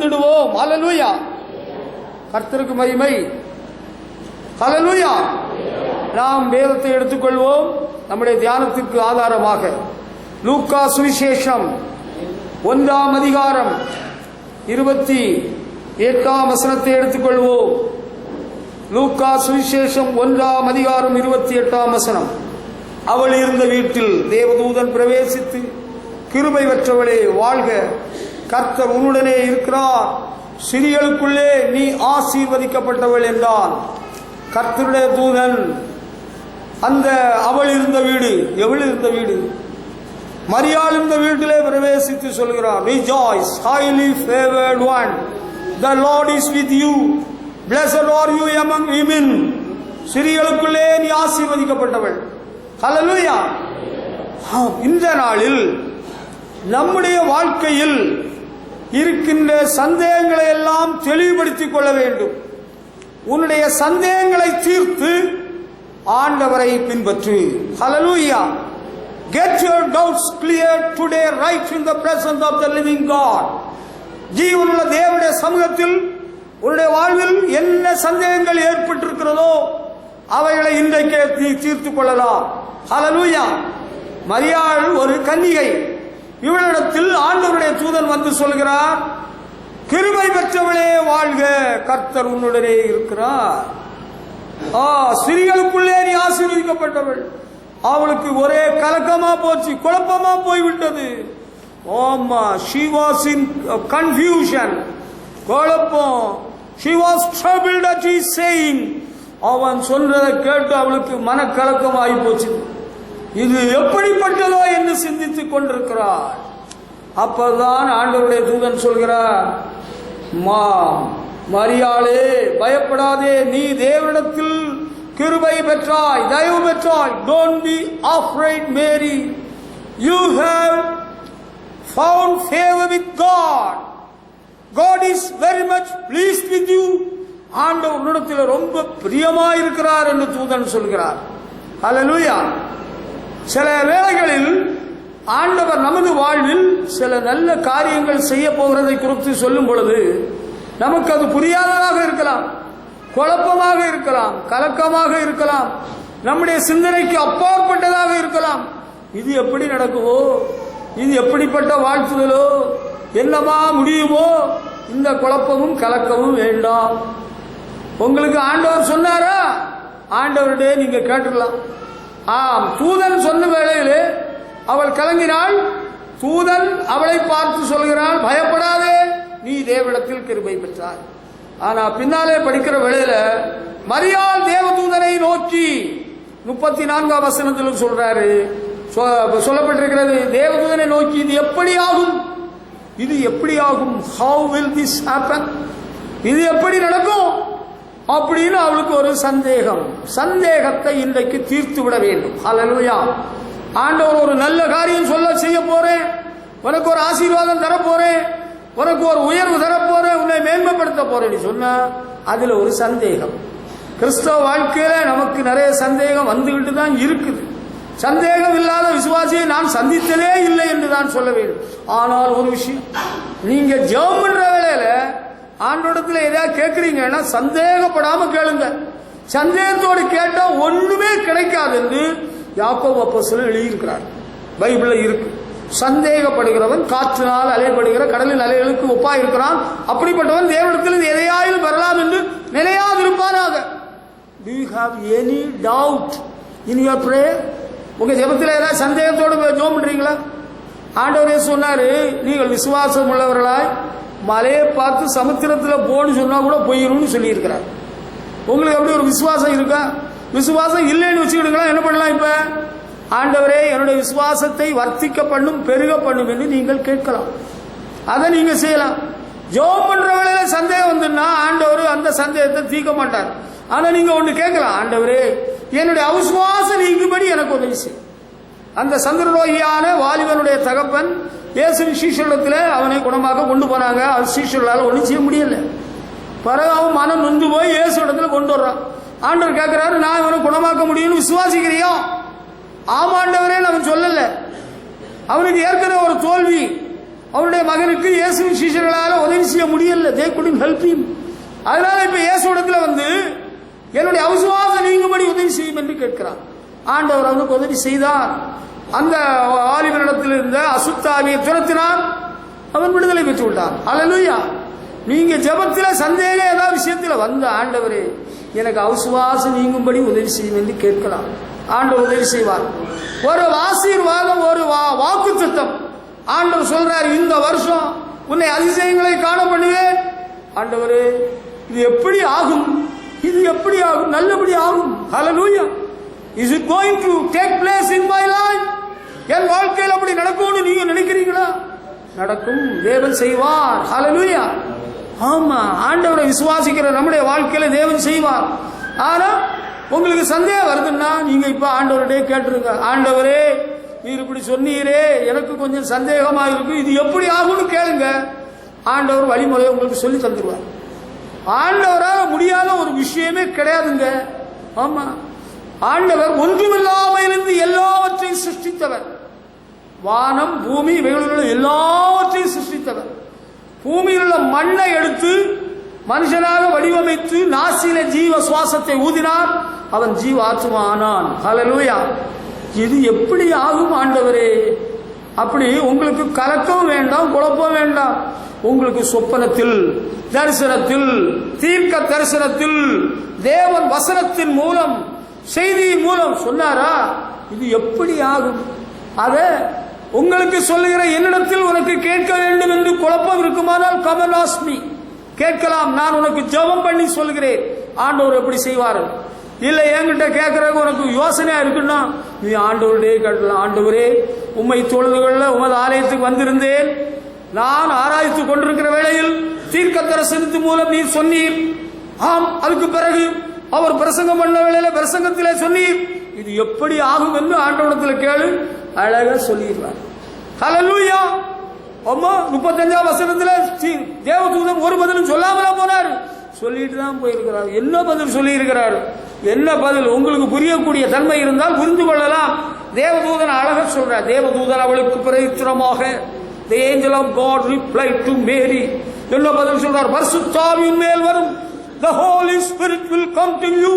வந்துடுவோம். ஹல்லேலூயா. கர்த்தருக்கு மகிமை. ஹல்லேலூயா. நாம் வேதத்தை எடுத்துக்கொள்வோம் நம்முடைய தியானத்திற்கு ஆதாரமாக. லூக்கா சுவிசேஷம் 1ஆம் அதிகாரம் 28ஆம் வசனத்தை எடுத்துக்கொள்வோம். லூக்கா சுவிசேஷம் 1ஆம் அதிகாரம் 28ஆம் வசனம். அவள் இருந்த வீட்டில் தேவதூதன் பிரவேசித்து, கிருபை பெற்றவளே வாழ்க, கர்த்தர் உன்னுடனே இருக்கிறார், சிறியளுக்குள்ளே நீ ஆசீர்வதிக்கப்பட்டவள் என்றான். கர்த்தருடைய தூதன் அந்த அவள் இருந்த வீடு, எவள் இருந்த வீடு, மரியாள் இருந்த வீட்டிலே பிரவேசித்து சொல்கிறார், Rejoice, highly favored one, the Lord is with you, blessed are you among women. சிறியளுக்குள்ளே நீ ஆசீர்வதிக்கப்பட்டவள். ஹல்லேலூயா. இந்த நாளில் நம்முடைய வாழ்க்கையில் இருக்கின்ற சந்தேகங்களை எல்லாம் தெளிவுபடுத்திக் கொள்ள வேண்டும். உன்னுடைய சந்தேகங்களை தீர்த்து ஆண்டவரை பின்பற்று. ஹல்லேலூயா. Get your doubts cleared today right in the presence of the living God. ஜீவனுள்ள தேவனுடைய சமூகத்தில் உன்னுடைய வாழ்வில் என்ன சந்தேகங்கள் ஏற்பட்டிருக்கிறதோ அவைகளை இன்றைக்கே தீர்த்துக் கொள்ளலாம். ஹல்லேலூயா. மரியாள் ஒரு கன்னிகை. இவளிடத்தில் ஆண்டவருடைய தூதன் வந்து சொல்கிறார், கிருபை பெற்றவளே வாழ்க, கர்த்தர் உன்னுடனே இருக்கிறார், ஸ்திரீகளுக்குள்ளே நீ ஆசீர்வதிக்கப்பட்டவள். அவளுக்கு ஒரே கலக்கமா போச்சு, குழப்பமா போய்விட்டது. ஆமா, she was in confusion, குழப்பம். she was troubled at his saying. அவன் சொல்றதை கேட்டு அவளுக்கு மனக்கலக்கம் ஆகி போச்சு. இது எப்படிப்பட்டதோ என்று சிந்தித்துக் கொண்டிருக்கிறார். அப்பதான் ஆண்டவருடைய தூதன் சொல்கிறார், மரியாளே பயப்படாதே, நீ தேவனிடத்தில் கிருபை பெற்றாய், தயவு பெற்றாய். Don't be afraid, Mary. You have found favor with God. God is very much pleased with you. ஆண்டவர் உன்னிடத்தில் ரொம்ப பிரியமாயிருக்கிறார் என்று தூதன் சொல்கிறார். ஹல்லேலூயா. சில வேளைகளில் ஆண்டவர் நமது வாழ்வில் சில நல்ல காரியங்கள் செய்ய போகிறதை குறித்து சொல்லும் பொழுது நமக்கு அது புரியாததாக இருக்கலாம், குழப்பமாக இருக்கலாம், கலக்கமாக இருக்கலாம், நம்முடைய சிந்தனைக்கு அப்பாற்பட்டதாக இருக்கலாம். இது எப்படி நடக்குமோ, இது எப்படிப்பட்ட வாழ்த்துதலோ, என்னமா முடியுமோ, இந்த குழப்பமும் கலக்கமும் வேண்டாம். உங்களுக்கு ஆண்டவர் சொன்னாரா, ஆண்டவருடைய நீங்க கேட்டுக்கலாம். ஆம், தூதன் சொன்ன வேளையிலே அவள் கலங்கினாள். தூதன் அவளை பார்த்து சொல்கிறாள், பயப்படாதே, நீ தேவனிடத்தில் கிருபை பெற்றாய். ஆனா பின்னாலே படிக்கிற வேளையில மரியாள் தேவதூதனை நோக்கி 34ஆம் வசனத்தில் சொல்றாரு, சொல்லப்பட்டிருக்கிறது, தேவதூதனை நோக்கி இது எப்படி ஆகும், இது எப்படி ஆகும், how will this happen, இது எப்படி நடக்கும் அப்படின்னு அவளுக்கு ஒரு சந்தேகம். சந்தேகத்தை இன்றைக்கு தீர்த்து விட வேண்டும். ஹல்லேலூயா. ஆண்டவர் ஒரு நல்ல காரியம் செய்ய போறேன், உனக்கு ஒரு ஆசீர்வாதம் தரப்போறேன், உனக்கு ஒரு உயர்வு தரப்போறேன், உன்னை மேன்மைப்படுத்த போறேன்னு சொன்னா அதுல ஒரு சந்தேகம். கிறிஸ்தவ வாழ்க்கையில நமக்கு நிறைய சந்தேகம் வந்துகிட்டு தான் இருக்குது. சந்தேகம் இல்லாத விசுவாசியை நான் சந்தித்ததே இல்லை என்று தான் சொல்ல வேண்டும். ஆனால் ஒரு விஷயம், நீங்க ஜெபம் பண்ற வேளையில ஆண்டோடத்துல எதையாவது கேட்கறீங்கன்னா சந்தேகப்படாம கேளுங்க. சந்தேகத்தோடு கேட்டா ஒண்ணுமே கிடைக்காது என்று யாக்கோபு அப்போஸ்தலன் எழுதியிருக்கிறார், பைபிள்ல இருக்கு. சந்தேகப்படுகிறவன் காற்றினால் அலைபடுகிற கடலின் அலைகளுக்கு ஒப்பா இருக்கிறான், அப்படிப்பட்டவன் தேவனிடத்தில் எதையாயிலும் பெறலாம் என்று நிலையாதிருப்பானாக. Do you have any doubt in your prayer? உங்க ஜெபத்தில் ஏதாவது சந்தேகத்தோடு ஜெபம் பண்றீங்களா? ஆண்டவரே சொன்னாரு, நீங்கள் விசுவாசம் உள்ளவர்களாய் மலையை பார்த்து சமுத்திரத்தில் போன்னு சொன்னா கூட போயிரும்னு சொல்லி இருக்கிறார். உங்களுக்கு அப்படி ஒரு விசுவாசம் இருக்கா? விசுவாசம் இல்லைன்னு வச்சுக்கிடுங்களா, என்ன பண்ணலாம்? இப்ப ஆண்டவரே என்னுடைய விசுவாசத்தை வர்த்திக்க பண்ணும், பெருக பண்ணும் என்று நீங்கள் கேட்கலாம். அதை நீங்க செய்யலாம். ஜெபம் பண்ற வேளையில சந்தேகம் வந்துன்னா ஆண்டவர் அந்த சந்தேகத்தை தீர்க்க மாட்டார். ஆனா நீங்க ஒண்ணு கேட்கலாம், ஆண்டவரே என்னுடைய அவிசுவாசம் நீங்கும்படி எனக்கு உதவி செய். அந்த சந்திரரோகியான வாலிபனுடைய தகப்பன் இயேசுவின் சீஷரிடத்தில் அவனை குணமாக கொண்டு போனாங்க. அது சீஷர்களால் ஒன்றும் செய்ய முடியல. பிறகு அவன் மனம் நொந்து போய் இயேசு இடத்துல கொண்டு வர்றான். ஆண்டவர் கேட்கிறாரு, நான் இவனை குணமாக்க முடியும்னு விசுவாசிக்கிறியா? ஆமாண்டவரே அவன் சொல்லல. அவனுக்கு ஏற்கனவே ஒரு தோல்வி. அவனுடைய மகனுக்கு இயேசுவின் சீஷர்களால் உதவி செய்ய முடியல. they couldn't help him. அதனால இப்ப இயேசுவிடத்துல வந்து என்னுடைய அவிசுவாசம் நீங்கும்படி உதவி செய்யும் என்று கேட்கிறார். ஆண்டவர் அவனுக்கு உதவி செய்தார். அந்த வாலிபனிடத்தில் இருந்த அசுத்தாவியை துரத்தினார். அவன் விடுதலை பெற்று விட்டான். அல்லேலூயா. நீங்க ஜெபத்தில சந்தேகம் ஏதாவது விஷயத்துல வந்த ஆண்டவரே எனக்கு அவிசுவாசம் நீங்கும்படி உதவி செய்யும் என்று கேட்கலாம். ஆண்டவர் உதவி செய்வார். ஒரு ஆசீர்வாதம், ஒரு வாக்குத்தத்தம். ஆண்டவர் சொல்றார், இந்த வருஷம் உன்னை அதிசயங்களை காண பண்ணுவேன். ஆண்டவரே இது எப்படி ஆகும்? இது எப்படி ஆகும்? நல்லபடி ஆகும். ஹல்லேலூயா. Is it going to take place in my life? என் வாழ்க்கையில் அப்படி நடக்கும்னு நீங்க நினைக்கிறீங்களா? நடக்கும். தேவன் செய்வார். ஹல்லேலூயா. ஆமா, ஆண்டவரை விசுவாசிக்கிற நம்முடைய வாழ்க்கையில தேவன் செய்வார். ஆனா உங்களுக்கு சந்தேகம் வருதுன்னா நீங்க இப்ப ஆண்டவர்கிட்ட கேட்டுருங்க. ஆண்டவரே நீர் இப்படி சொன்னீரே, எனக்கு கொஞ்சம் சந்தேகமா இருக்கு, இது எப்படி ஆகும்னு கேளுங்க. ஆண்டவர் வழிமுறையை உங்களுக்கு சொல்லி தந்துருவார். ஆண்டவரால் முடியாத ஒரு விஷயமே கிடையாதுங்க. ஆமா, ஆண்டவர் ஒன்றுமில்லாமையிலிருந்து எல்லாவற்றையும் சிருஷ்டித்தவர். வானம் பூமி இவைகளில் எல்லாவற்றையும் சிருஷ்டித்தவர். பூமியில் உள்ள மண்ணை எடுத்து மனுஷனாக வடிவமைத்து நாசியில ஜீவ சுவாசத்தை ஊதினார். அவன் ஜீவ ஆத்மா ஆனான். ஹல்லேலூயா. இது எப்படி ஆகும் ஆண்டவரே? அப்படி உங்களுக்கு கலக்கம் வேண்டாம், குழப்பம் வேண்டாம். உங்களுக்கு சொப்பனத்தில், தரிசனத்தில், தீர்க்க தரிசனத்தில் தேவன் வசனத்தின் மூலம், செய்தியின் மூலம் சொன்னாரா? இது எப்படி ஆகும்? அத உங்களுக்கு சொல்லுகிற என்னிடத்தில் உனக்கு கேட்க வேண்டும் என்று குழப்பம் இருக்குமானால் கமன் ஆஸ்க் மீ, கேட்கலாம். நான் உனக்கு ஜெபம் பண்ணி சொல்கிறேன் ஆண்டவர் எப்படி செய்வார்கள். இல்லை என்கிட்ட கேட்கறதுக்கு உனக்கு யோசனையா இருக்குன்னா நீ ஆண்டவருடைய கேட்கலாம். ஆண்டவரே உம்மை தொழுதுகொள்ள உமது ஆலயத்துக்கு வந்திருந்தேன். நான் ஆராய்த்து கொண்டிருக்கிற வேளையில் தீர்க்க தரிசனத்தின் மூலம் நீர் சொன்னீர். ஆம், அதுக்கு பிறகு அவர் பிரசங்கம் பண்ண வேளையில பிரசங்கத்திலே சொன்னீர். இது எப்படி ஆகும் என்று ஆண்டவரிடத்தில் கேளு. அழகா சொல்லிடுவார். ஹல்லேலூயா. அம்மா 35ஆம் வசனத்தில் தேவதூதன் ஒரு பதிலும் சொல்லாமலா போனார்? சொல்லிட்டு தான் போயிருக்கிறார். என்ன பதில் சொல்லி இருக்கிறார்? என்ன பதில்? உங்களுக்கு புரியக்கூடிய தன்மை இருந்தால் புரிந்து கொள்ளலாம். தேவதூதன் அழகா சொல்றார். தேவதூதன் அவளுக்கு பிரயுத்தரமாக the angel of God replied to Mary. என்ன பதில் சொல்றார்? பரிசுத்த ஆவியின் மேல் வரும். The Holy Spirit will come to you.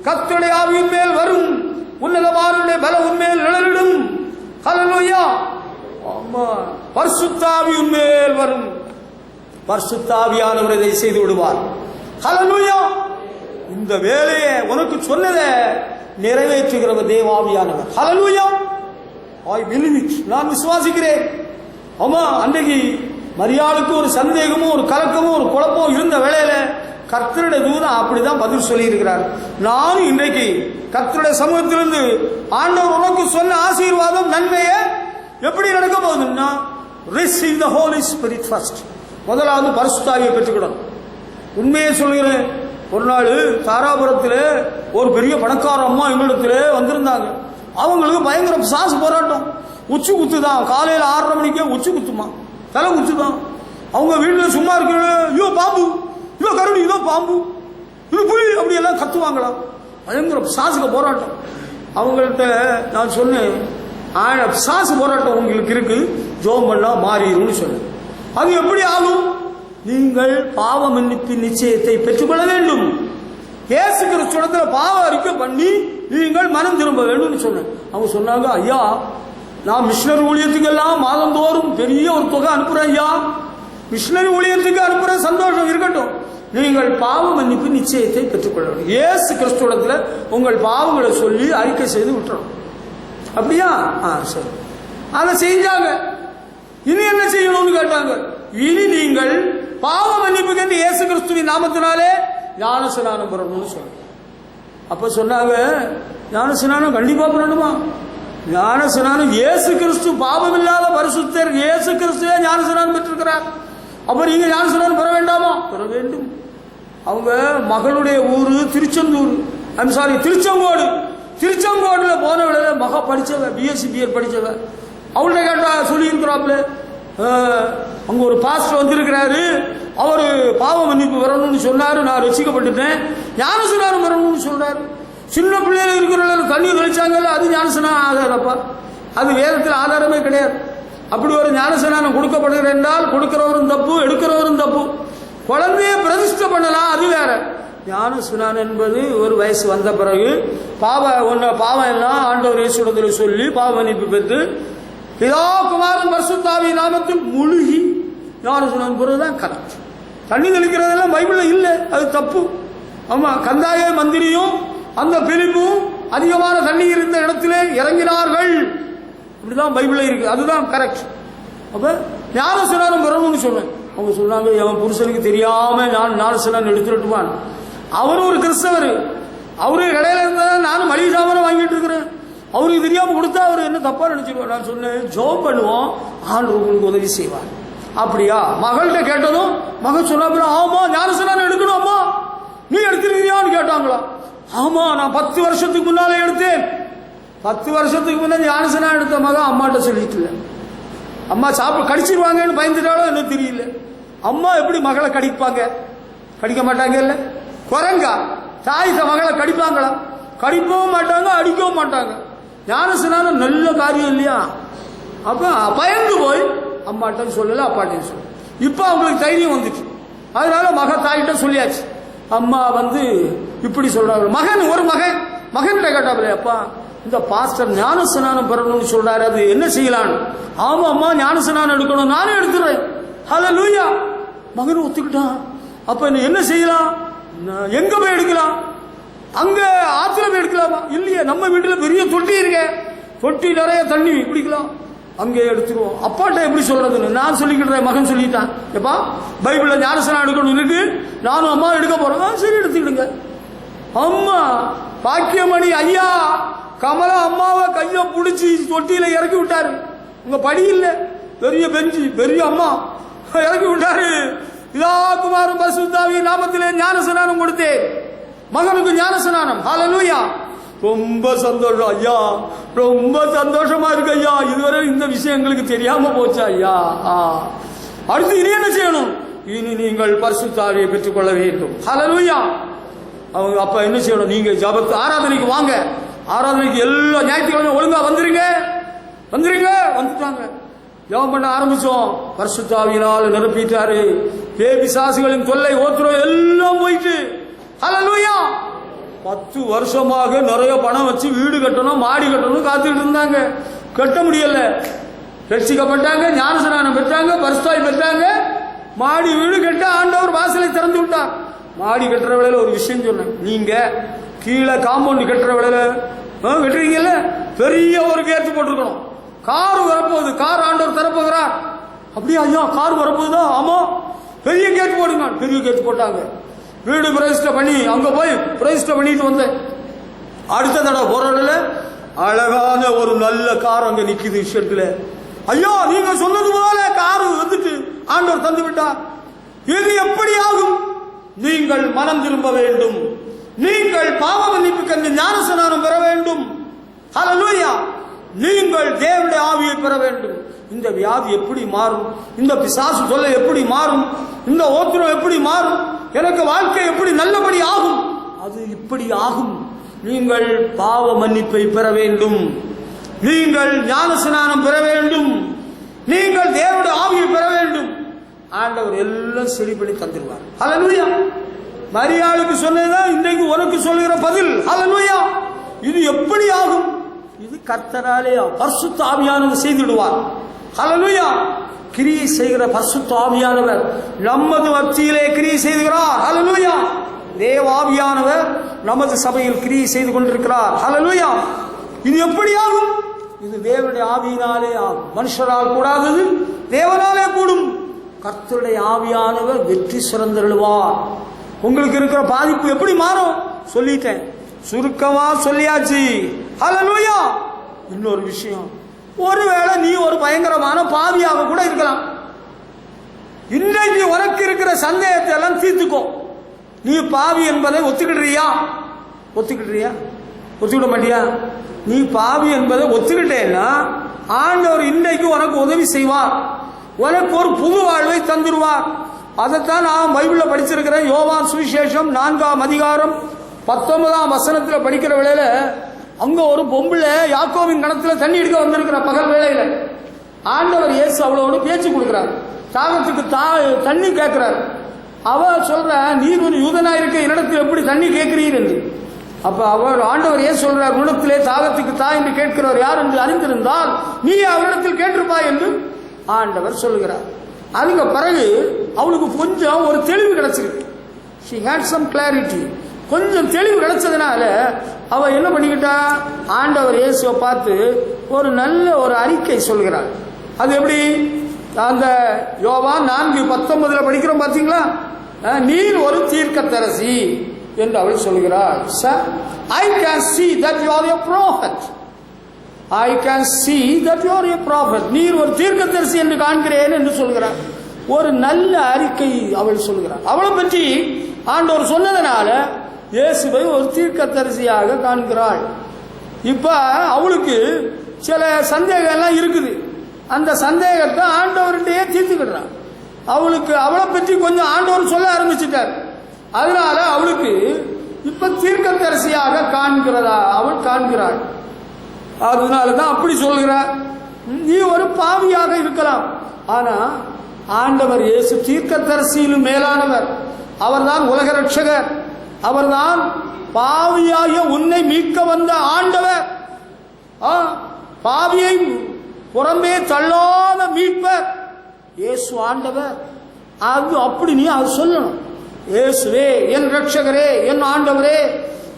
கர்த்தருடைய ஆவியின் மேல் வரும். உன்னதமானவருடைய பலம் உன்மேல் நிழலிடும். ஹல்லேலூயா. ஆமா, பரிசுத்த ஆவியின் மேல் வரும். பரிசுத்த ஆவியானவர் இதை செய்து விடுவார். ஹல்லேலூயா. இந்த வேலையை உனக்கு சொன்னதை நிறைவேற்றுகிறவர் தேவாவியானவர். ஹல்லேலூயா. I believe it. நான் விசுவாசிக்கிறேன். ஆமா, அன்றைக்கு மரியாளுக்கு ஒரு சந்தேகமும் ஒரு கலக்கமும் ஒரு குழப்பமும் இருந்த வேளையில கர்த்தருடைய தூதன் அப்படிதான் பதில் சொல்லி இருக்கிறார். நானும் இன்றைக்கு கர்த்தருடைய சமூகத்திலிருந்து ஆண்டவர் உனக்கு சொன்ன ஆசீர்வாதம் நன்மையை எப்படி நடக்க போகுதுன்னா, receive the Holy Spirit first. முதலாவது பரிசுத்த ஆவியை பெற்றுக்கணும். உண்மையை சொல்கிறேன். ஒரு நாள் தாராபுரத்தில் ஒரு பெரிய பணக்கார அம்மா எங்களிடத்தில் வந்திருந்தாங்க. அவங்களுக்கு பயங்கர சாசு போராட்டம். உச்சி குத்து தான். காலையில் 6:30 மணிக்கே உச்சி குத்துமா, தலை குத்து தான். அவங்க வீட்டில் சும்மா இருக்கிற ஐயோ பாம்பு, இதோ கருடி, இதோ பாம்பு, இது புலி, அப்படி எல்லாம் கத்துவாங்களாம். பயங்கர சாசுக்கு போராட்டம். அவங்கள்ட்ட நான் சொன்னேன், சாசு போராட்டம் உங்களுக்கு இருக்கு, ஜோம் பண்ணா மாறிடும்னு சொன்னேன். அது எப்படி ஆகும்? நீங்கள் பாவ மன்னிப்பின் நிச்சயத்தை பெற்றுக்கொள்ள வேண்டும். இயேசு கிறிஸ்துவிடத்தில் பாவ அறிக்கை பண்ணி நீங்கள் மனம் திரும்ப வேண்டும் சொன்னேன். அவங்க சொன்னாங்க, ஐயா நான் மிஷினரி ஊழியத்துக்கு எல்லாம் மாதந்தோறும் பெரிய ஒரு தொகை அனுப்புறேன் ஐயா. மிஷினரி ஊழியத்துக்கு அனுப்புற சந்தோஷம் இருக்கட்டும், நீங்கள் பாவ மன்னிப்பு நிச்சயத்தை பெற்றுக்கொள்ள வேண்டும். இயேசு கிறிஸ்துவிடத்தில் உங்கள் பாவங்களை சொல்லி அறிக்கை செய்து விட்டுறோம். அப்படியா? சரி. அதை செஞ்சாங்க. இனி என்ன செய்யணும்னு கேட்டாங்க. இனி நீங்கள் பாவ மன்னிப்புக்கு இயேசு கிறிஸ்துவின் நாமத்தினாலே ஞானஸ்நானம் பெறணும்னு சொன்னாங்க. அப்ப சொன்னாங்க, ஞானஸ்நானம் கண்டிப்பா பண்ணணுமா? ஞானஸ்நானம் இயேசு கிறிஸ்து பாவம் இல்லாத பரிசுத்தர் இயேசு கிறிஸ்துவே ஞானஸ்நானம் பெற்றிருக்கிறார். அப்ப நீங்க ஞானஸ்நானம் பெற வேண்டாமா? பெற வேண்டும். அவங்க மகளுடைய ஊரு திருச்செந்தூர், திருச்செங்கோடு. திருச்செங்கோடுல போன விட மக படிச்சவ, பிஎஸ்சி பிஎட் படிச்சவ. அவள்கிட்ட கேட்டா சொல்லி இருக்கிறாப்ல, அங்க ஒரு பாஸ்டர் வந்திருக்கிறாரு, அவரு பாவ மன்னிப்பு வரணும்னு சொன்னாரு, நான் ரசிக்கப்பட்டுட்டேன், ஞானஸ்நானம் வரணும்னு சொல்றாரு. சின்ன பிள்ளைகள் இருக்கிற தண்ணி தெளிச்சாங்கல்ல, அது ஞானஸ்நானம் ஆகாதப்பா, அது வேதத்தில் ஆதாரமே கிடையாது. அப்படி ஒரு ஞானஸ்நானம் கொடுக்கப்படுகிற என்றால் கொடுக்கிறவரும் தப்பு, எடுக்கிறவரும் தப்பு. குழந்தைய பிரதிஷ்டை பண்ணலாம், அது வேற. ஞான ஸ்நானம் என்பது ஒரு வயசு வந்த பிறகு பாவம் எல்லாம் ஆண்டவர் இயேசுவிடத்தில் சொல்லி பாவ மன்னிப்பு பெற்று பிதா குமாரன் பரிசுத்த நாமத்தில் முழுகி ஞான ஸ்நானம் போறதுதான் கரெக்ட். தண்ணி தெளிக்கிறதெல்லாம் பைபிள்ல இல்லை, அது தப்பு. ஆமா, கந்தாய மந்திரியும் அந்த பிலிப்பும் அதிகமான தண்ணீர் இருந்த இடத்திலே இறங்கினார்கள், இப்படிதான் பைபிள்ல இருக்கு, அதுதான் கரெக்ட். அப்ப ஞான ஸ்நானம் பெறணும்னு சொன்னேன். அவங்க சொன்னாங்க, என் புருஷனுக்கு தெரியாம நான் ஞான ஸ்நானம் எடுத்துட்டுமான். அவரும் ஒரு கிறிஸ்தவர், அவரு இடையில இருந்தா நானும் மளிகை சாமான வாங்கிட்டு இருக்கிறேன், அவருக்கு தெரியாம கொடுத்தா அவர் என்ன தப்பா நினைச்சிருவார். நான் சொன்னேன், ஜெபம் பண்ணுவோம், ஆண்டவர் உங்களுக்கு உதவி செய்வார். அப்படியா? மகள்கிட்ட கேட்டதும் மகள் சொன்னா, ஆமா ஞான ஸ்நானம் எடுக்கணும் அம்மா, நீ எடுத்திருக்கியான்னு கேட்டாங்களா? ஆமா, நான் 10 வருஷத்துக்கு முன்னாலே எடுத்தேன். 10 வருஷத்துக்கு முன்னாடி ஞான ஸ்நானம் எடுத்த மகன் அம்மாட்ட சொல்லிட்டு, அம்மா சாப்பிட கடிச்சிருவாங்கன்னு பயந்துட்டாலும் என்ன தெரியல. அம்மா எப்படி மகளை கடிப்பாங்க? கடிக்க மாட்டாங்க. இல்ல குரங்கா தாய் மகளை கடிப்பாங்களா? கடிக்கவும் மாட்டாங்க, அடிக்கவும் மாட்டாங்க. ஞான ஸ்நானம் நல்ல காரியம் இல்லையா? அப்ப பயந்து போய் அம்மாட்ட சொல்லல, அப்பாட்டையும் சொல்ல. இப்ப அவங்களுக்கு தைரியம் வந்துச்சு, அதனால தாயிட்ட சொல்லியாச்சு. அம்மா இப்படி சொல்றாங்க. ஒரு மகன்கிட்ட கேட்டாப்ல, அப்பா இந்த பாஸ்டர் ஞான ஸ்நானம் பெறணும்னு சொல்றாரு, அது என்ன செய்யலாம்? ஆமா அம்மா, ஞான ஸ்நானம் எடுக்கணும், நானே எடுத்துறேன். ஹல்லேலூயா. மகன் ஒத்துக்கிட்டான். அப்ப என்ன செய்யலாம்? எங்க போய் எடுக்கலாம்? அங்க ஆத்துல போய் எடுக்கலாமா? இல்லையே, நம்ம வீட்டுல பெரிய தொட்டி இருக்க, தொட்டி நிறைய தண்ணி பிடிக்கலாம், அங்கே எடுத்துருவோம். அப்பாட்ட எப்படி சொல்றதுன்னு நான் சொல்லிக்கிட்டேன். மகன் சொல்லிட்டான், எப்பா பைபிள்ல ஞான ஸ்நானம் எடுக்கணும் இருக்கு, நானும் அம்மா எடுக்க போறோம். சரி, எடுத்துக்கிடுங்க. அம்மா பாக்கியமணி ஐயா கமலா அம்மாவை கைய புடிச்சு தொட்டியில இறக்கி விட்டாரு. உங்க படி இல்ல, பெரிய பெஞ்சு, பெரிய அம்மா இறக்கி விட்டாரு. பிதா குமாரன் பரிசுத்த நாமத்திலே ஞான ஸ்நானம் கொடுத்தேன். மகனுக்கு ஞான ஸ்நானம். ஹல்லேலூயா. ரொம்ப சந்தோஷம் ஐயா, ரொம்ப சந்தோஷமா இருக்கு ஐயா. இதுவரை இந்த விஷயம் எங்களுக்கு தெரியாம போச்சு ஐயா. அடுத்து இனி என்ன செய்யணும்? இனி நீங்கள் பரிசுத்த ஆவியை பெற்றுக்கொள்ள வேண்டும். ஹல்லேலூயா. அவங்க அப்ப என்ன செய்யணும்? நீங்க ஜபத்து ஆராதனைக்கு வாங்க, ஆராதனைக்கு எல்லா ஞாயிற்றுக்கிழமை ஒழுங்கா வந்துருங்க. வந்துட்டாங்க. ஜபம் பண்ண ஆரம்பிச்சோம். பரிசுத்த ஆவியினால் நிரப்பிட்டாரு. பேபிசாசுகளின் தொல்லை ஓத்துறோம் எல்லாம் போயிட்டு. ஹல்லேலூயா. 10 வருஷமாக நிறைய பணம் வச்சு வீடு கட்டணும், மாடி கட்டணும் காத்துக்கிட்டு இருந்தாங்க. கட்ட முடியல. ரட்சிக்கப்பட்டாங்க, ஞான ஸ்நானம் பெற்றாங்க, பரிசுத்தாய் பெற்றாங்க. மாடி வீடு கட்ட ஆண்டவர் வாசலை திறந்து விட்டார். மாடி கட்டுற வேலையில ஒரு விஷயம் சொன்னேன். நீங்க கீழே காம்பவுண்ட் கட்டுற வேலையில கட்டுறீங்கல்ல, பெரிய ஒரு கேட்டு போட்டிருக்கணும். கார் வரப்போகுது, கார் ஆண்டவர் தரப்போகிறார். அப்படியே ஐயா கார் வரப்போகுதா? ஆமா, பெரிய கேட்டு போடுங்க. பெரிய கேட்டு போட்டாங்க. வீடு பிரதிஷ்டை பண்ணி அங்க போய் பிரதிஷ்டை பண்ணிட்டு வந்தேன். அடுத்த தடவை போறதுல அழகான ஒரு நல்ல கார் அங்க நிக்குது ஷெட்ல. ஐயா நீங்க சொன்னது போல கார் வந்துட்டு ஆண்டவர் தந்து விட்டார். இது எப்படி ஆகும்? நீங்கள் மனம் திரும்ப வேண்டும், நீங்கள் பாவ மன்னிப்புக்கு ஞான ஸ்நானம் பெற வேண்டும். ஹல்லேலூயா. நீங்கள் தேவனுடைய ஆவியை பெற வேண்டும். இந்த வியாதி எப்படி மாறும்? இந்த பிசாசு தொல்லை எப்படி மாறும்? இந்த ஓத்திரம் எப்படி மாறும்? எனக்கு வாழ்க்கை எப்படி நல்லபடி ஆகும்? அது இப்படி ஆகும். நீங்கள் பாவ மன்னிப்பை பெற வேண்டும், நீங்கள் ஞான ஸ்நானம் பெற வேண்டும், நீங்கள் தேவனுடைய ஆவியை பெற வேண்டும். ஆண்டவர் எல்லாம் சரி பண்ணி தந்துடுவார். ஹல்லேலூயா. மரியாளுக்கு சொன்னதுதான் இன்றைக்கு உனக்கு சொல்லுகிற பதில். ஹல்லேலூயா. இது எப்படி ஆகும்? இது கர்த்தராலே பரிசுத்த ஆவியானவர் செய்திடுவார். ஹல்லேலூயா. கிரியை செய்கிற பரிசுத்த ஆவியானவர் நமது மத்தியிலே கிரியை செய்கிறார். ஹல்லேலூயா. தேவ ஆவியானவர் நமது சபையில் கிரியை செய்து கொண்டிருக்கிறார். ஹல்லேலூயா. இது எப்படி ஆகும்? இது தேவனுடைய ஆவியினாலே ஆகும். மனுஷரால் கூடாதது தேவனாலே கூடும். கர்த்தருடைய ஆவியானவர் வெற்றி சிறந்தருளுவார். உங்களுக்கு இருக்கிற பாதிப்பு எப்படி மாறும் சொல்லிட்டேன், சுருக்கமா சொல்லியாச்சு. ஹல்லேலூயா. இன்னொரு விஷயம், ஒருவேளை நீ ஒரு பயங்கரமான பாவியாக கூட இருக்கலாம். இன்றைக்கு உனக்கு இருக்கிற சந்தேகத்தை எல்லாம் தீர்த்துக்கோ. நீ பாவி என்பதை ஒத்துக்கிடுறியா? ஒத்துக்கிட மாட்டியா? நீ பாவி என்பதை ஒத்துக்கிட்டேன்னா ஆண்டவர் இன்றைக்கு உனக்கு உதவி செய்வார், உனக்கு ஒரு புது வாழ்வை தந்துருவார். அதைத்தான் நான் பைபிள்ல படிச்சிருக்கிறேன். யோவான் சுவிசேஷம் 4ஆம் அதிகாரம் 19ஆம் வசனத்தில் படிக்கிற வேளையில அங்க ஒரு பொம்பளை யாக்கோவின் கணத்துல தண்ணி எடுக்க வந்திருக்கிற பகல் வேளையில ஆண்டவர் இயேசு அவளோடு பேச்சு கொடுக்கிறார். தாகத்துக்கு தண்ணி கேட்கிறார். அவ சொல்ற, நீர் ஒரு யூதனா இருக்க என்னிடத்தில் எப்படி தண்ணி கேட்கிறீர் என்று. அப்ப அவர் ஆண்டவர் ஏன் சொல்றார், உன்னிடத்திலே தாகத்துக்கு தா என்று கேட்கிறவர் யார் என்று அறிந்திருந்தால் நீ அவரிடத்தில் கேட்டிருப்பாய் என்று ஆண்டவர் சொல்லுகிறார். அதுக்கு பிறகு அவளுக்கு கொஞ்சம் ஒரு தெளிவு கிடைச்சிருக்கு. she had some clarity. கொஞ்சம் தெளிவு கிடைச்சதுனால அவ என்ன பண்ணிக்கிட்டா, ஆண்டவர் இயேசுவை பார்த்து ஒரு நல்ல ஒரு அறிக்கை சொல்கிறார். அது எப்படி, அந்த யோவான் 4:19 படிக்கிறோம் பார்த்தீங்களா, நீர் ஒரு தீர்க்கதரிசி என்று அவள் சொல்கிறார். I can see that you are a prophet. I can see that you are a prophet. நீர் ஒரு தீர்க்கதரிசி என்று காண்கிறேன் என்று சொல்கிறார். ஒரு நல்ல அறிக்கை அவள் சொல்கிறார். அவளை பற்றி ஆண்டவர் சொன்னதனால இயேசுவை ஒரு தீர்க்கதரிசியாக காண்கிறாள். இப்ப அவளுக்கு சில சந்தேகம்லாம் இருக்குது. அந்த சந்தேகத்தை ஆண்டவர்கிட்டயே தீர்த்துக்கிடுறான். அவளுக்கு அவளை பற்றி கொஞ்சம் ஆண்டவர் சொல்ல ஆரம்பிச்சுட்டார். அதனால அவளுக்கு இப்ப தீர்க்கதரிசியாக அவள் காண்கிறாள். அதனாலதான் அப்படி சொல்கிறார், நீ ஒரு பாவியாக இருக்கலாம், ஆனா ஆண்டவர் இயேசு தீர்க்கதரிசியிலும் மேலானவர். அவர்தான் உலக ரட்சகர். அவர்தான் பாவியாகிய உன்னை மீட்க வந்த ஆண்டவர். பாவியை புறம்பே தள்ளாத மீட்பர் இயேசு ஆண்டவர். அது அப்படி நீ அது சொல்லணும். இயேசுவே என் ரட்சகரே, என் ஆண்டவரே,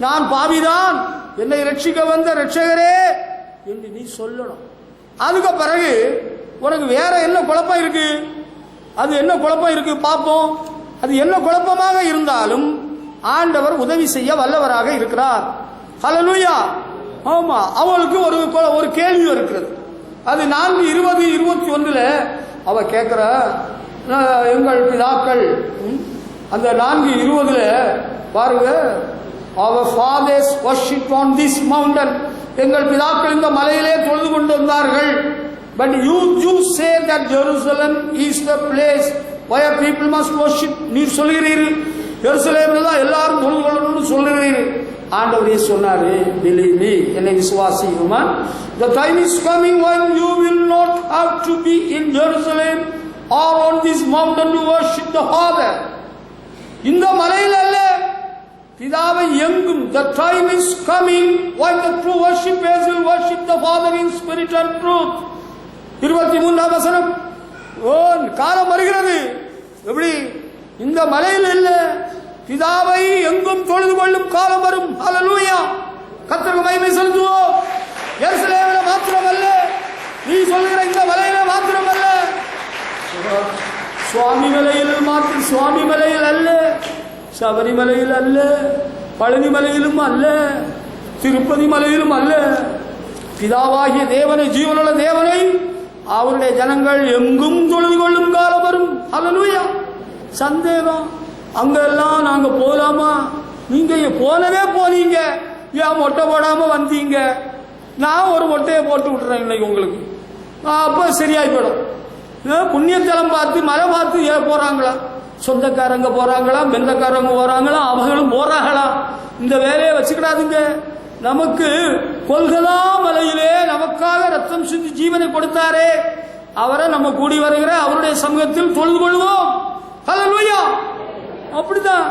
நான் பாவிதான், என்னை ரட்சிக்க வந்த ரட்சகரே என்று நீ சொல்லணும். அதுக்கு பிறகு உனக்கு வேற என்ன குழப்பம் இருக்கு, அது என்ன குழப்பம் இருக்கு பார்ப்போம். அது என்ன குழப்பமாக இருந்தாலும் ஆண்டவர் உதவி செய்ய வல்லவராக இருக்கிறார். ஹல்லேலூயா. ஆமா, அவளுக்கு ஒரு கேள்வி இருக்கிறது. அது 4:20-21 அவ கேட்கிற, எங்கள் பிதாக்கள், அந்த 4:20 பாருங்க, our fathers worship on this mountain. எங்கள் பிதாக்கள் இந்த மலையிலே தொழுது கொண்டு வந்தார்கள். But you say that Jerusalem is the place where people must worship. நீர் சொல்கிறீர்கள் எருசலேமில் தான் எல்லாரும் தொழுது கொள்ளணும்னு சொல்கிறீர்கள். ஆண்டவரே சொன்னாரு, believe me, என்னை விசுவாசியுமா, the time is coming when you will not have to be in Jerusalem or on this mountain to worship the Father. இந்த மலையில் அல்ல, பிதாவை எங்கும். The time is coming when the true worshippers will worship the Father in spirit and truth. 23ஆம் வசனம். காலம் வருகிறது. எப்படி, இந்த மலையில் இல்ல, பிதாவை எங்கும் தொழுது கொள்ளும் காலம் வரும். ஹல்லேலூயா. கர்த்தருக்கு மகிமை செலுத்துவோம். எருசலேமில் மாத்திரமல்ல, நீ சொல்கிற இந்த மலையில மாத்திரமல்ல, சுவாமி மலையில் அல்ல, சபரிமலையில் அல்ல, பழனி மலையிலும் அல்ல, திருப்பதி மலையிலும் அல்ல, பிதாவாகிய தேவனை, ஜீவனுள்ள தேவனை அவருடைய ஜனங்கள் எங்கும் தொழுது கொள்ளும் காலம் வரும். ஹல்லேலூயா. சந்தேகம், அங்கெல்லாம் நாங்க போலாமா? நீங்க போனவே போனீங்க, ஏன் மொட்டை போடாம வந்தீங்க? நான் ஒரு மொட்டையை போட்டு விட்டுறேன் இன்னைக்கு உங்களுக்கு, அப்ப சரியாய் போயிடும். புண்ணியத்தலம் பார்த்து மலை பார்த்து ஏன் போறாங்களா? சொந்தக்காரங்க போறாங்களா, பெந்தக்காரங்க போறாங்களா, அவங்களும் போறாங்களா? இந்த வேலையை வச்சுக்கிடாதுங்க. நமக்கு கொல்கதா மலையிலே நமக்காக ரத்தம் சிந்தி ஜீவனை கொடுத்தாரே, அவரை நம்ம கூடி வருகிற அவருடைய சமூகத்தில் தொழுது கொள்வோம். ஹல்லேலூயா. அப்படிதான்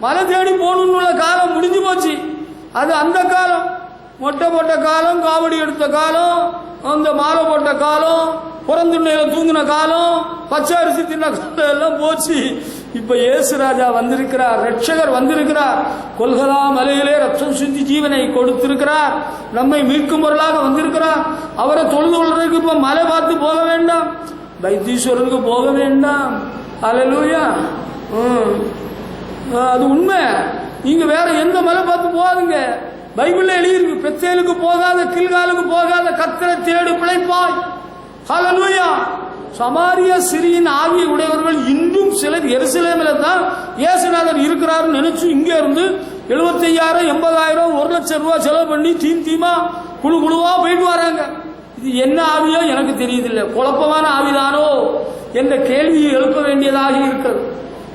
மலை தேடி போகணும்னு காலம் முடிஞ்சு போச்சு. அது அந்த காலம், மொட்டை போட்ட காலம், காவடி எடுத்த காலம், அந்த மாலை போட்ட காலம், புறந்துண்ணையில தூங்கின காலம், பச்சை அரிசி தின்ன காலம் எல்லாம் போச்சு. இப்ப இயேசு ராஜா வந்திருக்கிறார், ரட்சகர் வந்திருக்கிறார். கொல்கதா மலையிலே ரத்தம் சிந்தி ஜீவனை கொடுத்திருக்கிறார், நம்மை மீட்கும் பொருளாக வந்திருக்கிறார். அவரை தொழுது கொள்றதுக்கு இப்ப மலை பார்த்து போக வேண்டாம், வைத்தீஸ்வரனுக்கு போக வேண்டாம். ஹல்லேலூயா. அது உண்மை. நீங்க வேற எந்த மலை பார்த்து போகாதுங்க. பைபிள்ல எழுதியிருக்கு, பெத்தேலுக்கு போகாத, கில்காலுக்கு போகாத, கர்த்தரை தேடு பிழைப்பாய். ஹல்லேலூயா. சமாரிய சிறியின் ஆவியை உடையவர்கள் இன்றும் சிலர் எருசலேமில் தான் இயேசுநாதர் இருக்கிறாருன்னு நினைச்சு இங்க இருந்து 75,000, 80,000, 1,00,000 ரூபாய் செலவு பண்ணி தீமா குழுவா போயிட்டு வராங்க. இது என்ன ஆவியோ எனக்கு தெரியுதில்லை. குழப்பமான ஆவிதானோ என்ற கேள்வியை எழுப்ப வேண்டியதாக இருக்கிறது.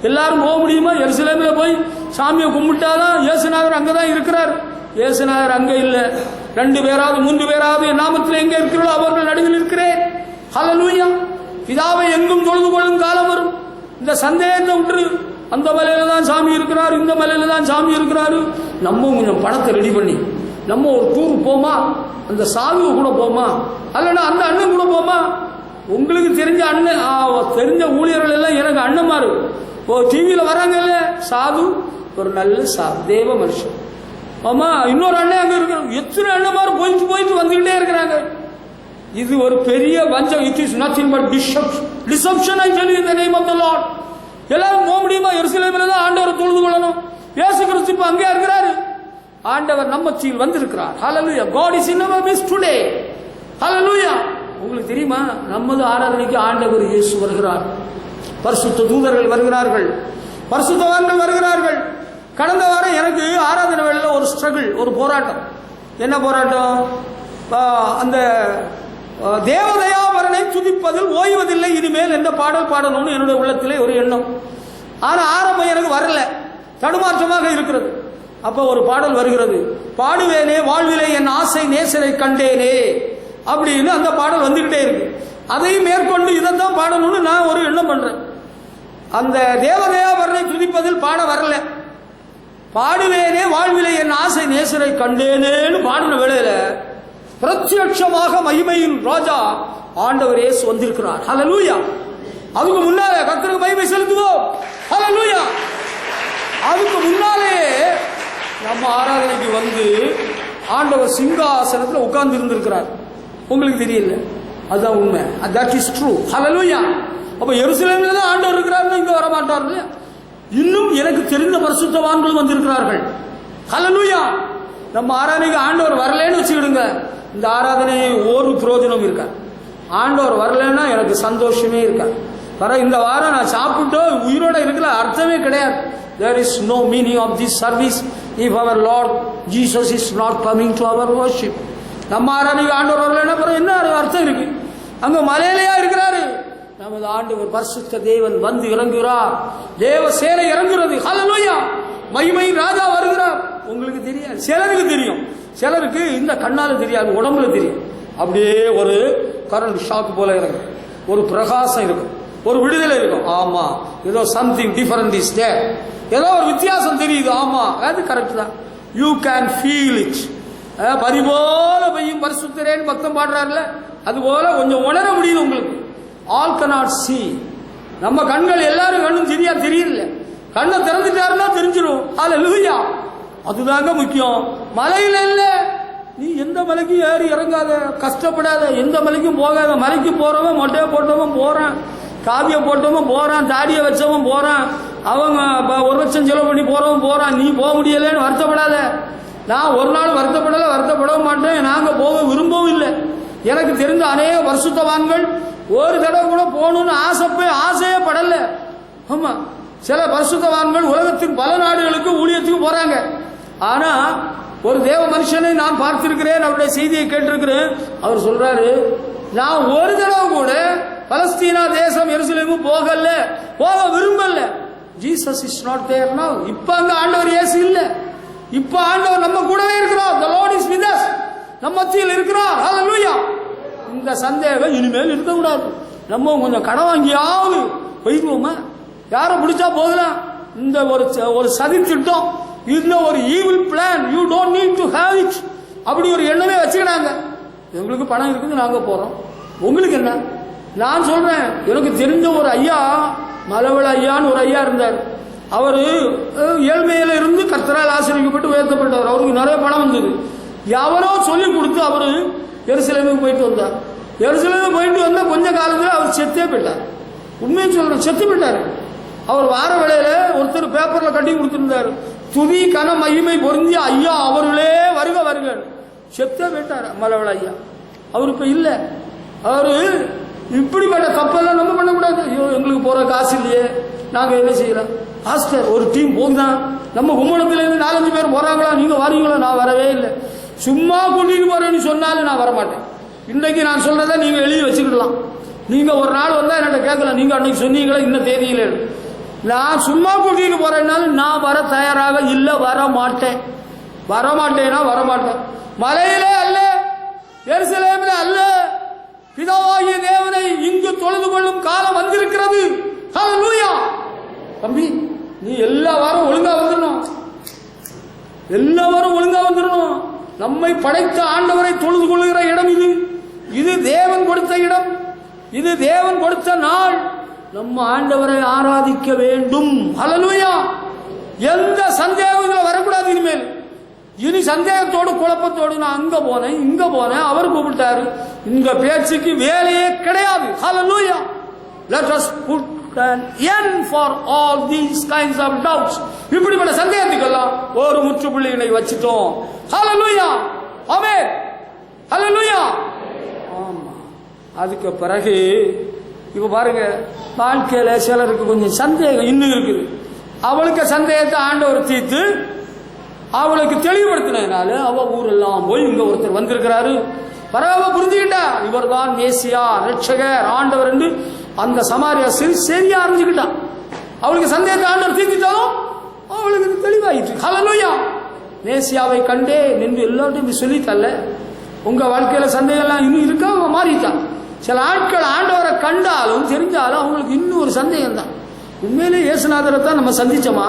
எல்லாரும் போக முடியுமா? எருசலேமில் போய் சாமியை கும்பிட்டாதான் இயேசுநாதர் அங்கதான் இருக்கிறார். இயேசுநாதர் அங்க இல்ல. 2 பேராவது 3 பேராவது என் நாமத்தில் எங்க இருக்கிறார்களோ அவர்கள் நடுவில் இருக்கிறேன். ஹல்லேலூயா. பிதாவை எங்கும் தொழுது கொள்ளும் காலம் வரும். இந்த சந்தேகத்தை விட்டு அந்த மலையில தான் சாமி இருக்கிறாரு, இந்த மலையில தான் சாமி இருக்கிறாரு. நம்ம கொஞ்சம் பணத்தை ரெடி பண்ணி நம்ம ஒரு டூர் போமா, அந்த சாதுவை கூட போமா, அல்லனா அந்த அண்ணன் கூட போமா. உங்களுக்கு தெரிஞ்ச அண்ணன், தெரிஞ்ச ஊழியர்கள் எல்லாம் எனக்கு அண்ணன்மாரு டிவியில் வராங்கல்ல, சாது, ஒரு நல்ல சாது, தேவ மனுஷன். ஆமா, இன்னொரு அண்ணன் அங்க இருக்கிறோம். எத்தனை அண்ணன்மாரு போயிட்டு போயிட்டு வந்துகிட்டே இருக்கிறாங்க. இது ஒரு பெரிய வஞ்சம். It is nothing but deception. I tell you in the name of the Lord. எல்லாரும் போக முடியுமா? எருசலேமில் தான் ஆண்டவரை தொழுது கொள்ளணும். இயேசு கிறிஸ்து இப்ப அங்கே இருக்கிறாரு. ஆண்டவர் நம்ம மத்தியில் வந்திருக்கிறார். ஹல்லேலூயா. God is in our midst today. ஹல்லேலூயா. உங்களுக்கு தெரியுமா, நமது ஆராதனைக்கு ஆண்டவர் இயேசு வருகிறார். பரிசுத்த தூதர்கள் வருகிறார்கள், பரிசுத்தவான்கள் வருகிறார்கள். கடந்த வாரம் எனக்கு ஆராதனை வேளையில் ஒரு ஸ்ட்ரகிள், ஒரு போராட்டம். என்ன போராட்டம்? அந்த தேவதயாபரனை துதிப்பதில் ஓய்வதில்லை இனிமேல் என்ற பாடல் பாடணும்னு என்னுடைய உள்ளத்திலே ஒரு எண்ணம். ஆனால் ஆரம்பம் எனக்கு வரல, தடுமாற்றமாக இருக்கிறது. அப்ப ஒரு பாடல் வருகிறது, பாடுவேனே வாழ்விலே என் ஆசை நேசரை கண்டேனே அப்படின்னு அந்த பாடல் வந்துகிட்டே இருக்கு. அதை மேற்கொண்டு இதைத்தான் பாடணும்னு நான் ஒரு எண்ணம் பண்றேன். அந்த தேவதயாபரனை துதிப்பதில் பாட வரல. பாடுவேனே வாழ்விலே என் ஆசை நேசரை கண்டேனேன்னு பாடின வேளையில பிரத்யட்சமாக மகிமையின் ராஜா ஆண்டவர் இயேசு வந்திருக்கிறார். ஹல்லேலூயா. அதுக்கு முன்னாலே கர்த்தருக்கு மகிமை செலுத்துவோம். ஹல்லேலூயா. அதுக்கு முன்னாலே நம்ம ஆராதனைக்கு வந்து ஆண்டவர் சிங்காசனத்தில் உட்கார்ந்து இருந்திருக்கிறார். உங்களுக்கு தெரியல, அதுதான் உண்மை. That is true. ஹல்லேலூயா. அப்ப எருசலேமில் தான் ஆண்டவர் இருக்கிறார், இங்க வர மாட்டார். இன்னும் எனக்கு தெரிந்த பரிசுத்தவான்கள் வந்திருக்கிறார்கள். ஹல்லேலூயா. நம்ம ஆராதனைக்கு ஆண்டவர் வரலன்னு வச்சுக்கிடுங்க, இந்த ஆராதனை ஒரு பிரயோஜனம் இருக்கா. ஆண்டவர் வரலன்னா எனக்கு சந்தோஷமே இருக்கா. வர இந்த வாரம் நான் சாப்பிட்டு உயிரோட இருக்கல, அர்த்தமே கிடையாது. There is no meaning of this service if our Lord Jesus is not coming to our worship. நம்ம ஆராதனைக்கு ஆண்டவர் வரலன்னா அப்புறம் என்ன அர்த்தம் இருக்கு? அங்க மலையிலையா இருக்கிறாரு. நமது ஆண்டவர் பரிசுத்த தேவன் வந்து இறங்குகிறார். தேவ சேனை இறங்குகிறது. ஹல்லேலூயா. மகிமை ராஜா வருகிறார். உங்களுக்கு தெரியாது, சிலருக்கு தெரியும், சிலருக்கு இந்த கண்ணால தெரியாது, உடம்புல தெரியும். அப்படியே ஒரு கரண்ட் ஷாக் போல இறங்கும், ஒரு பிரகாசம் இருக்கும், ஒரு விடுதலை இருக்கும். ஆமா, ஏதோ சம்திங் டிஃபரண்ட் இஸ் தேர், ஏதோ ஒரு வித்தியாசம் தெரியுது. ஆமா, அது கரெக்ட் தான். You can feel it. பரிபோல பெய்யும் பரிசுத்தரேன்னு பக்தம் பாடுறாருல, அது போல கொஞ்சம் உணர முடியுது உங்களுக்கு. All cannot C. நம்ம கண்கள் எல்லாரும் கண்ணும் சரியா தெரியல, கண்ணை திறந்துட்டாருன்னா தெரிஞ்சிடும். ஹல்லேலூயா. அதுதாங்க முக்கியம். மலையில இல்ல, நீ எந்த மலைக்கும் ஏறி இறங்காத, கஷ்டப்படாத, எந்த மலைக்கும் போகாத. மலைக்கு போறவன் மொட்டையை போட்டவன் போறான், காவிய போட்டவன் போறான், தாடிய வச்சவன் போறான், அவங்க 1 லட்சம் செலவு பண்ணி போறவன் போறான். நீ போக முடியலன்னு வருத்தப்படாத. நான் ஒரு நாள் வருத்தப்படவும் மாட்டேன், நாங்க போக விரும்பவும் இல்லை. எனக்கு தெரிந்த அநேக பரிசுத்தவான்கள் ஒரு தடவை கூட போகணும்னு ஆசையே படல. ஆமா, சில பரிசுத்தவான்கள் உலகத்தின் பல நாடுகளுக்கு ஊழியத்துக்கு போறாங்க. ஆனா ஒரு தேவ மனுஷனை நான் பார்த்திருக்கிறேன், அவருடைய செய்தியை கேட்டிருக்கிறேன். அவர் சொல்றாரு, நான் ஒரு தடவை கூட பலஸ்தீனா தேசம் எருசலேமும் போக விரும்பல. ஜீசஸ் இஸ் நாட் தேர் நவ. இப்ப அங்க ஆண்டவர் இயேசு இல்ல. இப்ப ஆண்டவர் நம்ம கூடவே இருக்கிறார். the Lord is with us. நம்ம மத்தியில் இருக்கிறார். ஹல்லேலூயா. இந்த சந்தேகம் இனிமேல் இருக்கக்கூடாது. நம்ம கொஞ்சம் கடன் வாங்கியாவது போயிடுவோமா? யாரை பிடிச்சா போகலாம். இந்த ஒரு சதி திட்டம், இந்த ஒரு evil plan, you don't need to have it, அப்படி ஒரு எண்ணமே வச்சுக்கிறாங்க. எங்களுக்கு பணம் இருக்குது, நாங்க போறோம், உங்களுக்கு என்ன? நான் சொல்றேன், எனக்கு தெரிஞ்ச ஒரு ஐயா, மலவள ஐயான்னு ஒரு ஐயா இருந்தார். அவரு ஏழ்மையில இருந்து கர்த்தரால் ஆசீர்வதிக்கப்பட்டு உயர்த்தப்பட்டவர். அவருக்கு நிறைய பணம் வந்தது. எவரோ சொல்லி கொடுத்து அவரு எருசலேமுக்கு போயிட்டு வந்தார். எருசலேமுக்கு போயிட்டு வந்தா கொஞ்ச காலத்துல அவர் செத்தே போயிட்டார். உண்மையை சொல்றேன், செத்து போயிட்டாரு. அவர் வார வேளையில ஒருத்தர் பேப்பர்ல கட்டி கொடுத்திருந்தாரு, துதி கன மகிமை பொருந்திய ஐயா அவர்களே வருக வருக. செத்தே போயிட்டாரு மலவள ஐயா. அவர் இப்ப இல்ல. அவரு இப்படிப்பட்ட தப்பெல்லாம் நம்ம பண்ணக்கூடாது. ஐயோ, எங்களுக்கு போற காசு இல்லையே, நாங்க என்ன செய்யலாம்? ஹாஸ்டல் ஒரு டீம் போகுதான், நம்ம கும்பலத்துல இருந்து 4-5 பேர் போறாங்களா, நீங்க வரீங்களா? நான் வரவே இல்லை. சும்மா கூட்டிட்டு போறேன்னு சொன்னாலும் நான் வரமாட்டேன். இன்றைக்கு நான் சொல்றதை நீங்க எழுதி வச்சுக்கிடலாம். நீங்க ஒரு நாள் வந்தா என்கிட்ட கேட்கலாம், நீங்க அன்னைக்கு சொன்னீங்களா இந்த தேதியில. நான் சும்மா கூட்டிட்டு போறேன்னாலும் நான் வர தயாராக இல்ல, வரமாட்டேன்னா வரமாட்டேன். மலையிலே அல்ல, எருசலேமிலே அல்ல, பிதாவாகிய தேவனை இங்கு தொழுது கொள்ளும் காலம் வந்திருக்கிறது. ஹல்லேலூயா. தம்பி, நீ எல்லா வாரம் ஒழுங்கா வந்துடணும், எல்லா வாரம் ஒழுங்கா வந்துடணும். நம்மை படைத்த ஆண்டவரை தொழுது கொள்கிற இடம் இது. இது தேவன் கொடுத்த இடம், இது தேவன் கொடுத்த நாள். நம்ம ஆண்டவரை ஆராதிக்க வேண்டும். ஹல்லேலூயா. எந்த சந்தேகங்களும் வரக்கூடாது இனிமேல். இனி சந்தேகத்தோடு குழப்பத்தோடு நான் அங்க போனேன் இங்க போனேன், அவர் கூப்பிட்டாரு, இந்த பேச்சுக்கு வேலையே கிடையாது. ஹல்லேலூயா. Let us put an end for all these kinds of doubts. இப்படிப்பட்ட சந்தேகத்துக்கெல்லாம் ஒரு முற்றுப்புள்ளியை வச்சிட்டோம். ஹல்லேலூயா. ஆமென். ஹல்லேலூயா. ஆமா. அதுக்கு பிறகு இப்ப பாருங்க, வாழ்க்கையில சிலருக்கு கொஞ்சம் சந்தேகம் இன்னும் இருக்குது. அவளுக்கு சந்தேகத்தை ஆண்டவர் தீர்த்து அவளுக்கு தெளிவுபடுத்தினால அவ ஊரெல்லாம் போய் இங்க ஒருத்தர் வந்திருக்கிறாரு, பரவ புரிஞ்சுக்கிட்டா இவர் தான் மேசியா, ரட்சகர், ஆண்டவர் என்று அந்த சமாரியா சரியா அறிஞ்சுக்கிட்டான். அவளுக்கு சந்தேகத்தை ஆண்டவர் தீர்த்திட்டாலும் அவளுக்கு தெளிவாயிற்று. ஹல்லேலூயா. மேசியாவை கண்டே நின்று எல்லாத்தையும் சொல்லித்தல்ல. உங்க வாழ்க்கையில சந்தேகம் எல்லாம் இன்னும் இருக்கா, மாறிட்டான். சில ஆட்கள் ஆண்டவரை கண்டாலும் தெரிஞ்சாலும் அவங்களுக்கு இன்னும் ஒரு சந்தேகம் தான். உண்மையிலே இயேசுநாதரை தான் நம்ம சந்திச்சோமா,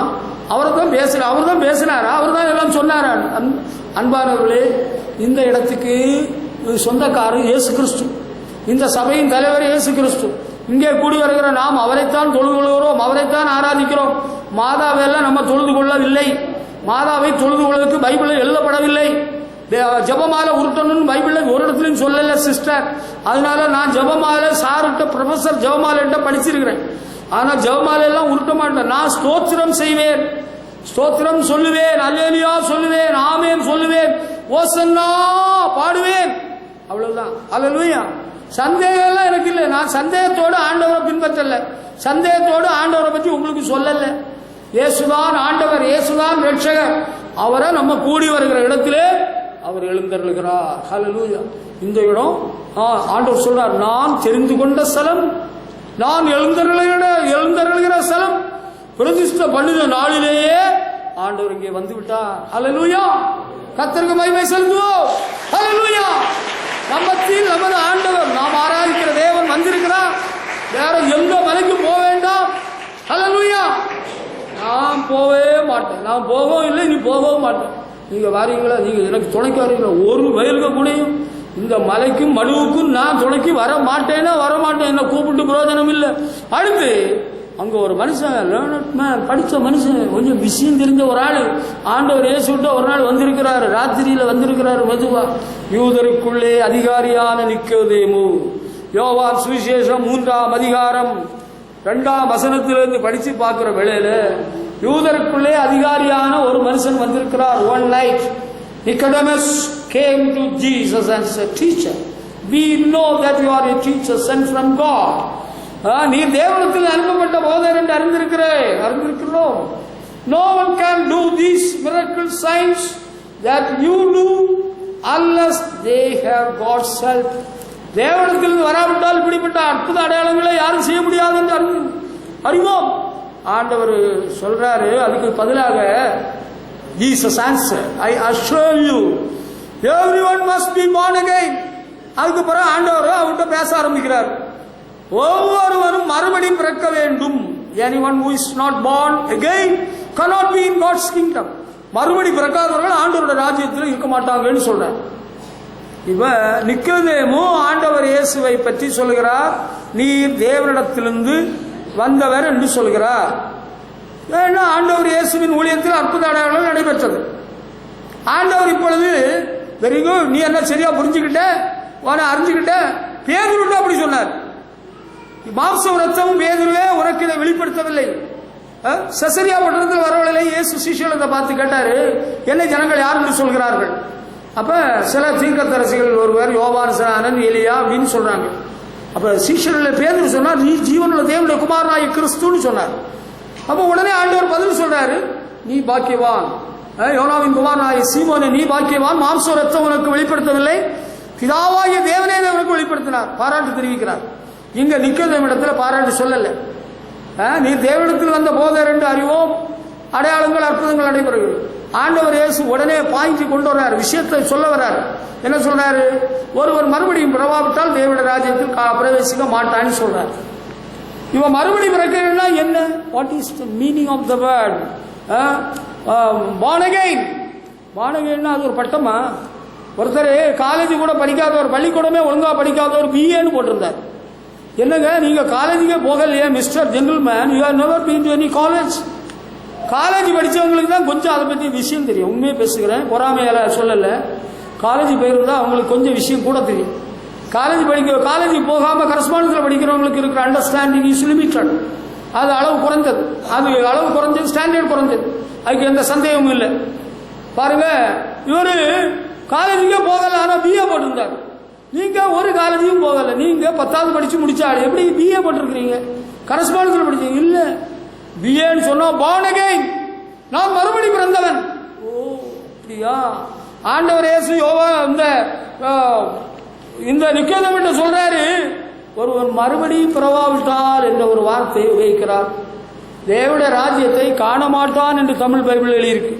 அவரை தான் பேசுற, அவர் தான் பேசினாரா, அவர் தான் எல்லாம் சொன்னாரா? அன்பானவர்களே, இந்த இடத்துக்கு சொந்தக்காரர் இயேசு கிறிஸ்து, இந்த சபையின் தலைவர் இயேசு கிறிஸ்து. இங்கே கூடி வருகிற நாம் அவரைத்தான் தொழுது கொள்கிறோம், அவரைத்தான் ஆராதிக்கிறோம். மாதாவெல்லாம் நம்ம தொழுது கொள்ளவில்லை. மாதாவை தொழுது கொள்வதற்கு பைபிளில் எழுதப்படவில்லை. ஜபமாலை உருட்டணும்னு பைபிளில் ஒரு இடத்துலையும் சொல்லல சிஸ்டர். அதனால நான் ஜபமாலை சார்கிட்ட ப்ரொஃபசர் ஜபமாலைகிட்ட படிச்சிருக்கிறேன். ஆனா ஜபமாலை எல்லாம் உருட்ட மாட்டேன். நான் ஸ்தோத்திரம் செய்வேன், ஸ்தோத்திரம் சொல்லுவேன், அல்லேலூயா சொல்லுவேன், ஆமென் சொல்லுவேன், ஓசன்னா பாடுவேன், அவ்வளவுதான். அல்லேலூயா. சந்தேகம் எல்லாம் எனக்கு இல்லை. நான் சந்தேகத்தோடு ஆண்டவரை பின்பற்றல, சந்தேகத்தோடு ஆண்டவரை பற்றி உங்களுக்கு சொல்லல. இயேசுதான் ஆண்டவர், இயேசுதான் ரட்சகர். அவரை நம்ம கூடி வருகிற இடத்திலே அவர் எழுந்தருளுகிறார். ஹல்லேலூயா. இந்த இடம் ஆண்டவர் சொல்றார், நான் தெரிந்து கொண்ட ஸ்தலம், நான் எழுந்தருளுகிற ஸ்தலம். பிரதிஷ்டை பண்ணின நாளிலேயே ஆண்டவர் இங்கே வந்து விட்டார். ஹல்லேலூயா. கர்த்தருக்கு மகிமை செலுத்துவோம். ஹல்லேலூயா. நம்மத்தில் நமது ஆண்டவர், நாம் ஆராதிக்கிற தேவன் வந்திருக்கிறார். வேற எந்த மலைக்கு போக வேண்டாம். ஹல்லேலூயா. நான் போவே மாட்டேன், நான் போகவும் இல்லை, நீ போகவும் மாட்டேன். நீங்க வாரீங்களா, நீங்க எனக்கு துணைக்கு வரீங்களா, ஒரு வயலுக்கு கூடயும் இந்த மலைக்கும் மடுவுக்கும் நான் துணைக்கு வர மாட்டேன்னா வர மாட்டேன். என்ன கூப்பிட்டு பிரயோஜனம் இல்லை. அடுத்து அங்க ஒரு மனுஷன், லேர்னட் மேன், படித்த மனுஷன், கொஞ்சம் விஷயம் தெரிஞ்ச ஒரு ஆள், ஆண்டவர் இயேசுட்ட ஒரு நாள் வந்திருக்கிறாரு, ராத்திரியில வந்திருக்கிறாரு மெதுவா. யூதருக்குள்ளே அதிகாரியான நிக்கோதேமு, யோவான் சுவிசேஷம் 3ஆம் அதிகாரம் 2ஆம் வசனத்திலிருந்து படிச்சு பார்க்கிற வேளையில யூதருக்குள்ளே அதிகாரியான ஒரு மனுஷன் வந்திருக்கிறார். One night Nicodemus came to Jesus and said, Teacher, we know that you are a teacher sent from God. நீ தேவனிடத்தில் அனுப்பப்பட்ட போதர் என்று அறிந்திருக்கிறோம். No one can do these miracle signs that you do unless they have God's help. தேவனிடத்தில் வராவிட்டால் இப்படிப்பட்ட அற்புத அடையாளங்களை யாரும் செய்ய முடியாது என்று அறிவோம். ஆண்டவர் சொல்றாரு. அதுக்கு பதிலாக Jesus answered, I assure you, everyone must be born again. அதுக்கு பிறகு ஆண்டவர் அவர்கிட்ட பேச ஆரம்பிக்கிறார். ஒவ்வொருவரும் மறுபடியும் பிறக்க வேண்டும். Anyone who is not born again cannot be in God's kingdom. மறுபடி பிறக்காதவர்கள் ஆண்டவருடைய ராஜ்யத்தில் இருக்க மாட்டாங்கன்னு சொல்றார். இப்ப நிக்கோதேமு ஆண்டவர் இயேசுவை பற்றி சொல்கிறார், நீர் தேவனிடத்திலிருந்து வந்தவர் என்று சொல்கிறார். ஏன்னா ஆண்டவர் இயேசுவின் ஊழியத்தில் அற்புத அடையாளங்கள் நடைபெற்றது. ஆண்டவர் இப்பொழுது வெரி குட், நீ என்ன சரியா புரிஞ்சுக்கிட்ட, அறிஞ்சுக்கிட்ட. பேதுருட்டு அப்படி சொன்னார், மாம்சம் ரத்தமும் பேதுருவே உனக்கு இதை வெளிப்படுத்தவில்லை. செசரியா பட்டணத்தில் வரவில்லை. இயேசு சீஷர்களை பார்த்து கேட்டாரு, என்னை ஜனங்கள் யார் என்று சொல்கிறார்கள்? அப்ப சில தீர்க்கதரிசிகள் ஒருவர் யோவான் ஸ்நானன், எலியா அப்படின்னு சொல்றாங்க. அப்ப சீஷர்களை பேதுரு சொன்னார், நீ ஜீவனுள்ள தேவனுடைய குமாரனாகிய கிறிஸ்துன்னு சொன்னார். அப்ப உடனே ஆண்டவர் பதில் சொல்றாரு, நீ பாக்கியவான், யோனாவின் குமாரனாகிய சீமோனே நீ பாக்கியவான், மாம்ச ரத்தம் உனக்கு வெளிப்படுத்தவில்லை, பிதாவாகிய தேவனே உனக்கு வெளிப்படுத்தினார். பாராட்டு தெரிவிக்கிறார். இங்க நிக்கோதேமிடத்தில் பாராட்டு சொல்லல. நீ தேவனிடத்தில் வந்த போதர் என்று அறிவோம், அடையாளங்கள் அற்புதங்கள் நடைபெறுகிறது. ஆண்டவர் இயேசு உடனே பாய்ச்சி கொண்டு வர்றாரு, விஷயத்தை சொல்ல வர்றாரு. என்ன சொல்றாரு? ஒருவர் மறுபடியும் பிறவாவிட்டால் தேவனுடைய ராஜ்யத்தில் பிரவேசிக்க மாட்டான்னு சொல்றாரு. இவன் மறுபடி பிறக்கிறேன்னா என்ன? What is the meaning of the word born again? born again அது ஒரு பட்டமா? ஒருத்தர் காலேஜ் கூட படிக்காதவர், பள்ளிக்கூடமே ஒழுங்காக படிக்காதவர் பிஏன்னு போட்டிருந்தார். என்னங்க நீங்க காலேஜுக்கே போகலையே mister gentleman, you have never been to any college. College படித்தவங்களுக்கு தான் கொஞ்சம் அதை பற்றி விஷயம் தெரியும். உண்மையை பேசுகிறேன், பொறாமையால சொல்லலை. காலேஜ் போயிருந்தா அவங்களுக்கு கொஞ்சம் விஷயம் கூட தெரியும். காலேஜ் போகாமல் கரஸ்பாண்டன்ஸில் படிக்கிறவங்களுக்கு இருக்கிற அண்டர்ஸ்டாண்டிங் இஸ் லிமிட்டட். அது அளவு குறைஞ்சது, ஸ்டாண்டர்ட் குறைஞ்சது, அதுக்கு எந்த சந்தேகமும் இல்லை. பாருங்க, இவர் காலேஜுக்கே போகல, ஆனால் பிஏ போட்டிருந்தார். நீங்க ஒரு காலேஜும் போகல, நீங்க 10வது படிச்சு முடிச்சாரு, எப்படி பிஏ போட்டிருக்கிறீங்க? கரஸ்பாண்டன்ஸ்ல படிச்சீங்க இல்ல? பிஏன்னு சொன்னா born again, நான் மறுபடி பிறந்தவன். ஓ அப்படியா? ஆண்டவர் இயேசு யோவா இந்த நிக்கோதேமுட்ட சொல்றாரு, ஒருவன் மறுபடியும் பிறவாவிட்டால் என்ற ஒரு வார்த்தையை உபயோகிக்கிறார். தேவனுடைய ராஜ்யத்தை காண மாட்டான் என்று தமிழ் பைபிள் எழுதியிருக்கு.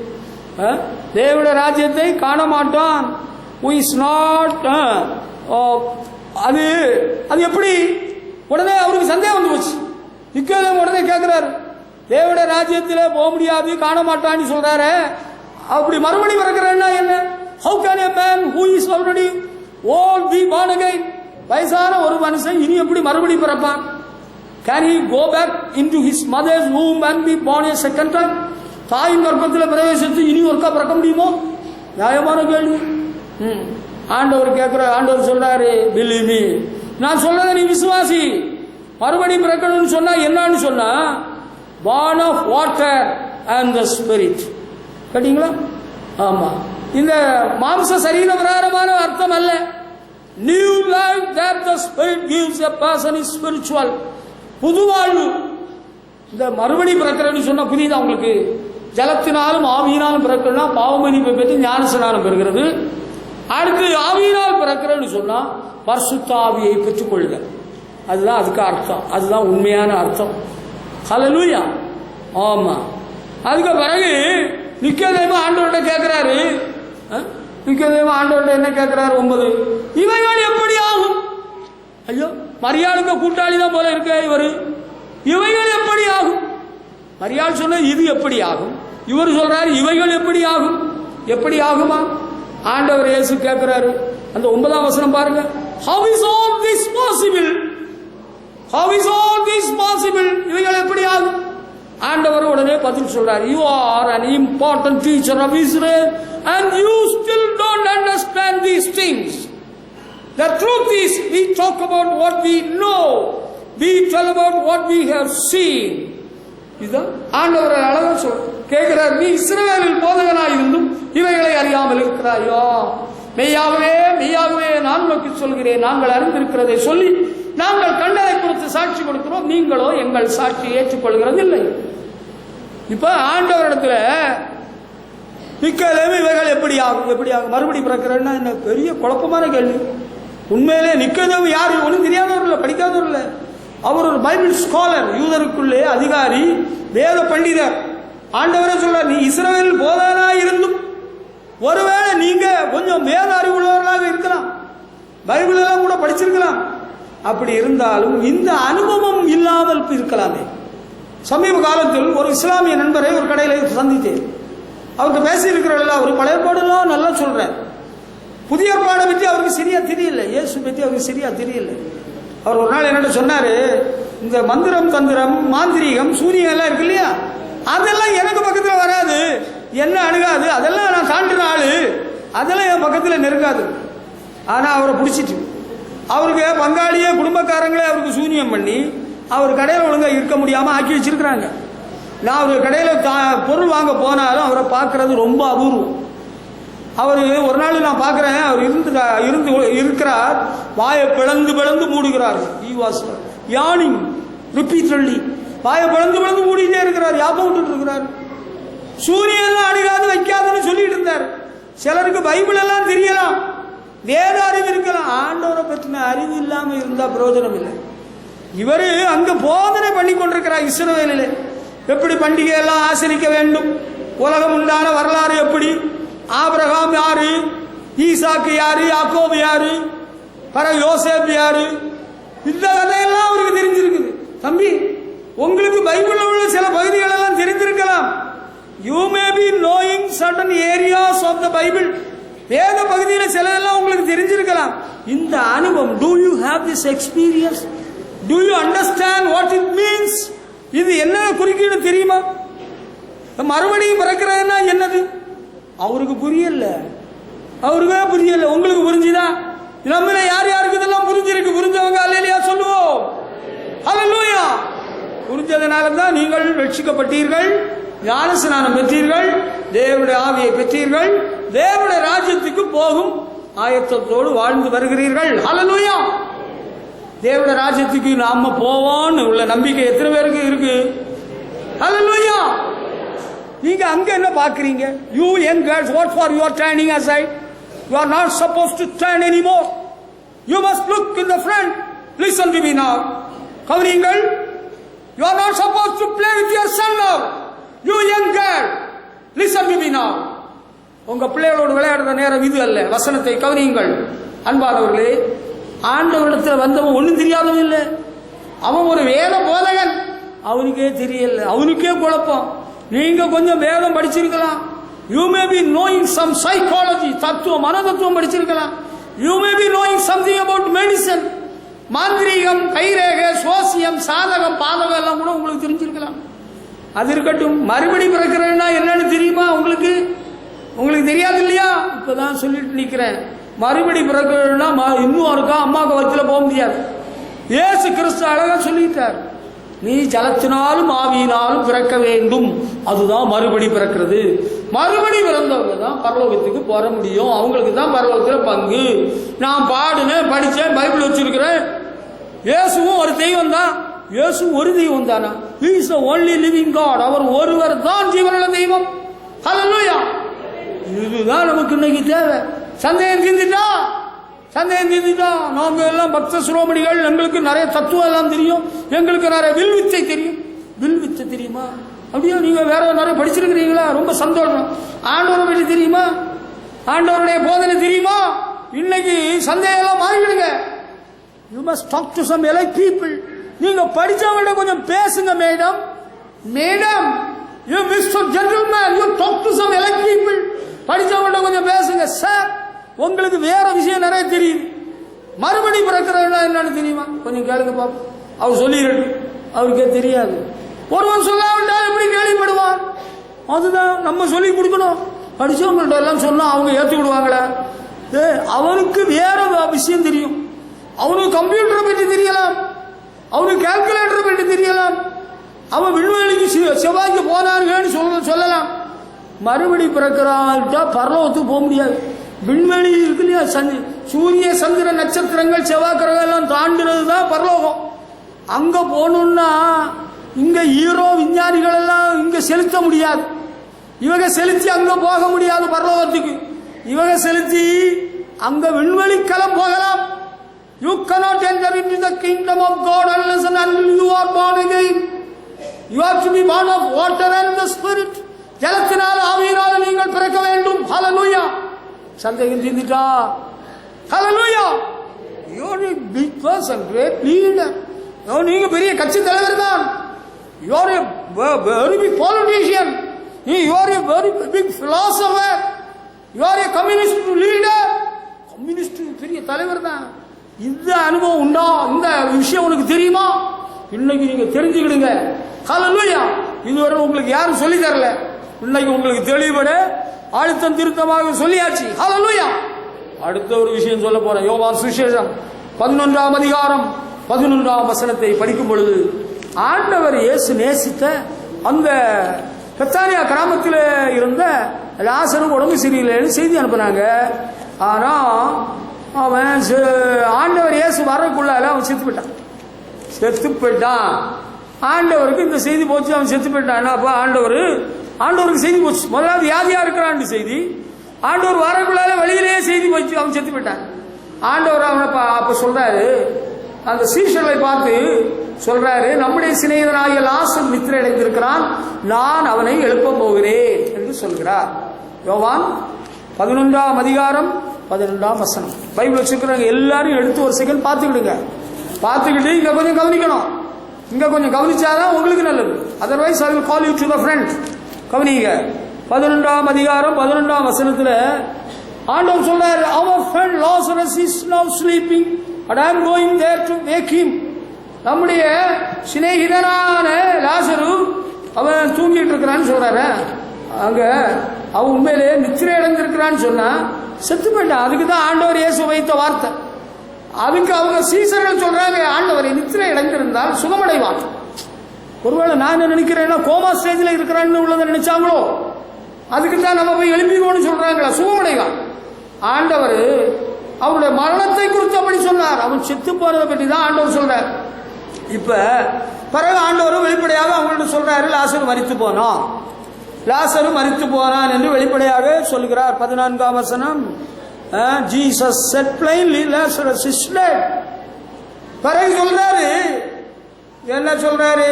தேவனுடைய ராஜ்யத்தை காண மாட்டான். who is not அது எப்படி? உடனே அவருக்கு சந்தேகம் வந்து போச்சு. நிக்கோதேமு உடனே கேட்கிறாரு, தேவனுடைய ராஜ்யத்திலே போக முடியாது, காண மாட்டான்னு சொல்றாரு, அப்படி மறுபடி பிறக்கிறேன்னா என்ன? how can a man who is already old be born again? வயசான ஒரு மனுஷன் இனி எப்படி மறுபடி பிறப்பான்? can he go back into his mother's womb and be born a second time? தாயின் கர்ப்பத்தில் பிரவேசித்து இனி ஒருக்கா பிறக்க முடியுமோ? நியாயமான கேள்வி. ஆண்டவர் கேட்கிறார், ஆண்டவர் சொல்றாரு, believe me, நான் சொல்றதை நீ விசுவாசி. மறுபடி பிறக்கணும்னு சொன்னா என்னன்னு சொன்னா born of water and the spirit. கேட்டீங்களா? ஆமா, இந்த மாம்ச சரீர பிரகாரமான அர்த்தம் அல்ல. New life that the spirit gives a person is spiritual. புது வாழ்வு. இந்த மறுபடி பிறக்கிறேன்னு சொன்னா புரியுதா உங்களுக்கு? ஜலத்தினாலும் ஆவியினாலும் பிறக்கிறதுனா பாவமன்னிப்பை பெற்று ஞானஸ்நானம் பெறுகிறது. அடுத்து ஆவியினால் பிறக்கிறேன்னு சொன்னா பரிசுத்த ஆவியை பெற்றுக்கொள்ளுங்க. அதுதான் அதுக்கு அர்த்தம், அதுதான் உண்மையான அர்த்தம். ஹல்லேலூயா. ஆமா. அதுக்கு பிறகு நிக்கோதேமு ஆண்டவர்கிட்ட கேட்கிறாரு, என்ன கேட்கிறாரு? 9, இவைகள் எப்படி ஆகும்? ஐயோ, மரியாளுக்கு கூட்டாளி தான் போல இருக்க இவரு. இவைகள் எப்படி ஆகும்? மரியாள் சொன்ன இது எப்படி ஆகும், இவர் சொல்றாரு இவைகள் எப்படி ஆகும்? எப்படி ஆகுமா? ஆண்டவர் இயேசு கேட்கிறாரு. அந்த 9ஆம் வசனம் பாருங்க. How is all this possible? How is all this possible? இவைகள் எப்படி ஆகும்? ஆண்டவர் உடனே பதில் சொல்றார், you are an important teacher of Israel and you still don't understand these things. The truth is, we talk about what we know, we tell about what we have seen. இதுதான் ஆண்டவர் அழகா கேட்கிறார். நீ இஸ்ரவேலில் போதகனாயிருந்தும் இவைகளை அறியாமல் இருக்கிறாயோ? மெய்யாகவே மெய்யாகவே நான் நோக்கி சொல்கிறேன், நாங்கள் அறிந்திருக்கிறதை சொல்லி நாங்கள் கண்டதை குறித்து சாட்சி கொடுக்கிறோம், நீங்களோ எங்கள் சாட்சியை ஏற்றுக்கொள்கிறது இல்லை. இப்ப ஆண்டவரிடத்துல நிக்கோதேமு இவைகள் எப்படி ஆகும், எப்படி ஆகும், மறுபடி பிறக்கிறேன்னா என்ன பெரிய குழப்பமான கேள்வி. உண்மையிலே நிக்கோதேமு யார்? ஒன்றும் தெரியாதவர் இல்லை, படிக்காதவர் இல்லை. அவர் ஒரு பைபிள் ஸ்காலர், யூதருக்குள்ளே அதிகாரி, வேத பண்டிதர். ஆண்டவரே சொல்றார், நீ இஸ்ரவேல் போதகனாய் இருந்தும் ஒருவேளை நீங்க கொஞ்சம் வேத அறிவுள்ளவர்களாக இருக்கலாம், பைபிள் எல்லாம் கூட படிச்சிருக்கலாம். அப்படி இருந்தாலும் இந்த அனுபவம் இல்லாமல் இருக்கலாமே. சமீப காலத்தில் ஒரு இஸ்லாமிய நண்பரை ஒரு கடையில் சந்தித்தேன். அவருக்கு பேசி இருக்கிறவர்கள் அவர் பழைய பாடெல்லாம் நல்லா சொல்றார். புதிய பாடம் பற்றி அவருக்கு சரியா தெரியல, இயேசு பற்றி அவருக்கு சரியா தெரியல. அவர் ஒரு நாள் என்னட்ட சொன்னாரு, இந்த மந்திரம் தந்திரம் மாந்திரீகம் சூரியன் எல்லாம் இருக்கு இல்லையா, அதெல்லாம் எனக்கு பக்கத்தில் வராது, என்ன அணுகாது, அதெல்லாம் நான் தாண்டின ஆளு, அதெல்லாம் என் பக்கத்தில் நெருங்காது. ஆனா அவரை பிடிச்சிட்டு அவருக்கு பங்காளியே குடும்பக்காரங்களே அவருக்கு சூனியம் பண்ணி அவர் கடையில் ஒழுங்கா இருக்க முடியாம ஆக்கி வச்சிருக்கிறாங்க. நான் அவர் கடையில பொருள் வாங்க போனாலும் அவரை பார்க்கறது ரொம்ப அபூர்வம். அவர் ஒரு நாள் நான் பார்க்கிறேன், அவர் இருக்கிறார், வாயை பிளந்து மூடுகிறார். He was yawning repeatedly. வாயை பிளந்து மூடிட்டே இருக்கிறார், யாபம் விட்டுட்டு இருக்கிறார். சூரியன் அணுகாது வைக்காதுன்னு சொல்லிட்டு இருந்தார். சிலருக்கு பைபிள் எல்லாம் தெரியலாம், வேத அறிவு இருக்கலாம், ஆண்டவரை பற்றின அறிவு இல்லாம இருந்தா பிரயோஜனம் இல்லை. இவரு அங்க போதனை பண்ணி கொண்டிருக்கிறார். இஸ்ரவேலிலே எப்படி பண்டிகை எல்லாம் ஆசரிக்க வேண்டும், உலகம் உண்டான வரலாறு எப்படி, ஆபிரகாம் யாரு, ஈசாக்கு யாரு, யாக்கோபு யாரு, பிறகு யோசேப் யாரு, இந்த கதையெல்லாம் அவருக்கு தெரிஞ்சிருக்குது. தம்பி, உங்களுக்கு பைபிளில் உள்ள சில பகுதிகள் எல்லாம் தெரிந்திருக்கலாம். You may be knowing certain areas of the Bible. வேத பகுதியில் சிலதெல்லாம் உங்களுக்கு தெரிஞ்சிருக்கலாம். இந்த அனுபவம், do you have this experience? Do you understand what it means? இது என்ன குறிக்கீடு தெரியுமா? மறுபடியும் பிறக்கிறதுனா என்னது? அவருக்கு புரியல, அவருக்கே புரியல. உங்களுக்கு புரிஞ்சுதா? நம்மள யார் யாருக்கு இதெல்லாம் புரிஞ்சிருக்கு? புரிஞ்சவங்க அல்லேலூயா சொல்லுவோம். ஹல்லேலூயா. புரிஞ்சதனால தான் நீங்கள் ரட்சிக்கப்பட்டீர்கள், ஞானஸ்நானம் பெற்றீர்கள், தேவனுடைய ஆவியை பெற்றீர்கள், தேவனுடைய ராஜ்யத்துக்கு போகும் ஆயத்தத்தோடு வாழ்ந்து வருகிறீர்கள். ஹல்லேலூயா. தேவனுடைய ராஜ்யத்துக்கு நாம போவோம்னு உள்ள நம்பிக்கை எத்தனை பேருக்கு இருக்கு? ஹல்லேலூயா. நீங்க அங்க என்ன பாக்குறீங்க? You young girls, what for you are turning aside? You are not supposed to turn anymore. You must look in the front. Listen to me now. கவனிங்கள். You are not supposed to play with your son now. You young girl, listen to me now. உங்க பிள்ளைகளோடு விளையாடுற நேரம் இது அல்ல. வசனத்தை கவனியுங்கள். அன்பானவர்களே, ஆண்டவரிடத்தில் வந்தவன் ஒன்றும் தெரியாதவன் இல்லை. அவன் ஒரு வேத போதகன், அவனுக்கே தெரியல, அவனுக்கே குழப்பம். நீங்க கொஞ்சம் வேதம் படிச்சிருக்கலாம். You may be knowing some psychology, தத்துவம், மனதத்துவம் படிச்சிருக்கலாம். You may be knowing something about medicine, மாந்திரீகம், கைரேகை, சோசியம், சாதகம், பாதகம் எல்லாம் கூட உங்களுக்கு தெரிஞ்சிருக்கலாம். அது இருக்கட்டும். மறுபடி பிறக்கிறேன்னா என்னன்னு தெரியுமா உங்களுக்கு? உங்களுக்கு தெரியாது இல்லையா? இப்பதான் சொல்லிட்டு நிக்கிறேன். மறுபடி பிறக்கிறேன்னா இன்னும் இருக்கா, அம்மாவுக்கு வயிற்றுல போக முடியாது. இயேசு கிறிஸ்து அழகா சொல்லிட்டார், நீ ஜலத்தினாலும் ஆவியினாலும் பிறக்க வேண்டும். அதுதான் மறுபடி பிறக்கிறது. மறுபடி பிறந்தவங்க தான் பரலோகத்துக்கு போற முடியும். அவங்களுக்கு தான் பரலோகத்தில் பங்கு. நான் பாடுனேன், படிச்சேன், பைபிள் வச்சிருக்கிறேன். இயேசுவும் ஒரு தெய்வம் தான். இயேசு ஒரு தெய்வம் தானா? He is the only living God. அவர் ஒருவர் தான் ஜீவனுள்ள தெய்வம். ஹல்லேலூயா. இதுதான் நமக்கு இன்னைக்கு தேவை. சந்தேகம் தீர்ந்துட்டா, சந்தேகம் தீர்ந்துட்டா. நாங்க எல்லாம் பக்த சிரோமணிகள், எங்களுக்கு நிறைய தத்துவம் எல்லாம் தெரியும், எங்களுக்கு நிறைய வில்வித்தை தெரியும். வில்வித்தை தெரியுமா? அப்படியே நீங்க வேற நிறைய படிச்சிருக்கிறீங்களா? ரொம்ப சந்தோஷம். ஆண்டவரை பற்றி தெரியுமா? ஆண்டவருடைய போதனை தெரியுமா? இன்னைக்கு சந்தேகம் எல்லாம் மாறிவிடுங்க. You must talk to some elite people. நீங்க படிச்சவங்கள்ட்ட கொஞ்சம் பேசுங்க madam. Madam, you Mr. Gentleman, you talk to some elite people. படிச்சவங்கள்ட்ட கொஞ்சம் பேசுங்க. சார், உங்களுக்கு வேற விஷயம் நிறைய தெரியும். மறுபடி பிறக்கிறதுனா என்னன்னு தெரியுமா? கொஞ்சம் கேளுங்க பாப்போம். அவர் சொல்லிடட்டு, அவருக்கே தெரியாது. ஒருவன் சொல்லாவிட்டால் எப்படி கேள்விப்படுவான்? அதுதான் நம்ம சொல்லி கொடுக்கணும். படிச்சவங்கள்ட்ட எல்லாம் சொன்னா அவங்க ஏற்றுக்கிடுவாங்களா? அவனுக்கு வேற விஷயம் தெரியும். அவனுக்கு கம்ப்யூட்டரை பற்றி தெரியலாம், அவனுக்கு கால்குலேட்டரை பற்றி தெரியலாம், அவன் விண்வெளிக்கு செவ்வாய்க்கு போனான்னு சொல்லலாம். மறுபடி பிறக்கிறான்ட்டா பரலோகத்துக்கு போக முடியாது. விண்வெளி இருக்கு இல்லையா, சூரிய சந்திர நட்சத்திரங்கள் செவ்வாய் கிரகம் எல்லாம் தாண்டினது தான் பரலோகம். அங்க போகணும்னா இங்க ஹீரோ விஞ்ஞானிகள் எல்லாம் இங்க செலுத்த முடியாது. இவங்க செலுத்தி அங்க போக முடியாது பரலோகத்துக்கு. இவங்க செலுத்தி அங்க விண்வெளிக்கலம் போகலாம். You cannot enter into the kingdom of God unless and until you are born again. You have to be born of water and the spirit. ஜலத்தினால் ஆவியினால் நீங்கள் பிறக்க வேண்டும். ஹல்லேலூயா. சந்தேகம் தீர்ந்துட்டா? ஹல்லேலூயா. You are a big person, great leader. நீங்க பெரிய கட்சி தலைவர் தான். You are a very big politician. You are a very big philosopher. You are a communist leader. Communist பெரிய தலைவர் தான். இந்த அனுபவம் உண்டா? இந்த விஷயம் உனக்கு தெரியுமா? இன்னைக்கு நீங்க தெரிஞ்சுக்கிடுங்க. ஹல்லேலூயா. இதுவரை உங்களுக்கு யாரும் சொல்லி தரல. இன்னைக்கு உங்களுக்கு தெளிவுபட அழுத்தம் திருத்தமாக சொல்லியாச்சு. ஹல்லேலூயா. அடுத்த ஒரு விஷயம் சொல்ல போறேன். யோவான் சுவிசேஷம் 11ஆம் அதிகாரம் 11ஆம் வசனத்தை படிக்கும் பொழுது, ஆண்டவர் இயேசு நேசித்த அந்த பெத்தானியா கிராமத்தில் இருந்த லாசரு உடம்பு சரியில்லைன்னு செய்தி அனுப்புனாங்க. ஆனா அவன் ஆண்டவர் இயேசு வரக்குள்ளால அவன் செத்து போயிட்டான். ஆண்டவருக்கு இந்த செய்தி போச்சு, அவன் செத்து போயிட்டான். அப்ப ஆண்டவருக்கு செய்தி போச்சு. முதலாவது வியாதியா இருக்கிறான் செய்தி. ஆண்டவர் வரக்குள்ளால வெளியிலேயே செய்தி போச்சு, அவன் செத்து போயிட்டான். ஆண்டவர் அவனை அப்ப சொல்றாரு, அந்த சீஷர்களை பார்த்து சொல்றாரு, நம்முடைய சிநேகிதனாகிய லாசர் நித்திரை அடைந்திருக்கிறான், நான் அவனை எழுப்ப போகிறேன் என்று சொல்கிறார். யோவான் 11ஆம் அதிகாரம் 12ஆம் வசனம். பைபிள் வச்சிருக்கிறவங்க எல்லாரும் எடுத்து ஒரு செகண்ட் பார்த்துக்கிடுங்க. பார்த்துக்கிட்டு இங்க கொஞ்சம் கவனிக்கணும். இங்க கொஞ்சம் கவனிச்சாதான் உங்களுக்கு நல்லது. Otherwise I will call you to the front. கவனிங்க, 11ஆம் அதிகாரம் 11ஆம் வசனத்துல ஆண்டவர் சொல்றாரு, our friend Lazarus is now sleeping and I am going there to wake him. நம்முடைய சிநேகிதனான லாசரு அவன் தூங்கிட்டு இருக்கிறான்னு சொல்றாரு. அங்க அவன் உண்மையிலேயே நித்திரை அடைஞ்சிருக்கிறான்னு சொன்னா செத்து போயிட்டான். அதுக்கு தான் ஆண்டவர் இயேசு வைத்த வார்த்தை. அதுக்கு அவங்க சீசர்கள் சொல்றாங்க, ஆண்டவரை நித்திரை அடைந்திருந்தால் சுகமடைவான். ஒருவேளை நான் நினைக்கிறேன்னா கோமா ஸ்டேஜில் இருக்கிறான்னு உள்ளதை நினைச்சாங்களோ, அதுக்கு தான் நம்ம போய் எழுப்பிடுவோம்னு சொல்றாங்களா, சுகமடைவான். ஆண்டவர் அவருடைய மரணத்தை குறித்து அப்படி சொன்னார். அவன் செத்து போறதை பற்றி தான் ஆண்டவர் சொல்றார். இப்ப பிறகு ஆண்டவர் வெளிப்படையாக அவங்கள்ட்ட சொல்றாரு, லாசரு மரித்து போனான், லாசரு மரித்து போனான் என்று வெளிப்படையாக சொல்கிறார். 14ஆம் வசனம், Jesus said plainly, Lazarus is dead. பிறகு சொல்றாரு, என்ன சொல்றாரு,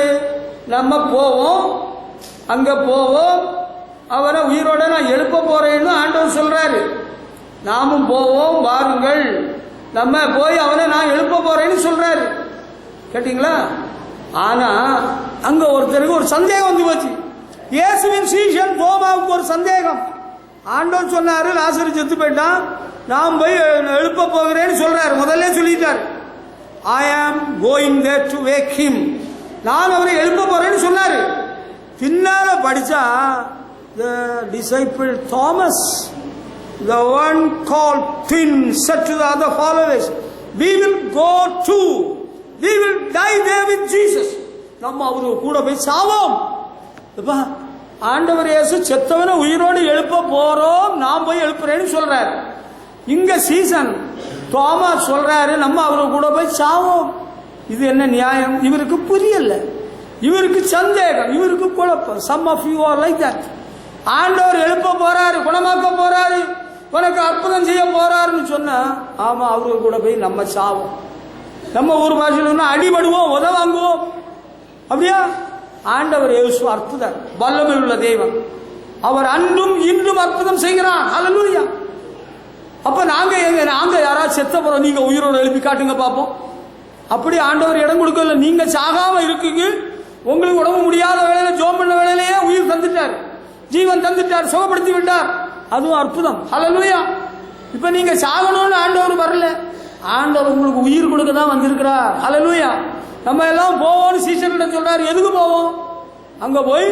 நம்ம போவோம், அங்க போவோம், அவரை உயிரோட நான் எழுப்ப போறேன்னு ஆண்டவர் சொல்றாரு. நாமும் போவோம், வாருங்கள், நம்ம போய் அவனை நான் எழுப்ப போறேன்னு சொல்றாரு. கேட்டீங்களா? ஆனா அங்க ஒருத்தருக்கு ஒரு சந்தேகம் வந்து போச்சு. இயேசுவின் சீஷன் தோமாவுக்கு ஒரு சந்தேகம். ஆண்டவர் சொன்னாரு, லாசரு செத்து போயிட்டான், நான் போய் எழுப்ப போகிறேன்னு சொல்றாரு. முதல்ல சொல்லிட்டாரு, I am going there to wake him. நான் அவரை எழுப்ப போறேன்னு சொன்னாரு. பின்னால படிச்சா the disciple Thomas, the one called Twin, said to the other followers, we will go too, we will die there with Jesus. நம்ம அவரு கூட போய் சாவோம். ஆண்டவர் இயேசு செத்தவனை உயிரோடு எழுப்ப போறோம், நான் போய் எழுப்புறேன்னு சொல்றாரு. இங்க சீசன் தோமா சொல்றாரு, நம்ம அவரு கூட போய் சாவோம். இது என்ன நியாயம்? இவருக்கு புரியல, இவருக்கு சந்தேகம், இவருக்கு குழப்பம். Some of you are like that. ஆண்டவர் எழுப்ப போறாரு, குணமாக்க போறாரு, உனக்கு அற்புதம் செய்ய போறாருன்னு சொன்னா, ஆமா அவரு கூட போய் நம்ம சாவோம். நம்ம ஊர் பாஷையில் அடிபடுவோம், உத வாங்குவோம். அப்படியா? ஆண்டவர் இயேசு அற்புதர், வல்லமை உள்ள தெய்வம். அவர் அன்றும் இன்றும் அற்புதம் செய்கிறான். ஹல்லேலூயா. அப்ப நாங்க யாராவது செத்த போறோம், நீங்க உயிரோட எழுப்பி காட்டுங்க பாப்போம். அப்படி ஆண்டவர் இடம் கொடுக்கல. நீங்க சாகாம இருக்குங்க, உங்களுக்கு உடம்பு முடியாத வேலையில, ஜோம் பண்ண வேலையிலேயே உயிர் தந்துட்டார், ஜீவன் தந்துட்டார், சுகப்படுத்தி விட்டார். அதுவும் அற்புதம். ஹல்லேலூயா. இப்ப நீங்க சாகணும்னு ஆண்டவர் வரல, ஆண்டவர் உங்களுக்கு உயிர் கொடுக்க தான் வந்திருக்கிறார். ஹல்லேலூயா. நம்ம எல்லாம் போவோம்னு சீசன்கிட்ட சொல்றாரு. எதுக்கு போவோம்? அங்க போய்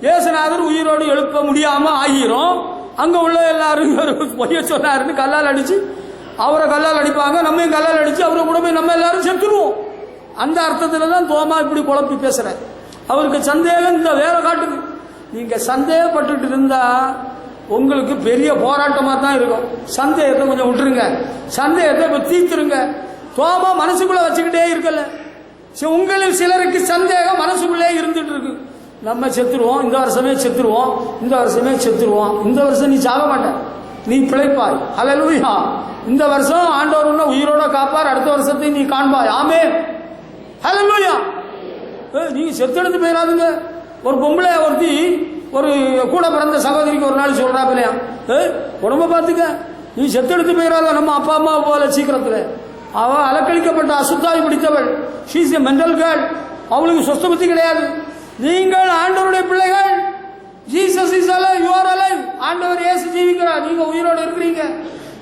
இயேசுநாதர் உயிரோடு எழுப்ப முடியாம ஆகிறோம். அங்க உள்ள எல்லாரும் பொய்ய சொன்னாருன்னு கல்லால் அடிச்சு, அவரை கல்லால் அடிப்பாங்க, நம்ம கல்லால் அடிச்சு அவரை கூட போய் நம்ம எல்லாரும் செத்துருவோம். அந்த அர்த்தத்துல தான் தோமா இப்படி குழப்பி பேசுறாரு. அவருக்கு சந்தேகம் இந்த வேற காட்டுது. நீங்க சந்தேகப்பட்டுட்டு இருந்தா உங்களுக்கு பெரிய போராட்டமா தான் இருக்கும். சந்தேகத்தை கொஞ்சம் விட்டுருங்க, சந்தேகத்தை தீர்த்துருங்க. தோமா மனசுக்குள்ள வச்சுக்கிட்டே இருக்கல. உங்களில் சிலருக்கு சந்தேகம் மனசுக்குள்ளே இருந்துட்டு இருக்கு. நம்ம செத்துருவோம், இந்த வருஷமே செத்துருவோம், இந்த வருஷமே செத்துருவோம். இந்த வருஷம் நீ சாக மாட்ட, நீ பிழைப்பாய். ஹல்லேலூயா. இந்த வருஷம் ஆண்டவர் உன்னை உயிரோட காப்பார், அடுத்த வருஷத்தை நீ காண்பாய். ஆமென். ஹல்லேலூயா. நீங்க செத்தெடுத்து போயிடாதுங்க. ஒரு பொம்பளை ஒருத்தி ஒரு கூட பிறந்த சகோதரிக்கு ஒரு நாள் சொல்றா, பிள்ளையா உடம்ப பார்த்துக்க, நீ செத்தெடுத்து போயிடாத நம்ம அப்பா அம்மா போல சீக்கிரத்துல. அவ அலக்களிக்கப்பட்ட அசுத்தாய் பிடித்தவள், she is a mental girl, அவளுக்கு சொஸ்த புத்தி கிடையாது. நீங்கள் ஆண்டவருடைய பிள்ளைகள். Jesus is alive, you are alive. ஆண்டவர் இயேசு ஜீவிக்கிறார், நீங்க உயிரோடு இருக்கிறீங்க.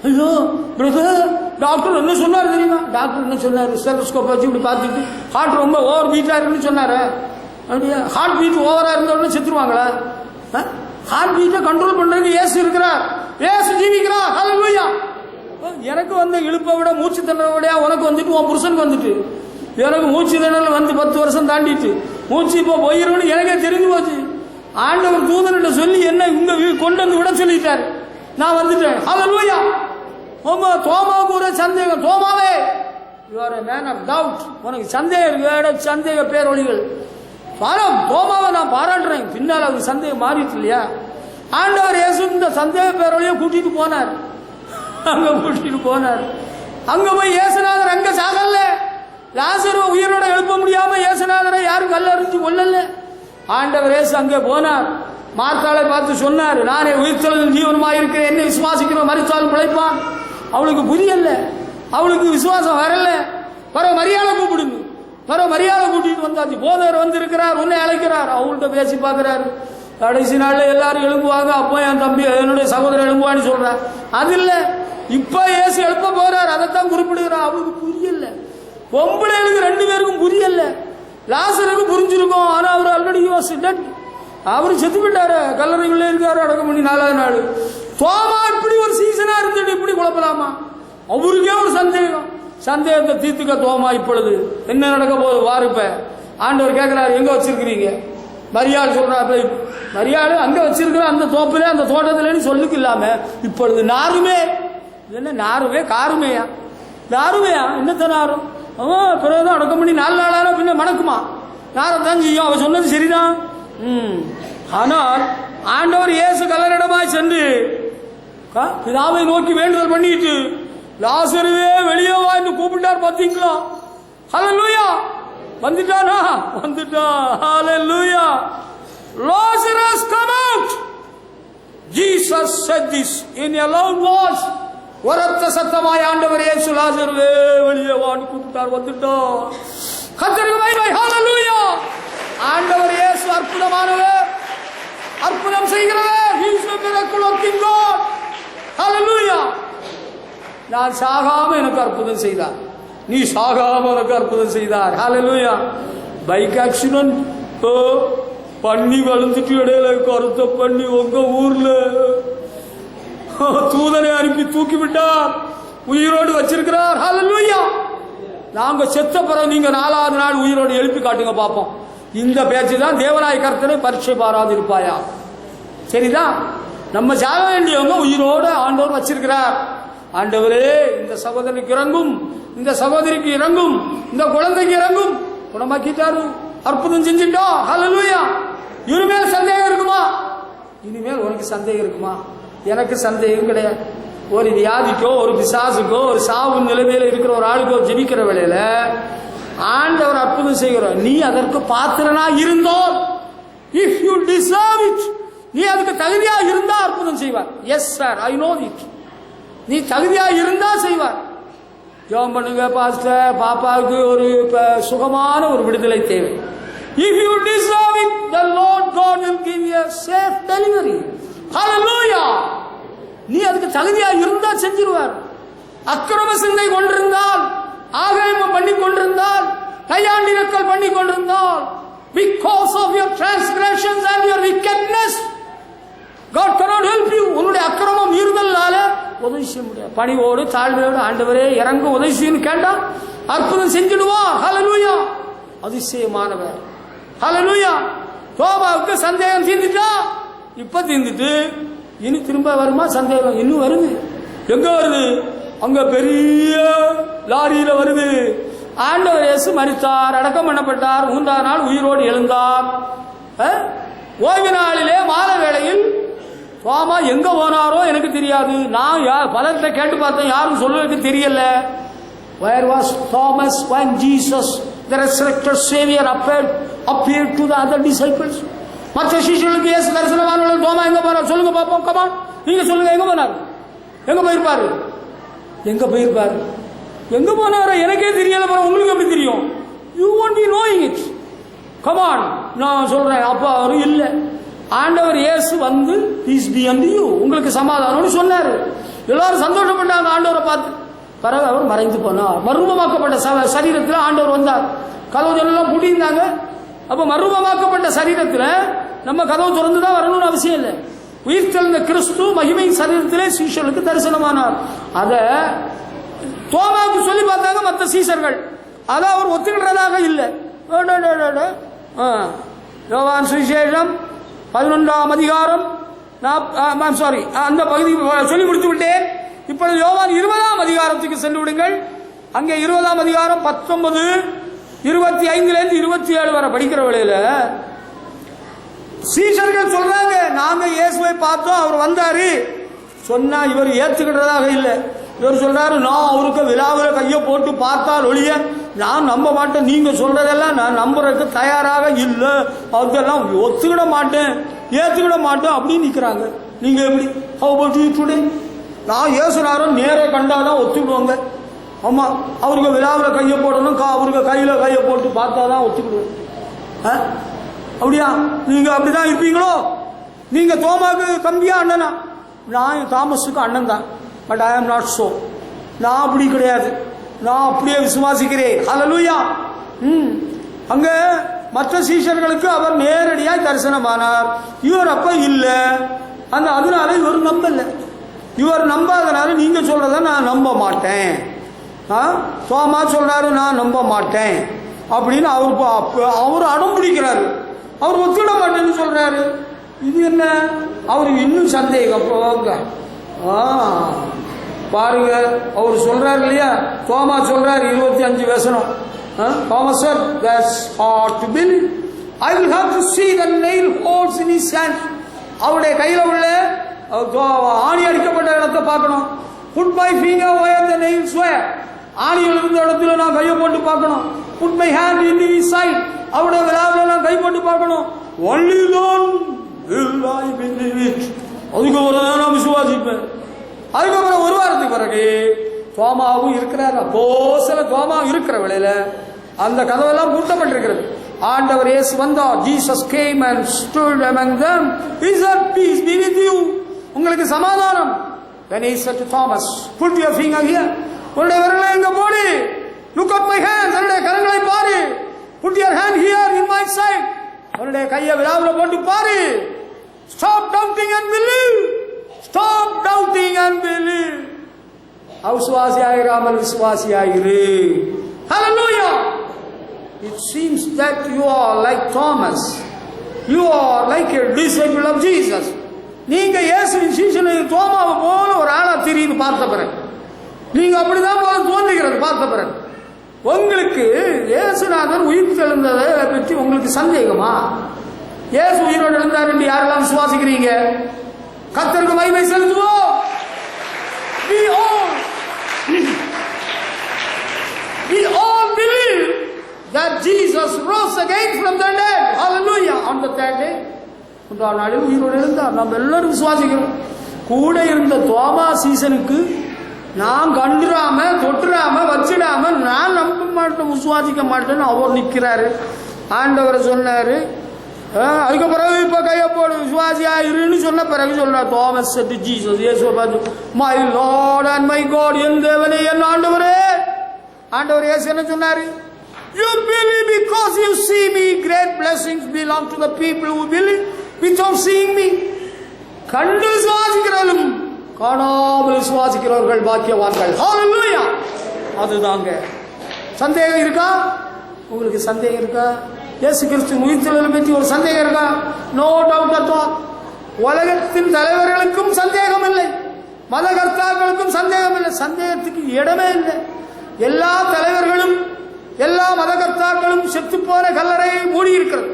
ஐயோ பிரதர், டாக்டர் என்ன சொன்னார் தெரியுமா? டாக்டர் என்ன சொன்னார்? ஸ்டெத்தோஸ்கோப் வச்சு இப்படி பார்த்துட்டு ஹார்ட் ரொம்ப ஓவர் பீட்டா இருக்குன்னு சொன்னாரு. அப்படியா? ஹார்ட் பீட் ஓவரா இருந்த உடனே செத்துருவாங்களா? ஹார்ட் பீட்டை கண்ட்ரோல் பண்றதுக்கு இயேசு இருக்கிறார், இயேசு ஜீவிக்கிறார். ஹல்லேலூயா. எனக்கு வந்து இழுப்பை விட மூச்சு திணறலை விட உனக்கு வந்துட்டு உன் புருஷனுக்கு வந்துட்டு, எனக்கு மூச்சு திணறல் வந்து 10 வருஷம் தாண்டிட்டு மூச்சு இப்போ போயிரும்னு எனக்கே தெரிஞ்சு போச்சு. ஆண்டவர் தூதன்கிட்ட சொல்லி என்ன இங்க கொண்டு வந்து விட சொல்லிட்டாரு, நான் வந்துட்டேன். ஹல்லேலூயா. தோமாவுக்கு ஒரு சந்தேகம். தோமாவே, you are a man of doubt. உனக்கு சந்தேகம், சந்தேக பேரொழிகள். தோமாவை நான் பாராட்டுறேன். பின்னால் அவருக்கு சந்தேகம் மாறிட்டு இல்லையா? ஆண்டவர் இயேசு இந்த சந்தேக பேரொழியை கூட்டிட்டு போனார். அங்க கூட்டிட்டு போனார். அங்க போய் இயேசுநாதர் அங்க சாகல. லாசருவை உயிரோட எழுப்ப முடியாம இயேசுநாதரை யாரும் கல்ல அறிஞ்சு கொள்ளல. ஆண்டவர் இயேசு அங்கே போனார். மார்த்தாளை பார்த்து சொன்னார், நானே உயிர்த்தெழுதலும் ஜீவனுமாய் இருக்கிறேன், என்ன விசுவாசிக்கிறோம் மரித்தாலும் பிழைப்பான். அவளுக்கு புரியல, அவளுக்கு விசுவாசம் வரல. வர மரியாதை கூப்பிடுங்க. வர மரியாதை கூட்டிட்டு வந்தாச்சு. போதவர் வந்திருக்கிறார், உன்னை அழைக்கிறார். அவங்கள்ட்ட பேசி பார்க்கிறாரு. கடைசி நாள்ல எல்லாரும் எழும்புவாங்க. அப்போ என் தம்பி என்னுடைய சகோதரர் எழும்புவான்னு சொல்றார். அது இல்ல, இப்ப ஏசு எழுப்ப போறார். அதைத்தான் குறிப்பிடுகிறார். அவருக்கு புரியல. பொம்பளைகளுக்கு 2 பேருக்கும் புரியல. லாசருக்கு புரிஞ்சிருக்கும். ஆனா அவர் ஆல்ரெடி அவரு செத்து விட்டாரு. கல்லறைக்குள்ளே இருக்காரு, அடக்கம் பண்ணி 4வது நாள். தோமா இப்படி ஒரு சீசனா இருந்துட்டு இப்படி குழப்பலாமா? அவருக்கே ஒரு சந்தேகத்தை தீர்த்துக்க தோமா இப்பொழுது என்ன நடக்க போகுது வாருப்ப. ஆண்டவர் கேட்கிறாரு, எங்க வச்சிருக்கிறீங்க? மரியாள் சொல்றா, மரியாள் அங்க வச்சிருக்கிற அந்த தோப்பிலே அந்த தோட்டத்திலேன்னு சொல்லுக்கு இல்லாம இப்பொழுது நாருமே என்ன நாருமே காருமேயா நாருமையா என்னத்த நாரும்? அவன் பிறகுதான் அடக்கம் பண்ணி 4 நாளான பின்ன மணக்குமா? நாரத்தான் செய்யும். அவன் சொன்னது சரிதான். ஆனால் ஆண்டவர் இயேசு கல்லறையிடமாய் சென்று பிதாவை நோக்கி வேண்டுதல் பண்ணிட்டு லாசருவே வெளியே வா என்று கூப்பிட்டார். பாத்தீங்களா? ஹல்லேலூயா. வந்துட்டானா? வந்துட்டான். ஹல்லேலூயா. Lazarus come out. Jesus said this in a loud voice. உரத்த சத்தமாய் ஆண்டவர் இயேசு லாசருவே வெளியே வா என்று கூப்பிட்டார். வந்துட்டான். கர்த்தருக்கு மகிமை. ஹல்லேலூயா. ஆண்டவர் இயேசு அற்புதமானவர், அற்புதம் செய்கிறவர். He is a miracle working God. Hallelujah. நான் சாகாம எனக்கு அற்புதம் செய்தார். நீ சாகாம எனக்கு அற்புதம் செய்தார். Hallelujah. பைக் ஆக்சிடென்ட் பண்ணி வளர்ந்துட்டு இடையில கருத்த பண்ணி உங்க ஊர்ல தூதனை அனுப்பி தூக்கி விட்டார். உயிரோடு வச்சிருக்கிறார். Hallelujah. நாங்க செத்த பிறகு நீங்க 4வது நாள் உயிரோடு எழுப்பி காட்டுங்க பாப்போம். இந்த பேச்சு தான் தேவனாய் கர்த்தனை பரீட்சை பாராது இருப்பாயா? சரிதான். நம்ம சாக வேண்டியவங்க உயிரோடு ஆண்டவர் வச்சிருக்கிறார். ஆண்டவரே இந்த சகோதரிக்கு இறங்கும், இந்த சகோதரிக்கு இறங்கும், இந்த குழந்தைக்கு இறங்கும். குணமாக்கிட்டாரு, அற்புதம் செஞ்சுட்டோம். ஹல்லேலூயா. இனிமேல் சந்தேகம் இருக்குமா? இனிமேல் உனக்கு சந்தேகம் இருக்குமா? எனக்கு சந்தேகம் கிடையாது. ஒரு வியாதிக்கோ ஒரு பிசாசுக்கோ ஒரு சாவு நிலைமையில இருக்கிற ஒரு ஆளுக்கோ ஜெபிக்கிற வேளையில ஆண்டவர் அற்புதம் செய்கிறோம். நீ அதற்கு பாத்திரனா இருந்தோ, இஃப் யூ டிசர்வ் இட், நீ அதுக்கு தகுதியா இருந்தா அற்புதம் செய்வார். Yes sir, I know it. நீ தகுதியா இருந்தா செய்வார். ஜெபம் பண்ணுங்க பாஸ்டர், பாப்பாவுக்கு ஒரு சுகமான ஒரு விடுதலை தேவை. If you deserve it, the Lord God will give you a safe delivery. Hallelujah. நீ அதுக்கு தகுதியா இருந்தா செஞ்சிருவார். அக்கிரம சிந்தை கொண்டிருந்தால், ஆகாயமம் பண்ணி கொண்டிருந்தால், கையாண்டிரக்கல் பண்ணி கொண்டிருந்தால், because of your transgressions and your wickedness, God cannot help you. உன்னுடைய அக்கிரமம் மீறுதல்னால உதவி செய்ய முடியாது. பணிவோடு தாழ்மையோடு ஆண்டவரே இறங்க உதவி செய்யணும் கேட்டா அற்புதம் செஞ்சிடுவார். ஹல்லேலூயா. அதிசயமானவர். ஹல்லேலூயா. தோபாவுக்கு சந்தேகம் தீர்ந்துட்டா, இப்ப தீர்ந்துட்டு இனி திரும்ப வருமா சந்தேகம்? இன்னும் வருது. எங்க வருது? அங்க பெரிய லாரியில வருது. ஆண்டவர் இயேசு மரித்தார், அடக்கம் பண்ணப்பட்டார், 3வது நாள் உயிரோடு எழுந்தார். ஓய்வு நாளிலே மாலை வேளையில் தோமா எங்க போனாரோ எனக்கு தெரியாது. நான் பலர்கிட்ட கேட்டு பார்த்தேன், யாரும் சொல்லுவதற்கு தெரியல. Where was Thomas when Jesus, the resurrected Savior, appeared to the other disciples? மற்ற சிஷ்யர்களுக்கு இயேசு தரிசனமானவர்கள் தோமா எங்க போனார் சொல்லுங்க பாப்போம். கமான், நீங்க சொல்லுங்க, எங்க போனார்? எங்க போயிருப்பாரு? எங்க போயிருப்பாரு? எங்க போனார எனக்கே தெரியல. உங்களுக்கு எப்படி தெரியும்? You won't be knowing it. Come on, நான் சொல்றேன். அப்ப அவரு இல்ல. ஆண்டவர் இயேசு வந்து peace be unto you, உங்களுக்கு சமாதானம்னு சொன்னாரு. எல்லாரும் சந்தோஷப்பட்டாங்க ஆண்டவரை பார்த்து. பிறகு அவர் மறைந்து போனார். மறுரூபமாக்கப்பட்ட சரீரத்தில் ஆண்டவர் வந்தார். கதவு எல்லாம் பூட்டியிருந்தாங்க. அப்ப மறுரூபமாக்கப்பட்ட சரீரத்தில் நம்ம கதவு திறந்துதான் வரணும்னு அவசியம் இல்லை. உயிர் தெழுந்த கிறிஸ்து மகிமை சரீரத்திலே சீஷர்களுக்கு தரிசனமானார். அத தோமாவுக்கு சொல்லி பார்த்தாங்க மற்ற சீஷர்கள். அதை அவர் ஒத்துக்கிறதாக இல்லை. யோவான் சுவிசேஷம் 11ஆம் அதிகாரம் அந்த பகுதி சொல்லி முடித்து விட்டேன். இப்பொழுது யோவான் 20ஆம் அதிகாரத்துக்கு சென்று விடுங்கள். அங்கே 20ஆம் அதிகாரம் 19, 25 27 வரை படிக்கிற வேளையில சீஷர்கள் சொல்றாங்க, நாங்க இயேசுவை பார்த்தோம், அவர் வந்தாரு சொன்னா இவர் ஏத்துக்கிட்டதாக இல்லை. இவர் சொல்றாரு, நான் அவருக்கு விழாவில் கையை போட்டு பார்த்தால் ஒழிய நான் நம்ப மாட்டேன். நீங்க சொல்றதெல்லாம் நான் நம்புறதுக்கு தயாராக இல்லை, அதெல்லாம் ஒத்துக்கிட மாட்டேன், ஏத்துக்கிட மாட்டேன் அப்படின்னு நிக்கிறாங்க. நீங்க எப்படி? டுடே நான் இயேசுனாரும் நேரே கண்டாதான் ஒத்துக்கிடுவாங்க. ஆமா, அவருக்கு விழாவில் கையை போடணும், அவருக்கு கையில கையை போட்டு பார்த்தாதான் ஒத்துக்கிடுவேன். அப்படியா? நீங்க அப்படிதான் இருப்பீங்களோ? நீங்க தோமாக்கு தம்பியா அண்ணனா? நான் தாமஸுக்கு அண்ணன் தான். But I am not so. நான் அப்படி கிடையாது. நான் அப்படியே விசுவாசிக்கிறேன். ஹல்லேலூயா. அங்க மற்ற சீஷர்களுக்கு அவர் நேரடியாக தரிசனமானார். இவர் அப்ப இல்ல. அதனால இவர் நம்பல. இவர் நம்பாதனால நீங்க சொல்றத நான் நம்ப மாட்டேன். தோமா சொல்றாரு நான் நம்ப மாட்டேன் அப்படின்னு அவர் அடம் பிடிக்கிறாரு. அவர் ஒத்துட மாட்டேன்னு சொல்றாரு. இது என்ன? அவருக்கு இன்னும் சந்தேகம். பாருங்க, அவர் சொல்றாரு இல்லையா, தோமா சொல்றாரு 25 வசனம். Thomas said, "That's hard to believe. I will have to see the nail holes in his hands." அவருடைய கையில உள்ள ஆணி அடிக்கப்பட்ட இடத்தை பார்க்கணும். Put my finger where the nails were. ஆணியில் இருந்த இடத்துல நான் கையை போட்டு பார்க்கணும். Put my hand in his side. அவருடைய விழாவில் நான் கை போட்டு பார்க்கணும். Only then will I believe it. அதுக்கப்புறம் நான் விசுவாசிப்பேன். அதுக்கப்புறம் ஒரு வாரத்துக்கு பிறகு தோமாவும் இருக்கிறார். அப்போ சில தோமா இருக்கிற வேளையில அந்த கதவெல்லாம் பூட்டப்பட்டிருக்கிறது. ஆண்டவர் இயேசு வந்தார். Jesus came and stood among them. He said, "Peace be with you." உங்களுக்கு சமாதானம். Then he said to Thomas, "Put your finger here." உன்னுடைய விரலை எங்க போடு. Look at my hands. என்னுடைய கரங்களை பாரு. Put your hand here in my side. உன்னுடைய கையை விழாவில் போட்டு பாரு. Stop doubting and believe. Stop doubting and believe. அவிசுவாசியாயிராமல் விசுவாசியாயிரு. Hallelujah. It seems that you are like Thomas. You are like a disciple of Jesus. நீங்க இயேசுவின் சீஷனை தோமாவை போல ஒரு ஆளா தெரியுது பார்த்த பிறகு. நீங்க அப்படிதான் போல தோன்றுகிறது பார்த்த பிறகு. உங்களுக்கு இயேசுநாதர் உயிர் தெழுந்ததை பற்றி உங்களுக்கு சந்தேகமா? இயேசு உயிரோடு எழுந்தார் என்று யாரெல்லாம் விசுவாசிக்கிறீங்க? கர்த்தருக்கு மகிமை செலுத்துவோம். We all believe that Jesus rose again from the dead. Hallelujah. On the third day, மூன்றாம் நாளில் உயிரோடு எழுந்தார். நம்ம எல்லாரும் விசுவாசிக்கிறோம். கூட இருந்த தோமா சீசனுக்கு நான் கண்டுராம தொட்டுராம வச்சிடாம நான் நம்ப மாட்டேன் விசுவாசிக்க மாட்டேன்னு அவர் நிற்கிறாரு. ஆண்டவர் சொன்னாரு. அதுக்கு பிறகு இப்ப கையப்போடு விசுவாசியாயிருன்னு சொன்ன பிறகு சொல்றார் தோமஸ் செட் ஜீசஸ். இயேசுவை பார்த்து, "My Lord and my God." என் தேவனே, என் ஆண்டவரே. ஆண்டவர் இயேசு என்ன சொன்னாரு? "You believe because you see me. Great blessings belong to the people who believe without seeing me." கண்டு விசுவாசிக்கிறவர்களும் காணாமல் விசுவாசிக்கிறவர்கள் பாக்கியவான்கள். ஹல்லேலூயா. அதுதாங்க. சந்தேகம் இருக்கா? உங்களுக்கு சந்தேகம் இருக்கா? இயேசு கிறிஸ்து உயிர்த்தெழுதலை பற்றி ஒரு சந்தேகம் இருக்கா? No doubt at all. உலகத்தின் தலைவர்களுக்கும் சந்தேகம் இல்லை, மத கர்த்தாக்களுக்கும் சந்தேகம் இல்லை. சந்தேகத்துக்கு இடமே இல்லை. எல்லா தலைவர்களும் எல்லா மத கர்த்தாக்களும் செத்து போன கல்லறையை மூடி இருக்கிறது.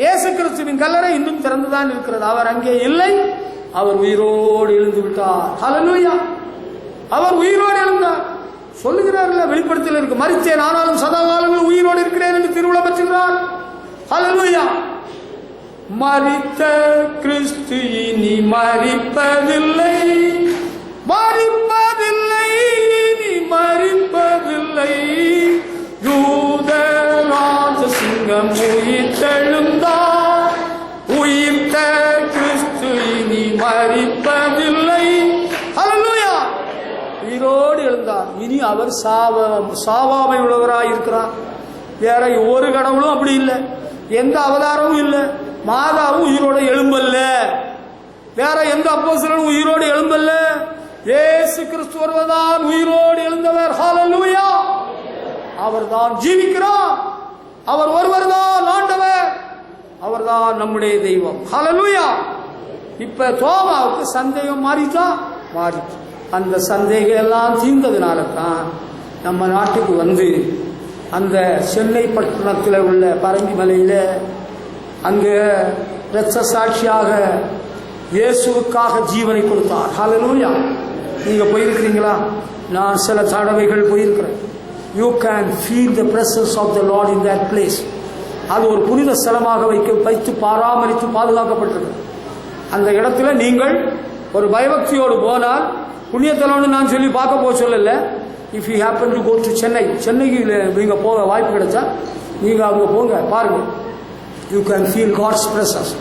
இயேசு கிறிஸ்துவின் கல்லறை இன்னும் திறந்துதான் இருக்கிறது. அவர் அங்கே இல்லை. அவர் உயிரோடு எழுந்து விட்டார். ஹல்லேலூயா. அவர் உயிரோடு எழுந்தார். சொல்லுகிறார்ல, வெளிப்படுத்தல இருக்கு, மரித்தேன் ஆனாலும் சதா காலங்கள் உயிரோடு இருக்கிறேன் என்று திருவிழா பெற்றுகிறார். ஹல்லேலூயா. மரித்த கிறிஸ்து இனி மரிப்பதில்லை, மரிப்பதில்லை, இனி மரிப்பதில்லை. யூத ராஜ சிங்கம் உயிர்த்தெழுந்தார். உயிர்த்த கிறிஸ்து இனி மரிப்பதில்லை. ஹல்லேலூயா. உயிரோடு எழுந்தார். இனி அவர் சாவாமை உள்ளவராய் இருக்கிறார். வேற ஒரு கடவுளும் அப்படி இல்லை, எந்த அவதாரமும் இல்லை. மாதாவும் உயிரோடு எழும்பல்ல, வேற எந்த அப்போஸ்தலனும் உயிரோடு எழும்பல்ல. இயேசு கிறிஸ்து ஒருவர்தான் உயிரோடு எழுந்தவர். ஹல்லேலூயா. அவர் தான் ஜீவிக்கிறார். அவர் ஒருவர் தான் ஆண்டவர். அவர் தான் நம்முடைய தெய்வம். ஹல்லேலூயா. இப்ப தோமாவுக்கு சந்தேகம் மாறிட்டா? மாறிட்டு. அந்த சந்தேகம் எல்லாம் தீர்ந்ததுனால தான் நம்ம நாட்டுக்கு வந்து அந்த சென்னை பட்டணத்தில் உள்ள பரங்கி மலையில் அங்கே இரத்த சாட்சியாக இயேசுவுக்காக ஜீவனை கொடுத்தார். ஹல்லேலூயா. நீங்கள் போயிருக்கிறீங்களா? நான் சில தடவைகள் போயிருக்கிறேன். You can feel the presence of the Lord in that place. அது ஒரு புனித ஸ்தலமாக வைத்து பராமரித்து பாதுகாக்கப்பட்டிருக்கு. அந்த இடத்துல நீங்கள் ஒரு பயபக்தியோடு போனால், புண்ணியத்தலம்னு நான் சொல்லி பார்க்க போக சொல்லல, if you happen to go to சென்னைக்கு நீங்கள் போக வாய்ப்பு கிடைச்சா நீங்கள் அங்கே போங்க, பாருங்கள். You can feel God's presence.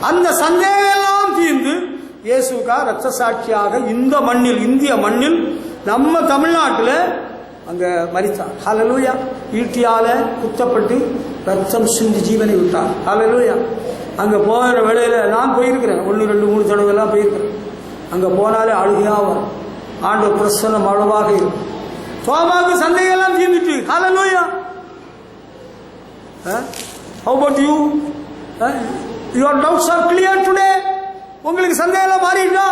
அந்த சந்தேகம் எல்லாம் தீர்ந்து இயேசுக்காக இரத்த சாட்சியாக இந்த மண்ணில், இந்திய மண்ணில், நம்ம தமிழ்நாட்டில் அங்கே மரித்தார். ஹல்லேலூயா. ஈட்டியால குத்தப்பட்டு ரத்தம் சிந்தி ஜீவனை விட்டார். ஹல்லேலூயா. அங்கே போகிற வேளையில் நான் போயிருக்கிறேன், 1, 2, 3 தடவைலாம் போயிருக்கிறேன். அங்கே போனாலே அழுகையாக வரும். ஆண்டவர் பிரசன்னம் அவ்வளவாக இருக்கும். தோமாவுக்கு சந்தேகம் எல்லாம் தீர்ந்துட்டு. ஹல்லேலூயா. How about you? Your doubts are clear today. உங்களுக்கு சந்தேகம் எல்லாம் மாறிட்டா?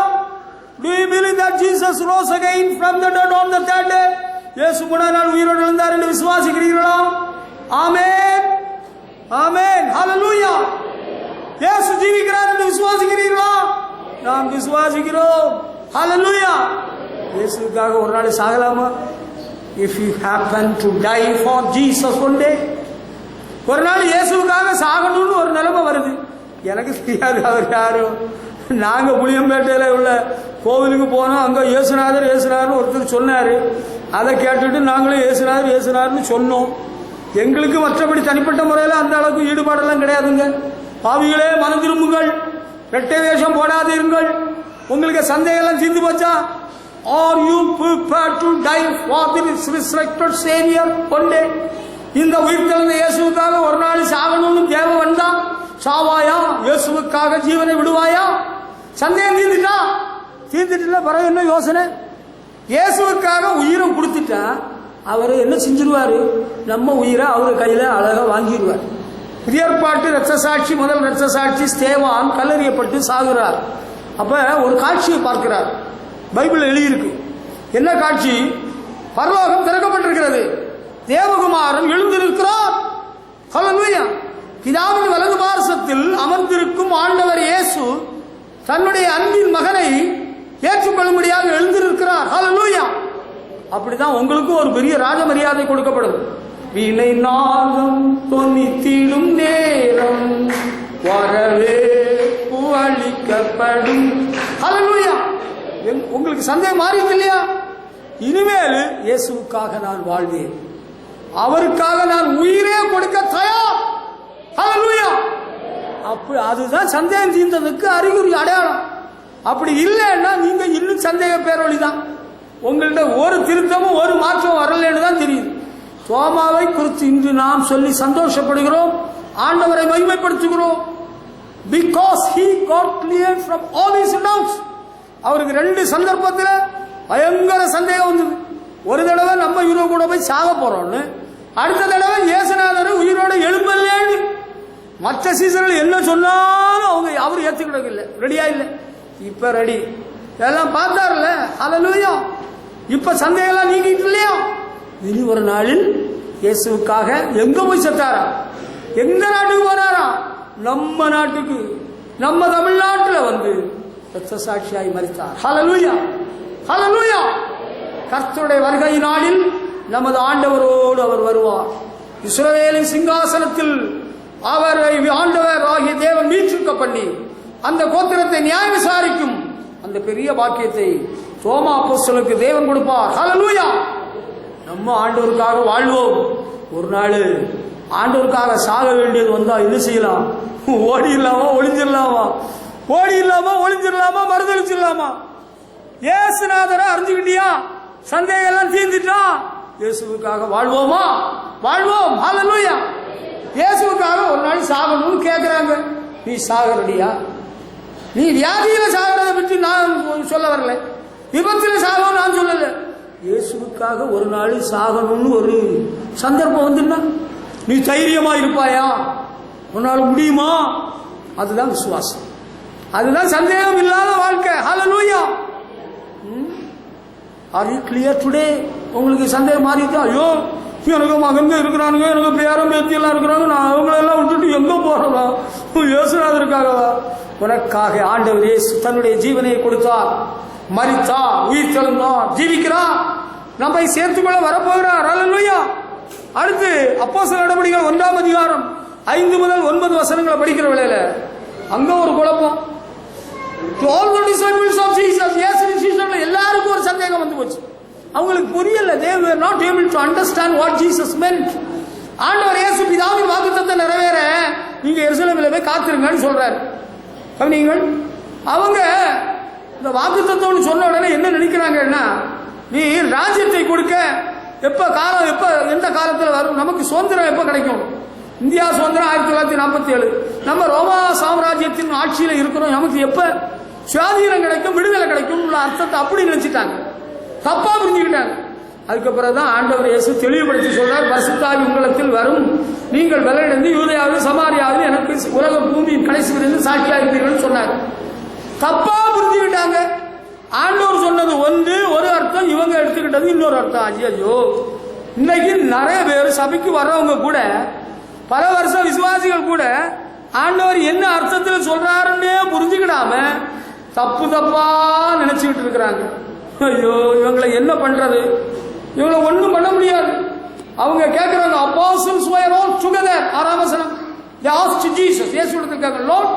Do you believe that Jesus rose again from the dead on the third day? இயேசு 3ஆம் நாள் உயிரோடு எழுந்தார் என்று விசுவாசிக்கிறீர்களா? ஆமென், ஆமென், ஹல்லேலூயா. இயேசு ஜீவிக்கிறார் என்று விசுவாசிக்கிறீர்களா? நாம் விசுவாசிக்கிறோம். ஹல்லேலூயா. இயேசுவுக்காக ஒரு நாள் சாகலாமா? If you happen to die for Jesus one day, ஒரு நாள் இயேசுவுக்காக சாகணும்னு ஒரு நிலைமை வருது. எனக்கு தெரியாது அவர் யாரும். நாங்கள் புளியம்பேட்டையில் உள்ள கோவிலுக்கு போனோம். அங்கே இயேசுநாதர்னு ஒருத்தர் சொன்னார். அதை கேட்டுட்டு நாங்களும் இயேசுநாதர்னு சொன்னோம். எங்களுக்கு மற்றபடி தனிப்பட்ட முறையில் அந்த அளவுக்கு ஈடுபாடெல்லாம் கிடையாதுங்க. பாவிகளே, மனம் திரும்புங்கள், இரட்டை வேஷம் போடாதீர்கள். உங்களுக்கு சந்தேகம் எல்லாம் தீர்ந்து போச்சா? Are you prepared to die for this resurrected Savior one day? இந்த உயிர்த்தெழுந்த இயேசுவுக்காக ஒரு நாள் சாகணும்னு தேவை வந்தா சாவாயா? இயேசுவுக்காக ஜீவனை விடுவாயா? சந்தேகம் தீர்ந்துட்டா பிறகு என்ன யோசனை? இயேசுவுக்காக உயிரை கொடுத்துட்டா அவர் என்ன செஞ்சிருவாரு? நம்ம உயிரை அவர் கையில அழகா வாங்கிடுவார். புதியற்பாட்டு இரத்த சாட்சி, முதல் இரத்த சாட்சி ஸ்தேவான் கல்லெறியப்பட்டு சாகுறார். அப்ப ஒரு காட்சியை பார்க்கிறார். பைபிள் எழுதியிருக்கு. என்ன காட்சி? பரலோகம் திறக்கப்பட்டிருக்கிறது. தேவகுமாரன் எழுந்திருக்கிறார். ஹல்லேலூயா. பிதாவின் வலது பார்சத்தில் அமர்ந்திருக்கும் ஆண்டவர் இயேசு தன்னுடைய அன்பின் மகனை ஏற்றுக்கொள்ளும்படியாக எழுந்திருக்கிறார். ஹல்லேலூயா. அப்படிதான் உங்களுக்கும் ஒரு பெரிய ராஜ மரியாதை கொடுக்கப்படும். வீணை நாதம் தொனித்திடும் நேரம் வரவேற்பு அளிக்கப்படும். ஹல்லேலூயா. உங்களுக்கு சந்தேகம் மாறியது இல்லையா? இனிமேல் இயேசுவுக்காக நான் வாழ்வேன், அவருக்காக நான் உயிரே கொடுக்க தயார். ஹல்லேலூயா. அப்படி அதுதான் சந்தேகம் தீர்ந்ததுக்கு அறிகுறி, அடையாளம். அப்படி இல்லைன்னா நீங்க இன்னும் சந்தேக பேரொழி தான். உங்கள்ட்ட ஒரு திருத்தமும் ஒரு மாற்றம் வரலன்னு தான் தெரியுது. தோமாவை குறித்து இன்று நாம் சொல்லி சந்தோஷப்படுகிறோம், ஆண்டவரை மகிமைப்படுத்துகிறோம். Because he got cleared from all his doubts. அவருக்கு 2 சந்தர்ப்பத்தில் பயங்கர சந்தேகம் வந்தது. ஒரு தடவை நம்ம இவரோ கூட போய் சாக போறோம்னு, அடுத்த தடவை இயேசுநாதர் உயிரோட எழும்பல்லேன்னு. மற்ற சீசர்கள் என்ன சொன்னாலும் அவர் ஏற்றுக்கிட இல்லை, ரெடியா இல்லை. இப்ப ரெடி, எல்லாம் பார்த்தார்ல. ஹல்லேலூயா. இப்ப சந்தேகம் எல்லாம் நீங்கிட்டு இல்லையா? இனி ஒரு நாளில் இயேசுவுக்காக எங்க போய் செத்தாரா? எந்த நாட்டுக்கு போனாரா? நம்ம நாட்டுக்கு, நம்ம தமிழ்நாட்டில் வந்து இரத்த சாட்சியாய் மரித்தார். ஹல்லேலூயா, ஹல்லேலூயா. கர்த்தருடைய வருகை நாளில் நமது ஆண்டவரோடு அவர் வருவார். இஸ்ரவேலின் சிங்காசனத்தில் அவரை ஆண்டவர் ஆகிய தேவன் மீட்சிக்க பண்ணி அந்த கோத்திரத்தை நியாய விசாரிக்கும் அந்த பெரிய பாக்கியத்தை தோமா அப்போஸ்தலனுக்கு தேவன் கொடுப்பார். ஹல்லேலூயா. நம்ம ஆண்டவருக்காக வாழ்வோம். ஒரு நாள் ஆண்டவருக்காக சாக வேண்டியது வந்தா என்ன செய்யலாம்? ஓடிடலாமா, ஒளிஞ்சிடலாமா? ஓடிடலாமா, ஒளிஞ்சிடலாமா, மறுதளிச்சிடலாமா? இயேசுநாதரை அறிஞ்சுக்கிட்டியா? சந்தேகம் எல்லாம் தீர்ந்துட்டா? இயேசுவுக்காக வாழ்வோமா? வாழ்வோம். ஹல்லேலூயா. இயேசுவுக்காக ஒரு நாள் சாகணும்னு கேட்கிறாங்க. நீ சாகறடியா? நீ வியாதியில சாகிறத பற்றி நான் சொல்ல வரல, விபத்தில் சாகணும் நான் சொல்லல. இயேசுவுக்காக ஒரு நாள் சாகணும்னு ஒரு சந்தர்ப்பம் வந்துன்னா நீ தைரியமா இருப்பாயா? உன்னால முடியுமா? அதுதான் விசுவாசம், அதுதான் சந்தேகம் இல்லாத வாழ்க்கை. Hallelujah. Are you clear today? உங்களுக்கு சந்தேகம் மாறிட்டா? ஐயோ, எனக்கு மகங்க இருக்கிறானுங்க, எனக்கு பேரம் பேத்தி எல்லாம் இருக்கிறாங்க, நான் அவங்களெல்லாம் விட்டுட்டு எங்க போறதா? இயேசுநாதருக்காகவா? உனக்காக ஆண்டவர் இயேசு தன்னுடைய ஜீவனை கொடுத்தார், மரித்தார், உயிர் தெழுந்தார், ஜீவிக்கிறார், நம்மை சேர்த்துக்கொள்ள வரப்போகிறார். ஹல்லேலூயா. அடுத்து அப்போஸ்தலர் நடவடிக்கைகள் 1ஆம் அதிகாரம் 5 முதல் 9 வசனங்களை படிக்கிற வேளையில அங்க ஒரு குழப்பம். எல்லாருக்கும் ஒரு சந்தேகம் வந்து போச்சு. அவங்களுக்கு புரியல. they were not able to understand what Jesus meant. ஆண்டவர் இயேசு பிதாவின் வாக்குத்தத்தத்தை நிறைவேற நீங்க எருசலேமில் போய் காத்திருங்கன்னு சொல்றாரு. நீங்கள் அவங்க இந்த வாக்குத்தத்தம்னு சொன்ன உடனே என்ன நினைக்கிறாங்கன்னா, நீ ராஜ்யத்தை கொடுக்க எப்ப காலம், எப்ப எந்த காலத்தில் வரும், நமக்கு சுதந்திரம் எப்ப கிடைக்கும்? இந்தியா சுதந்திரம் 1947, நம்ம ரோமா சாம்ராஜ்யத்தின் ஆட்சியில் இருக்கிறோம், நமக்கு எப்ப சுயாதீனம் கிடைக்கும், விடுதலை கிடைக்கும் உள்ள அர்த்தத்தை அப்படி நினைச்சிட்டாங்க, தப்பா புரிஞ்சுக்கிட்டாங்க. அதுக்கப்புறம் தான் ஆண்டவர் இயேசு தெளிவுபடுத்தி சொல்றார், பரிசுத்தாவி உங்களிடத்தில் வரும், நீங்கள் வெள்ளையடைந்து யூதேயாவில் சமாரியாவில் எனக்கு உலக பூமியின் கடைசி வரையில் சாட்சியா இருப்பீர்கள் சொன்னார். தப்பா புரிஞ்சுக்கிட்டாங்க. ஆண்டவர் சொன்னது ஒரு அர்த்தம், இவங்க எடுத்துக்கிட்டது இன்னொரு அர்த்தம். ஐயோ, இன்னைக்கு நிறைய பேர் சபைக்கு வர்றவங்க கூட, பல வருஷம் விசுவாசிகள் கூட ஆண்டவர் என்ன அர்த்தத்தில் சொல்றாருன்னே புரிஞ்சுக்கிடாம தப்பு தப்பா நினைச்சுக்கிட்டு இருக்கிறாங்க. ஐயோ, இவங்களை என்ன பண்றது? இவங்களை ஒண்ணும் பண்ண முடியாது. அவங்க கேட்கிறாங்க, apostles were all together. 6ஆம் வசனம், they asked Jesus, இயேசுவிடத்தில் கேட்கிறாங்க, Lord,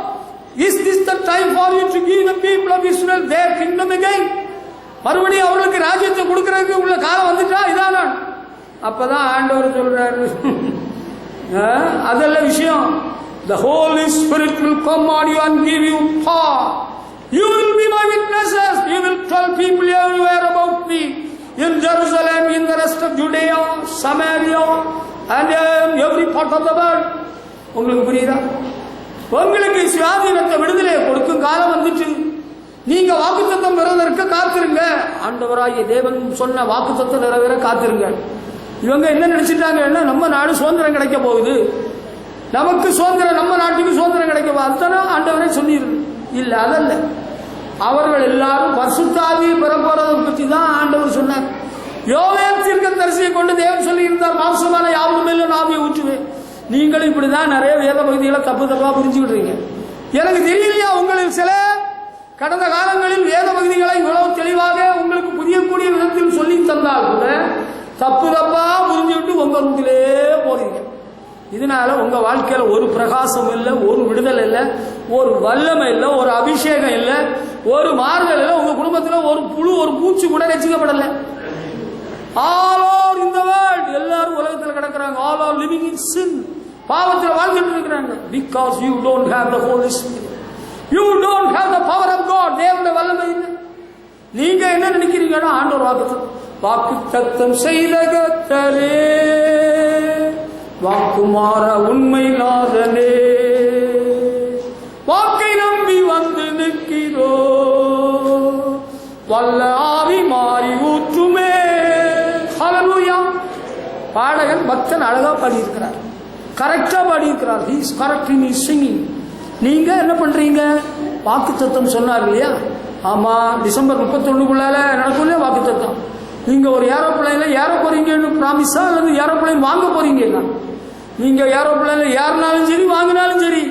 is this the time for you to give the people of Israel their kingdom again? மறுபடியும் அவர்களுக்கு ராஜ்யத்தை கொடுக்கறதுக்கு உள்ள காலம் வந்துட்டா இதானா? அப்பதான் ஆண்டவர் சொல்றாரு, அதெல்லாம் விஷயம். The Holy Spirit will come on you and give you power. You will be my witnesses. You will tell people everywhere about me. In Jerusalem, in the rest of Judea, Samaria, and every part of the world. உங்களுக்கு புரியுதா? உங்களுக்கு சுயாதீனத்தை விடுதலையை கொடுக்கும் காலம் வந்துட்டு, நீங்க வாக்குத்தத்தம் பெறுவதற்கு காத்திருங்க. ஆண்டவராகிய தேவன் சொன்ன வாக்குத்தத்தம் நிறைவேற காத்திருங்க. இவங்க என்ன நினைச்சிட்டாங்க, நம்ம நாடு சுதந்திரம் கிடைக்க போகுது, நமக்கு சுதந்திரம், நம்ம நாட்டுக்கு சுதந்திரம் கிடைக்க போகுது, அதுதானே ஆண்டவரே சொல்லியிருக்கு. இல்ல, அதல்ல. அவர்கள் எல்லாரும் பரிசுத்தாவியை பெற போறதை பற்றி தான் ஆண்டவர் சொன்னார். யோவேல் தீர்க்கதரிசியை கொண்டு தேவன் சொல்லி இருந்தார், மாம்சமான யாவும் மேல ஆவியை ஊற்றுவேன். நீங்களும் இப்படிதான் நிறைய வேத பகுதிகளை தப்பு தப்பா புரிஞ்சுக்கிட்டீங்க. எனக்கு தெரியலையா, உங்களுக்கு சில கடந்த காலங்களில் வேத பகுதிகளை இவ்வளவு தெளிவாக உங்களுக்கு புரியக்கூடிய விதத்தில் சொல்லி தந்தால் கூட தப்பு தப்பா புரிஞ்சுக்கிட்டு உங்க ரூட்டிலே போறீங்க. இதனால உங்க வாழ்க்கையில ஒரு பிரகாசம் இல்லை, ஒரு விடுதலை இல்லை, ஒரு வல்லமை இல்லை, ஒரு அபிஷேகம் இல்லை, ஒரு மாறுதல் இல்லை. உங்க குடும்பத்தில் ஒரு புழு, ஒரு பூச்சி கூட ரசிக்கப்படலை. All over in the world, எல்லாரும் உலகத்தில் கிடக்குறாங்க. All are living in sin, பாவத்தில் வாழ்ந்துட்டு இருக்கிறாங்க. Because you don't have the Holy Spirit, you don't have the power of God. தேவனுடைய வல்லமை இல்லை. நீங்க என்ன நினைக்கிறீங்கன்னா, ஆண்டவர் வாக்குத்தத்தம் செய்த கர்த்தரே, வாக்குமாற உண்மை நாதனே, வாக்கை நம்பி வந்து நிற்கிறோ, வல்ல ஆவி மாறி ஊற்றுமே. ஹல்லேலூயா. பாடகன் பக்தன் அழகா பாடியிருக்கிறார், கரெக்டா பாடியிருக்கிறார். he is correct in his singing. நீங்க என்ன பண்றீங்க? வாக்குத்தத்தம் சொன்னார் இல்லையா? ஆமா, டிசம்பர் 31க்குள்ளால நடக்கும் இல்லையா வாக்குத்தத்தம். நீங்க ஒரு ஏரோப்ளைன்ல ஏற போறீங்கன்னு ப்ராமிஸா, அல்லது ஏரோப்ளைன் வாங்க போறீங்கன்னா? நீங்க ஏரோப்ளைன்ல ஏறினாலும் சரி, வாங்கினாலும் சரி,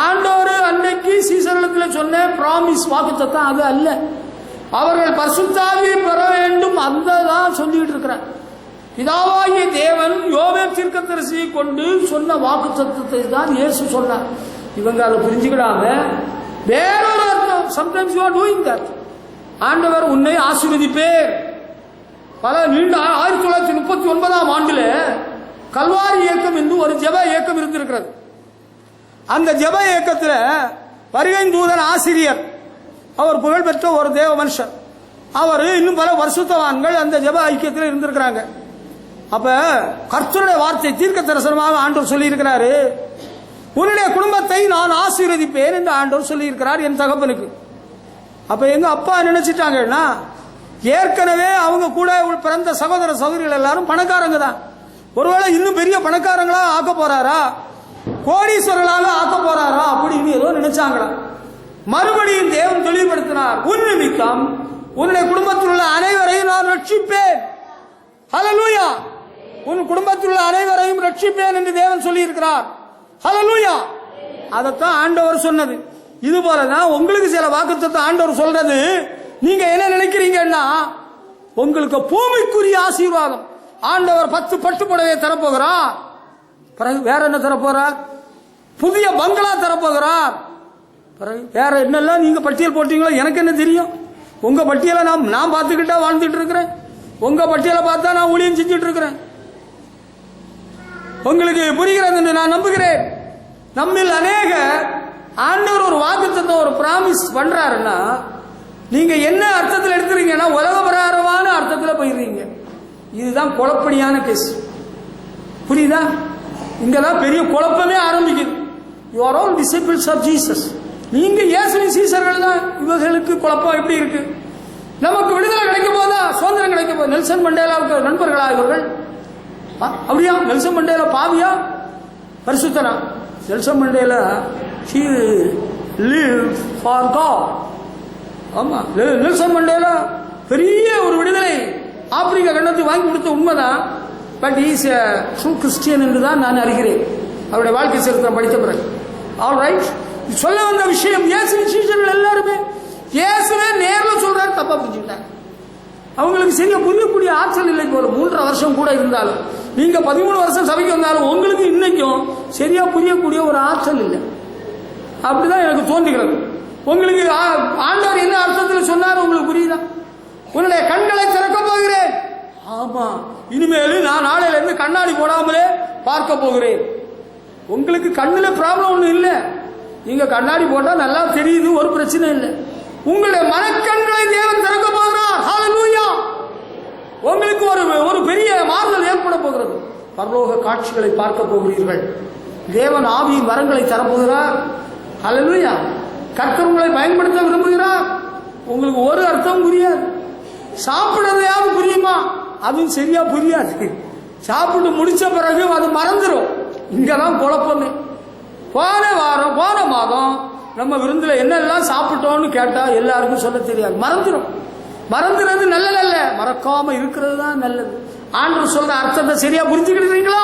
ஆண்டவர் அன்னைக்கு சீசனத்தில் சொன்ன ப்ராமிஸ் வாக்குத்தத்தம் அது அல்ல. அவர்கள் பரிசுத்தாவியை பெற வேண்டும், அந்த தான் சொல்லிட்டு இருக்கிறார். பிதாவாகிய தேவன் யோவேல் தீர்க்கதரிசியை கொண்டு சொன்ன வாக்குத்தத்தத்தை தான் இயேசு சொன்னார். இவங்க அதை புரிஞ்சுக்கிடாம வேறொரு அர்த்தம். Sometimes you are doing that. ஆண்டவர் உன்னை ஆசீர்வதிப்பேர். பல நீண்ட 1939ஆம் ஆண்டுல கல்வாரி இயக்கம் என்று ஒரு ஜெப இயக்கம் இருந்திருக்கிறது. அந்த ஜெப இயக்கத்தில் வருகையின் தூதன் ஆசிரியர், அவர் புகழ்பெற்ற ஒரு தேவ மனுஷர், அவர் இன்னும் பல பரிசுத்தவான்கள் அந்த ஜெப ஐக்கியத்தில் இருந்திருக்கிறாங்க. அப்ப கர்த்தருடைய வார்த்தை தீர்க்க தரிசனமாக ஆண்டவர் சொல்லி இருக்கிறாரு, உன்னுடைய குடும்பத்தை நான் ஆசீர்வதிப்பேன் என்று ஆண்டவர் சொல்லி இருக்கிறார் என் தகப்பனுக்கு. அப்ப எங்க அப்பா நினைச்சிட்டாங்கன்னா, ஏற்கனவே அவங்க கூட பிறந்த சகோதர சகோதரிகள் எல்லாரும் பணக்காரங்க தான், ஒருவேளை இன்னும் பெரிய பணக்காரங்களா ஆக்க போறாரா, கோடீஸ்வரர்களாக ஆக்க போறாரா அப்படின்னு ஏதோ நினைச்சாங்களா. மறுபடியும் தேவன் தெளிவுபடுத்தினார், உன் நிமித்தம் உன்னுடைய குடும்பத்தில் உள்ள அனைவரையும் நான் ரட்சிப்பேன். ஹல்லேலூயா. உன் குடும்பத்தில் உள்ள அனைவரையும் ரட்சிப்பேன் என்று தேவன் சொல்லி இருக்கிறார். ஹல்லேலூயா. அதைத்தான் ஆண்டவர் சொன்னது. இது போலதான் உங்களுக்கு சில வாக்குத்தத்தம் ஆண்டவர் சொல்றது. நீங்க என்ன நினைக்கிறீங்கன்னா, உங்களுக்கு பூமிக்குரிய ஆசீர்வாதம். ஆண்டவர் 10 பட்டு புடவையை தரப்போகிறார். பிறகு வேற என்ன தரப்போறார்? புதிய பங்களா தரப்போகிறார். பிறகு வேற என்னெல்லாம் நீங்க பட்டியல் போட்டீங்களோ எனக்கு என்ன தெரியும்? உங்க பட்டியலை நான் பார்த்துக்கிட்டா வாழ்ந்துட்டு இருக்கிறேன். உங்க பட்டியலை பார்த்தா நான் ஊழியம் செஞ்சுட்டு இருக்கிறேன். உங்களுக்கு புரிகிறது என்று நான் நம்புகிறேன். நம்மில் அநேக ஆண்டவர் ஒரு வாக்குத்தத்தம் ஒரு பிராமிஸ் பண்றாருன்னா நீங்க என்ன அர்த்தத்தில் எடுத்துறீங்கன்னா உலக பிரகாரமான அர்த்தத்தில் போயிடுறீங்க. இதுதான் குழப்படியான கேஸ். புரியுதா? இங்கதான் பெரிய குழப்பமே ஆரம்பிக்குது. You are all disciples of Jesus. நீங்க இயேசுவின் சீசர்கள் தான். இவர்களுக்கு குழப்பம் எப்படி இருக்கு? நமக்கு விடுதலை கிடைக்கும் போதா, சுதந்திரம் கிடைக்கும் போது. நெல்சன் மண்டேலாவுக்கு நண்பர்களா இவர்கள்? அப்படியா? நெல்சன் மண்டேலா பாவியா பரிசுத்தனா? Nelson Mandela he lived for God. ஆமா, நெல்சன் மண்டேலா பெரிய ஒரு விடுதலை ஆப்பிரிக்கா கண்டத்துக்கு வாங்கி கொடுத்த உண்மைதான். But is a true Christian என்று தான் நான் அறிகிறேன் அவருடைய வாழ்க்கை சரித்திரம் படித்த பிறகு. ஆல் ரைட், சொல்ல வந்த விஷயம் இயேசுவின் சீஷர்கள் எல்லாருமே இயேசுவே நேரில் சொல்றாரு, தப்பா புரிஞ்சுக்கிட்டாங்க. அவங்களுக்கு சரியா புரியக்கூடிய ஆற்றல் இல்லை போல. 3.5 வருஷம் கூட இருந்தாலும், நீங்க 13 வருஷம் சபைக்கு வந்தாலும் உங்களுக்கு இன்னைக்கும் சரியா புரியக்கூடிய ஒரு ஆற்றல் இல்லை. அப்படிதான் எனக்கு தோன்றுகிறது. உங்களுக்கு ஆண்டவர் என்ன அர்த்தத்தில் சொன்னார் உங்களுக்கு புரியுதா? உன்னுடைய கண்களை திறக்க போகிறேன். ஆமா, இனிமேல் நான் நாளையில இருந்து கண்ணாடி போடாமலே பார்க்க போகிறேன். உங்களுக்கு கண்ணுல ப்ராப்ளம் ஒன்றும் இல்லை. நீங்க கண்ணாடி போட்டா நல்லா தெரியுது, ஒரு பிரச்சனை இல்லை. உங்களுடைய மனக்கண்களை தேவன் திறக்க போகிறார். ஹல்லேலூயா! உங்களுக்கு ஒரு பெரிய மாறுதல் ஏற்பட போகிறது. பரலோக காட்சிகளை பார்க்க போகிறீர்கள். தேவன் ஆவியின் வரங்களை தரப்போகிறார். ஹல்லேலூயா! கர்த்தர் உங்களை பயன்படுத்த விரும்புகிறார். உங்களுக்கு ஒரு அர்த்தம் புரியாது. சாப்பிடுறதையாவது புரியுமா? அதுவும் சரியா புரியாது. சாப்பிட்டு முடிச்ச பிறகு அது மறந்துடும். இங்கதான் குழப்பமே. போன மாதம் நம்ம விருந்துல என்னெல்லாம் சாப்பிட்டோம்னு கேட்டா எல்லாருக்கும் சொல்ல தெரியாது, மறந்துடும். மறந்துறது நல்லதல்ல, மறக்காம இருக்கிறது தான் நல்லது. ஆண்டவர் சொல்ற அர்த்தத்தை சரியா புரிஞ்சுக்கிட்டீங்களா?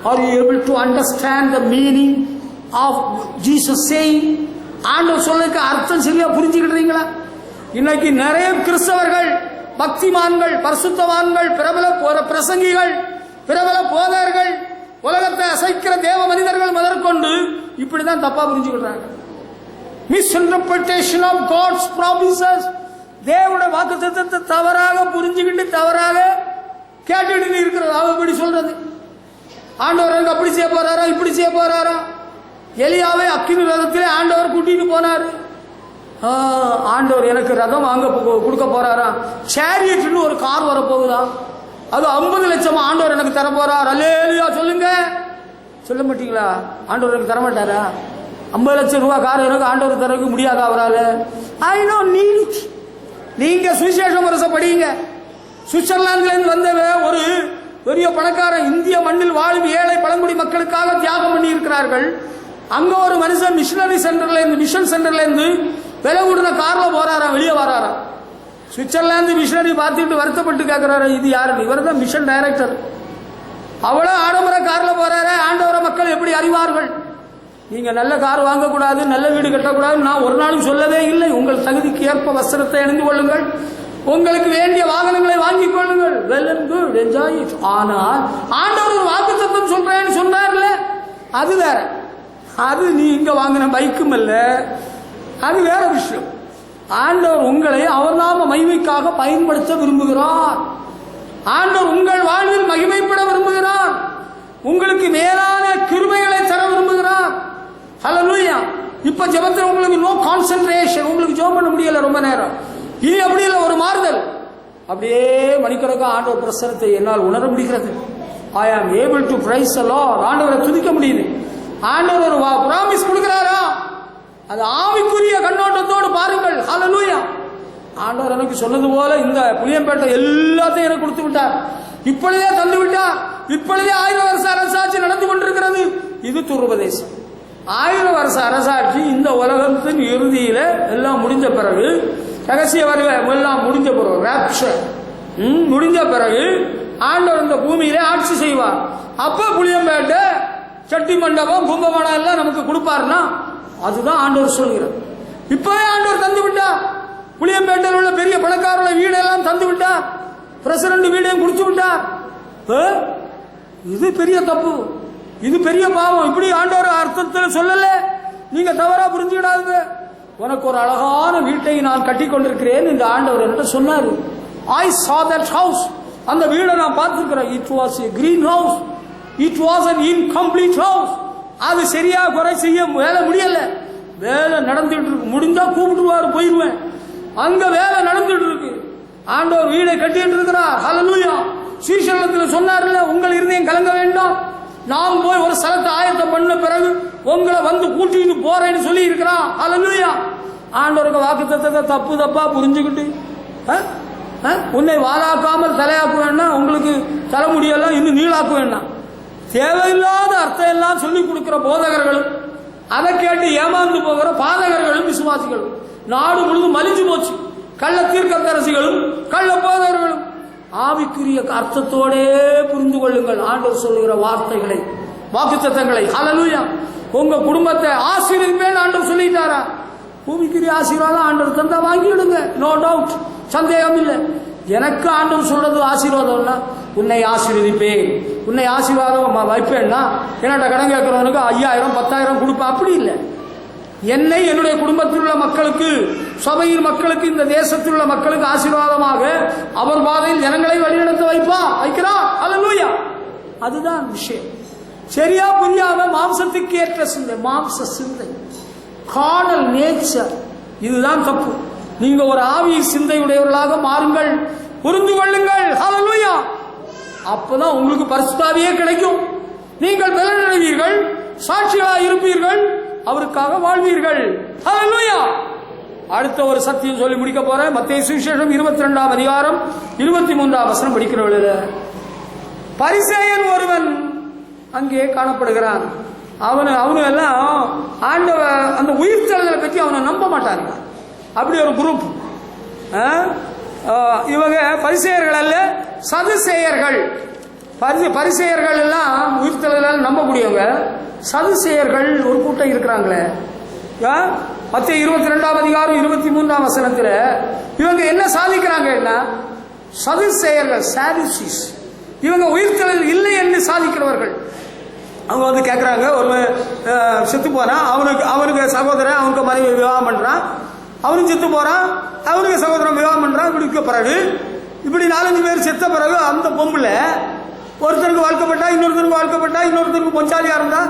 Are you able to understand the meaning of Jesus saying? ஆண்டவர் சொல்லுக்கு அர்த்தம் சரியா புரிஞ்சுக்கிட்டீங்களா? இன்னைக்கு நிறைய கிறிஸ்தவர்கள், பக்திமான்கள், பரிசுத்தவான்கள், பிரபல பிரசங்கிகள், பிரபல போதகர்கள், உலகத்தை அசைக்கிற தேவ மனிதர்கள் முதற்கொண்டு இப்படிதான் தப்பா புரிஞ்சுக்கிறாங்க. Misinterpretation of God's promises. தேவனுடைய வாக்குத்தத்தத்தை தவறாக புரிஞ்சுக்கிட்டு தவறாக கேட்டுட்டு இருக்கிறது. அவ இப்படி சொல்றது, ஆண்டவர் அப்படி செய்ய போறாரா, இப்படி செய்ய போறாரா? எலியாவை அக்கினி ரதத்திலே ஆண்டவர் கூட்டிட்டு போனாரு. ஆண்டவர் எனக்கு ரதம் வாங்க கொடுக்க போறாரா? சேரியட்னு ஒரு கார் வர போகுதா? அது 50 லட்சம் ஆண்டவர் எனக்கு தர போறார். அல்லேலூயா சொல்லுங்க. சொல்ல மாட்டீங்களா? ஆண்டவர் எனக்கு தர மாட்டாரா? 50 லட்சம் ரூபாய் கார் எனக்கு ஆண்டவர் தரக்கு முடியாதா அவரால்? I no need. நீங்க சுவிசேஷம் வருஷம் படிங்க. சுவிட்சர்லாந்துல இருந்து வந்தவ ஒரு பெரிய பணக்காரன் இந்திய மண்ணில் வாழும் ஏழை பழங்குடி மக்களுக்காக தியாகம் பண்ணி இருக்கிறார்கள். அங்க ஒரு மனுஷன் மிஷனரி சென்டர்ல இருந்து, மிஷன் சென்டர்ல இருந்து விலை கூடின கார்ல போறாரா, வெளியே வராரா. சுவிட்சர்லாந்து மிஷனரி பார்த்துட்டு வருத்தப்பட்டு கேட்கிறாரு, இது யாரு? இவர் தான் மிஷன் டைரக்டர். அவ்வளவு ஆடம்பர கார்ல போறாரு. ஆண்டவர மக்கள் எப்படி அறிவார்கள்? நீங்க நல்ல கார் வாங்கக்கூடாது, நல்ல வீடு கட்டக்கூடாது நான் ஒரு நாளும் சொல்லவே இல்லை. உங்கள் தகுதிக்கு ஏற்ப வஸ்திரத்தை அணிந்து கொள்ளுங்கள், உங்களுக்கு வேண்டிய வாகனங்களை வாங்கிக் கொள்ளுங்கள். Well and good, enjoy it. ஆனால் ஆண்டவர் ஒரு வாக்குத்தத்தம் சொல்றேன்னு சொன்னார்ல, அது வேற. அது நீ இங்க வாங்கின பைக்கும் அல்ல, அது வேற விஷயம். ஆண்டவர் உங்களை அவர் நாம மகிமைக்காக பயன்படுத்த விரும்புகிறார். ஆண்டவர் உங்கள் வாழ்வில் மகிமைப்பட விரும்புகிறார். உங்களுக்கு மேலான கிருபைகளை தர விரும்புகிறார். ஹல்லேலூயா! இப்ப ஜெபத்தில் உங்களுக்கு நோ கான்சென்ட்ரேஷன், உங்களுக்கு ஜெபம் பண்ண முடியல ரொம்ப நேரம். இனி அப்படி இல்லை, ஒரு மாறுதல். அப்படியே மணிக்கணக்காக ஆண்டவர் பிரசனத்தை என்னால் உணர முடிகிறது. ஐ ஆம் able to praise the Lord. ஆண்டவரை துதிக்க முடியுது. ஆண்டவர் ஒரு பிராமிஸ் கொடுக்கிறாரா? அது ஆவிக்குரிய கண்ணோட்டத்தோடு பாருங்கள். ஹல்லேலூயா! ஆண்டவர் எனக்கு சொன்னது போல இந்த புளியம்பேட்டை எல்லாத்தையும் எனக்கு கொடுத்து விட்டார். இப்பொழுதே தந்து விட்டார். இப்பொழுதே 1000 வருஷ அரசாட்சி நடந்து கொண்டிருக்கிறது. இது துருபதேசம். 1000 வருஷ அரசாட்சி இந்த உலகத்தின் இறுதியில எல்லாம் முடிஞ்ச பிறகு, ரகசிய வருகை எல்லாம் முடிஞ்ச பிறகு, ராப்சர் முடிஞ்ச பிறகு ஆண்டவர் இந்த பூமியிலே ஆட்சி செய்வார். அப்ப புளியம்பேட்டை, சட்டி மண்டபம், கும்பகோணம் எல்லாம் நமக்கு கொடுப்பாருன்னா அதுதான் ஆண்டவர் சொல்கிறார். இப்பவே ஆண்டவர் தந்து விட்டார். புளியம்பேட்டையில் உள்ள பெரிய பணக்காரோட வீடெல்லாம் தந்து விட்டார். பிரசிடண்ட் வீடையும் குடிச்சு விட்டார். இது பெரிய தப்பு, இது பெரிய பாவம். இப்படி ஆண்டவர் அர்த்தத்தில் சொல்லல, நீங்க தவறா புரிஞ்சுக்கிடாதுங்க. உனக்கு ஒரு அழகான வீட்டை நான் கட்டி கொண்டிருக்கிறேன் இந்த ஆண்டவர் என்கிட்ட சொன்னார். I saw that house. அந்த வீடை நான் பார்த்துக்கிறேன். It was a green house. It was an incomplete house. அது சரியா குறை செய்ய வேலை முடியல. வேலை நடந்துட்டு இருக்கு. முடிஞ்சா கூப்பிட்டுருவாரு, போயிருவேன். அங்க வேலை நடந்துட்டு இருக்கு. ஆண்டவர் வீடை கட்டிட்டு இருக்கிறார். ஹல்லேலூயா. சீஷர்களிடத்தில் சொன்னார்ல, உங்கள் இருதயம் கலங்க வேண்டாம், நான் போய் ஒரு ஸ்தலத்தை ஆயத்தம் பண்ண பிறகு உங்களை வந்து கூட்டிட்டு போறேன்னு சொல்லி இருக்கிறான். ஹல்லேலூயா. ஆண்டவருக்கு வாக்குத்தத்தத்தை தப்பு தப்பா புரிஞ்சுக்கிட்டு உன்னை வாழாக்காமல் தலையாக்க வேண்டாம், உங்களுக்கு தலைமுடியெல்லாம் இன்னும் நீளாக்க வேண்டாம், தேவையில்லாத அர்த்தம் எல்லாம் சொல்லிக் கொடுக்கிற போதகர்களும் அதை கேட்டு ஏமாந்து போகிற பாதகர்களும் விசுவாசிகளும் நாடு முழுவதும் மலிஞ்சு போச்சு. கள்ள தீர்க்கதரிசிகளும் கள்ள போதகர்களும். ஆவிக்குரிய அர்த்தத்தோடே புரிந்து கொள்ளுங்கள் ஆண்டவர் சொல்லுகிற வார்த்தைகளை, வாக்குத்தத்தங்களை. ஹல்லேலூயா. உங்க குடும்பத்தை ஆசீர்வதிப்பேன் ஆண்டவர் சொல்லிட்டாரா? பூமிக்குரிய ஆசீர்வாதம் ஆண்டவர் தந்தா வாங்கிடுங்க, நோ டவுட், சந்தேகம் இல்லை. எனக்கு ஆண்டவர் சொல்றது ஆசீர்வாதம்னா, உன்னை ஆசீர்வதிப்பேன், உன்னை ஆசீர்வாதம் வைப்பேன்னா என்னோட கடன் கேட்கிறவனுக்கு 5000 10,000 கொடுப்பேன், அப்படி இல்லை. என்னை என்னுடைய குடும்பத்தில் உள்ள மக்களுக்கு, சபையின் மக்களுக்கு, இந்த தேசத்தில் உள்ள மக்களுக்கு ஆசீர்வாதமாக அவர் பாதையில் ஜனங்களை வழிநடத்த வைக்கிறார். ஹல்லேலூயா. அதுதான் விஷயம். சரியா புரியாம மாம்சத்துக்கு ஏற்ற சிந்தை, மாம்ச சிந்தை, கார்னல் நேச்சர், இதுதான் தப்பு. நீங்க ஒரு ஆவி சிந்தையுடையவர்களாக மாறுங்கள், புரிந்து கொள்ளுங்கள். ஹல்லேலூயா. அப்பதான் உங்களுக்கு பரிசுத்தாவியே கிடைக்கும். நீங்கள் பலனடைவீர்கள், சாட்சியாக இருப்பீர்கள், அவருக்காக வாழ்வீர்கள். ஹல்லேலூயா. அடுத்த ஒரு சத்தியம் சொல்லி முடிக்க போறேன். மத்தேயு சுவிசேஷம் 22ஆம் அதிகாரம் 23ஆம் வசனம் படிக்கிறவர்கள, பரிசேயன் ஒருவன் அங்கே காணப்படுகிறான். அவனு எல்லாம் ஆண்டவ அந்த உயிர்த்தெழுதலை பற்றி அவனை நம்ப மாட்டாங்க. அப்படி ஒரு குரூப். இவங்க பரிசேயர்கள் அல்ல, சதுசேயர்கள். பரிசேயர்கள் எல்லாம் உயிர்த்தெழுதல் நம்பக்கூடியவங்க. சதுசேயர்கள் ஒரு கூட்டம் இருக்கிறாங்களே. மத்தேயு 22ஆம் அதிகாரம் 23ஆம் வசனத்துல இவங்க என்ன சாதிக்கிறாங்கன்னா, சதுசேயர்கள், சாதுசீஸ், இவங்க உயிர்த்தெழுதல் இல்லை என்று சாதிக்கிறவர்கள். அவங்க வந்து கேட்கறாங்க, ஒரு செத்து போறான், அவனுக்கு சகோதரன், அவனுக்கு மனைவி விவாகம் பண்றான், அவனும் செத்து போறான், அவனுக்கு சகோதரன் விவாகம் பண்றான். இப்படி பிறகு இப்படி 4-5 பேர் செத்த பிறகு அந்த பொம்புல ஒருத்தருக்கு வாழ்க்கப்பட்டா, இன்னொருத்தருக்கு வாழ்க்கப்பட்டா, இன்னொருத்தருக்கு பொஞ்சாலியா இருந்தா,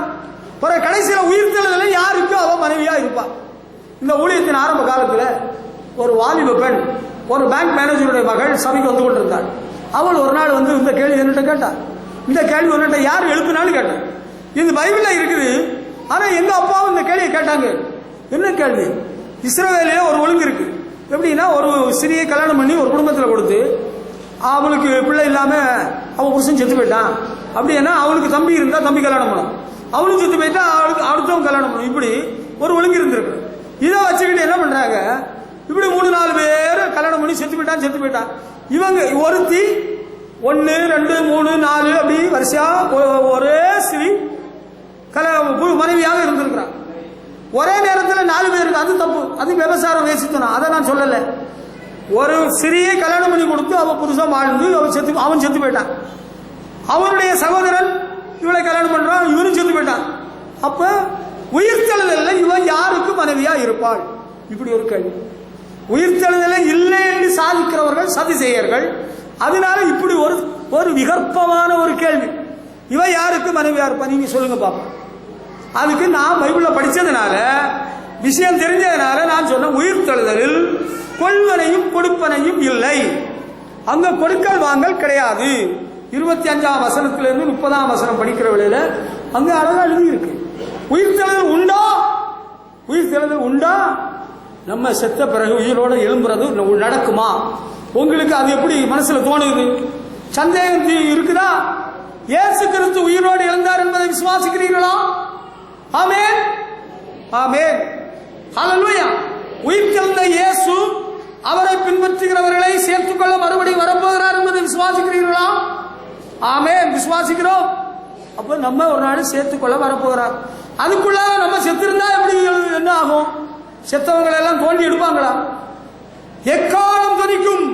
பிறகு கடைசியில உயிர்த்தெழுதல யாருக்கும் அவ மனைவியா இருப்பா. இந்த ஊழியத்தின் ஆரம்ப காலத்துல ஒரு வாலிப பெண், ஒரு பேங்க் மேனேஜருடைய மகள் சபைக்கு வந்து கொண்டிருந்தாள். அவள் ஒரு நாள் வந்து இந்த கேள்வி என்னட்ட கேட்டா. இந்த கேள்வி என்னட்ட யார் எழுப்பினாலும் கேட்டான். இது பைபிள்ல இருக்குது. ஆனா எங்க அப்பாவும் இந்த கேள்வியை கேட்டாங்க. என்ன கேள்வி? இஸ்ரவேலிலே ஒரு ஒழுங்கு இருக்கு. எப்படின்னா, ஒரு ஸ்திரியை கல்யாணம் பண்ணி ஒரு குடும்பத்தில் கொடுத்து அவளுக்கு பிள்ளை இல்லாம அவன் புருஷன் செத்து போயிட்டான் அப்படின்னா, அவளுக்கு தம்பி இருந்தா தம்பி கல்யாணம் பண்ணும், அவளும் செத்து போயிட்டா அவளுக்கு அடுத்தவங்க கல்யாணம் பண்ணும். இப்படி ஒரு ஒழுங்கு இருந்திருக்கு. இதை வச்சுக்கிட்டு என்ன பண்றாங்க, இப்படி 3-4 பேர் கல்யாணம் பண்ணி செத்து போயிட்டான். இவங்க ஒருத்தி 1 2 3 4 அப்படி வரிசையா ஒரே ஸ்திரீ மனைவியாக இருந்திருக்கிறான். ஒரே நேரத்தில் 4 பேருக்கு. அது தப்பு, அது விபசாரம், வேசித்தனம். அதை நான் சொல்லல. ஒரு சிறியை கல்யாணம் பண்ணி கொடுத்து அவ புருஷன் வாழ்ந்து அவன் செத்து போயிட்டான். அவனுடைய சகோதரன் இவளை கல்யாணம் பண்றான், இவனும் செத்து போயிட்டான். அப்ப உயிர்த்தெழுதல்ல இவன் யாருக்கு மனைவியா இருப்பாள்? இப்படி ஒரு கேள்வி. உயிர்த்தெழுதல இல்லை என்று சாதிக்கிறவர்கள் சதிசேயர்கள். அதனால இப்படி ஒரு விகற்பமான ஒரு கேள்வி, இவன் யாருக்கு மனைவியா இருப்பா, நீங்க சொல்லுங்க பாப்பா. அதுக்கு நான் பைபிள்ல படிச்சதுனால, விஷயம் தெரிஞ்சதுனால நான் சொன்ன, உயிர்த்தெழுதலில் கொள்வனையும் கொடுப்பனையும் இல்லை. அங்க கொடுக்கல் வாங்கல் கிடையாது. 25ஆம் வசனத்திலிருந்து 30ஆம் வசனம் படிக்கிற வேளையில அங்க அழகா எழுதி இருக்கு. உயிர்த்தெழுதல் உண்டா? உயிர்த்தெழுதல் உண்டா? நம்ம செத்த பிறகு உயிரோட எழும்புறது நடக்குமா? உங்களுக்கு அது எப்படி மனசுல தோணுது? சந்தேகம் இருக்குதா? இயேசு கிறிஸ்து உயிரோடு எழுந்தார் என்பதை விசுவாசிக்கிறீர்களா? ஆமென், ஆமென், ஹல்லேலூயா. உயிர்த்தெழுந்த இயேசு அவரை பின்பற்றுகிறவர்களை சேர்த்துக்கொள்ள மறுபடியும் வரப்போகிறார் என்பதை விசுவாசிக்கிறீர்களா? ஆமென், விசுவாசிக்கிறோம். அப்ப நம்ம ஒரு நாள் சேர்த்துக்கொள்ள வரப்போகிறார். அதுக்குள்ளாக நம்ம செத்திருந்தா எப்படி என்ன ஆகும்? செத்தவங்களை எல்லாம் தோண்டி எடுப்பாங்களா? எக்காலம் துணிக்கும்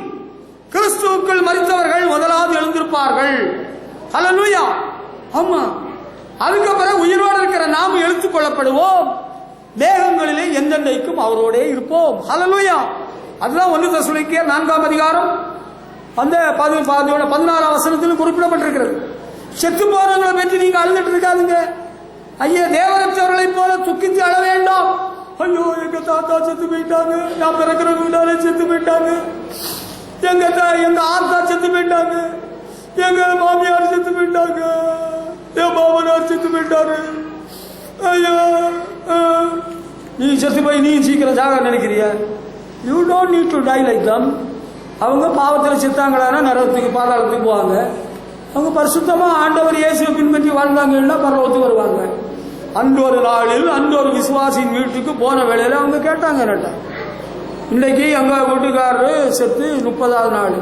கிறிஸ்துவுக்குள் மரித்தவர்கள் முதலாவது எழுந்திருப்பார்கள். ஹல்லேலூயா. ஆமா, அதுக்கப்புறம் உயிரோடு இருக்கிற நாம் எழுத்துக் கொள்ளப்படுவோம். தேகங்களிலே எந்தெந்தைக்கும் அவரோடே இருப்போம். ஹல்லேலூயா. அதுதான் 1 தெசலோனிக்கேயர் 4ஆம் அதிகாரம் அந்த 14ஆம் வசனத்திலும் குறிப்பிடப்பட்டிருக்கிறது. செத்து போறவங்களை பற்றி நீங்க அழுதுட்டு இருக்காதுங்க. ஐயா, தேவரற்றவர்களை போல துக்கித்து அழ வேண்டாம். ஐயோ, எங்க தாத்தா செத்து போயிட்டாங்க, நான் பிறக்கிற வீடாலே செத்து போயிட்டாங்க, எங்க ஆத்தா செத்து போயிட்டாங்க, எங்க மாமியார் செத்து போயிட்டாங்க, என் மாமனார் செத்து போயிட்டாரு. ஐயா, நீ செத்து போய் நீ சீக்கிரம் சாக நினைக்கிறிய? You don't need to die like them. அவங்க பாவத்தில் செத்தாங்களான்னா நரகத்துக்கு பாதாளத்துக்கு போவாங்க. அவங்க பரிசுத்தமாக ஆண்டவர் இயேசுவை பின்பற்றி வாழ்ந்தாங்கன்னா பரலோகத்துக்கு வருவாங்க. அன்றொரு நாளில் அன்றொரு விசுவாசியின் வீட்டுக்கு போன வேளையில் அவங்க கேட்டாங்க. இன்றைக்கு எங்கள் வீட்டுக்காரரு செத்து 30வது நாள்.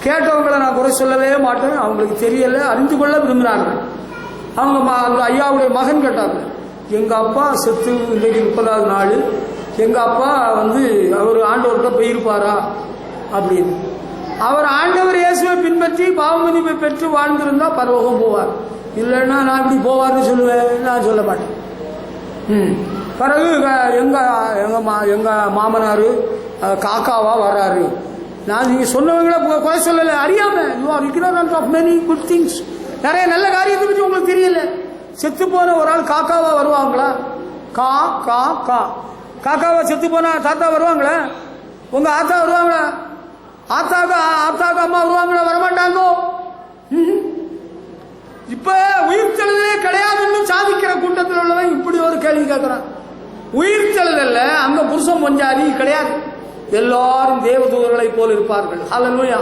கேட்டவங்களை நான் குறை சொல்லவே மாட்டேன், அவங்களுக்கு தெரியலை, அறிந்து கொள்ள விரும்பினாங்க. அவங்க அந்த ஐயாவுடைய மகன் கேட்டாங்க, எங்கள் அப்பா செத்து இன்றைக்கு 30வது நாள், எங்கள் அப்பா அவர் ஆண்டவர்கிட்ட போயிருப்பாரா அப்படின்னு. அவர் ஆண்டவர் இயேசுவை பின்பற்றி பாவமன்னிப்பை பெற்று வாழ்ந்திருந்தா பரலோகம் போவார். இல்லைன்னா நான் இப்படி போவார்னு சொல்லுவேன், நான் சொல்ல மாட்டேன். பிறகு எங்க மாமனார் காக்காவா வர்றாரு. நான் நீங்க சொன்னவங்களை குறை சொல்லலை, அறியாம you are ignorant of many good things. நிறைய நல்ல காரியத்தை பற்றி உங்களுக்கு தெரியல. செத்து போன ஒரு ஆள் காக்காவா வருவாங்களா? காக்காவா செத்து போனா தாத்தா வருவாங்களா? உங்க ஆத்தா வருவாங்களா? ஆத்தாக்கு அம்மா வருவாங்களா? வரமாட்டாங்க. இப்ப உயிர்த்தெழுதலே கிடையாதுன்னு சாதிக்கிற கூட்டத்தில் உள்ளவன் இப்படி ஒரு கேள்வி கேட்கிறான். உயிர்த்தெழுதல்ல அங்க புருஷன் பொஞ்சாதி கிடையாது, எல்லாரும் தேவதூதர்களை போல் இருப்பார்கள். ஹல்லேலூயா.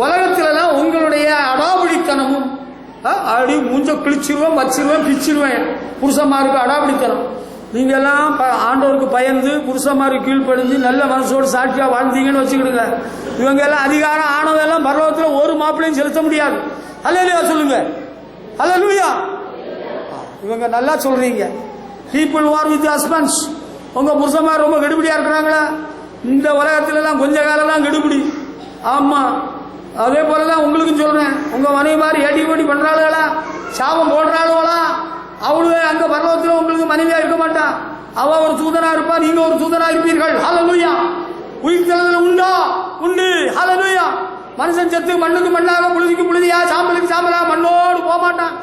உலகத்திலாம் உங்களுடைய அடாபிடித்தனமும் அப்படி மூஞ்ச கிழிச்சிருவேன், வச்சிருவேன், பிச்சிருவேன். புருஷன்மாருக்கு அடாபிடித்தனம். நீங்க எல்லாம் ஆண்டவருக்கு பயந்து புருஷன்மாருக்கு கீழ்ப்படிஞ்சு நல்ல மனசோடு சாட்சியா வாழ்ந்தீங்கன்னு வச்சுக்கிடுங்க. இவங்க எல்லாம் அதிகாரம் ஆனதெல்லாம் பரலோகத்தில் ஒரு மாப்பிளையும் செலுத்த முடியாது. ஹல்லேலூயா சொல்லுங்க. ஹல்லேலூயா. இவங்க நல்லா சொல்றீங்க. People war with husbands. உங்க புருஷன்மார் ரொம்ப கெடுபடியா இருக்கிறாங்களா? இந்த உலகத்துல எல்லாம் கொஞ்ச காலம் தான் கெடுபடி. ஆமா, அதே போலதான் உங்களுக்கும் சொல்றேன். உங்க மனைவி மாதிரி ஏடி போட்டி பண்றாளுகளா, சாபம் போடுறாளுகளா, அவளுவே அங்க பரலோகத்தில் உங்களுக்கு மனைவியா இருக்க மாட்டா. அவ ஒரு தூதனா இருப்பா, நீங்க ஒரு தூதனா இருப்பீர்கள். ஹல்லேலூயா. உயிர்த்தெழுதல் உண்டா? உண்டு. ஹல்லேலூயா. மனுஷன் செத்து மண்ணுக்கு மண்ணாக, புழுதிக்கு புழுதியா, சாம்பலுக்கு சாம்பலா, மண்ணோடு போக மாட்டான்.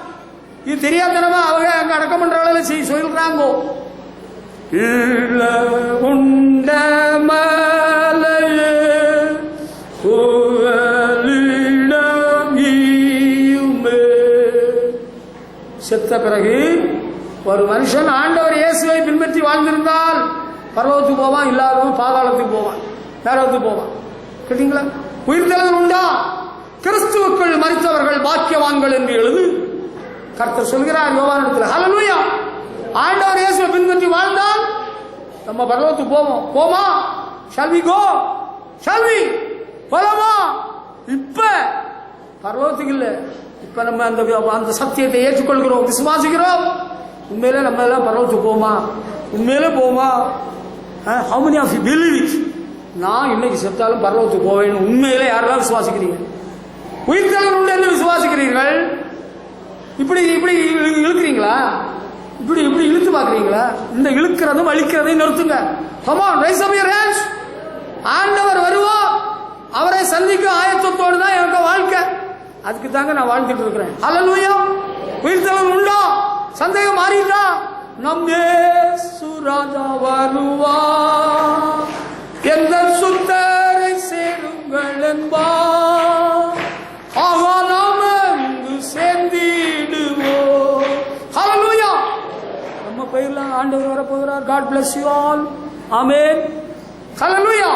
இது தெரியாதனமா அவங்க அங்க அடக்கம் பண்ற அளவுல சொல்றாங்க. உண்ட மலையே செத்த பிறகு ஒரு மனுஷன் ஆண்டவர் இயேசுவை பின்பற்றி வாழ்ந்திருந்தால் பரலோகத்துக்கு போவான், இல்லாதவன் பாதாளத்துக்கு போவான், நரகத்துக்கு போவான். கேட்டீங்களா? உயிர்த்தெழுதல் உண்டா? கிறிஸ்துவுக்குள் மரித்தவர்கள் பாக்கியவான்கள் என்று எழுது கர்த்தர் சொல்கிறார் யோவானிடத்தில். ஹல்லேலூயா. ஆண்டவர் இயேசுவை பின்பற்றி வாழ்ந்தால் நம்ம பரலோகத்துக்கு போவோம். போமா? Shall we go? Shall we போலாமா? இப்ப பரலோகத்துக்கு இல்ல, இப்ப நம்ம அந்த சத்தியத்தை ஏற்றுக்கொள்கிறோம், விசுவாசிக்கிறோம். உண்மையிலே நம்ம எல்லாம் பரலோகத்துக்கு போமா? உண்மையிலே போமா? how many of you believe it? நான் இன்னைக்கு செத்தாலும் பரலோகத்துக்கு போவேன் உண்மையிலே யாரெல்லாம் விசுவாசிக்கிறீங்க? உயிர்த்தெழுதல் உண்டு என்று விசுவாசிக்கிறீர்கள். இப்படி இப்படி இழுக்கிறீங்களா? இப்படி இப்படி இழுத்து பாக்குறீங்களா? இந்த இழுக்கிறதும் அழிக்கிறதையும் நிறுத்துங்க. come on, raise up your hands. ஆண்டவர் வருவார், அவரை சந்திக்கும் ஆயத்தத்தோடு தான் எனக்கு வாழ்க்கை. அதுக்கு தாங்க நான் வாழ்ந்துட்டு இருக்கிறேன். ஹல்லேலூயா. உயிர்த்தெழுதல் உண்டா? சந்தேகம் மாறிட்டா? நம் இயேசு ராஜா வருவார், எந்த சுத்தரை சேருங்கள் என்பார், ஆகா நாம் அங்கு சேர்ந்திடுவோம். ஹல்லேலூயா. நம்ம பெயர்ல ஆண்டவர் வரப்போகிறார். God bless you all. Amen. Hallelujah.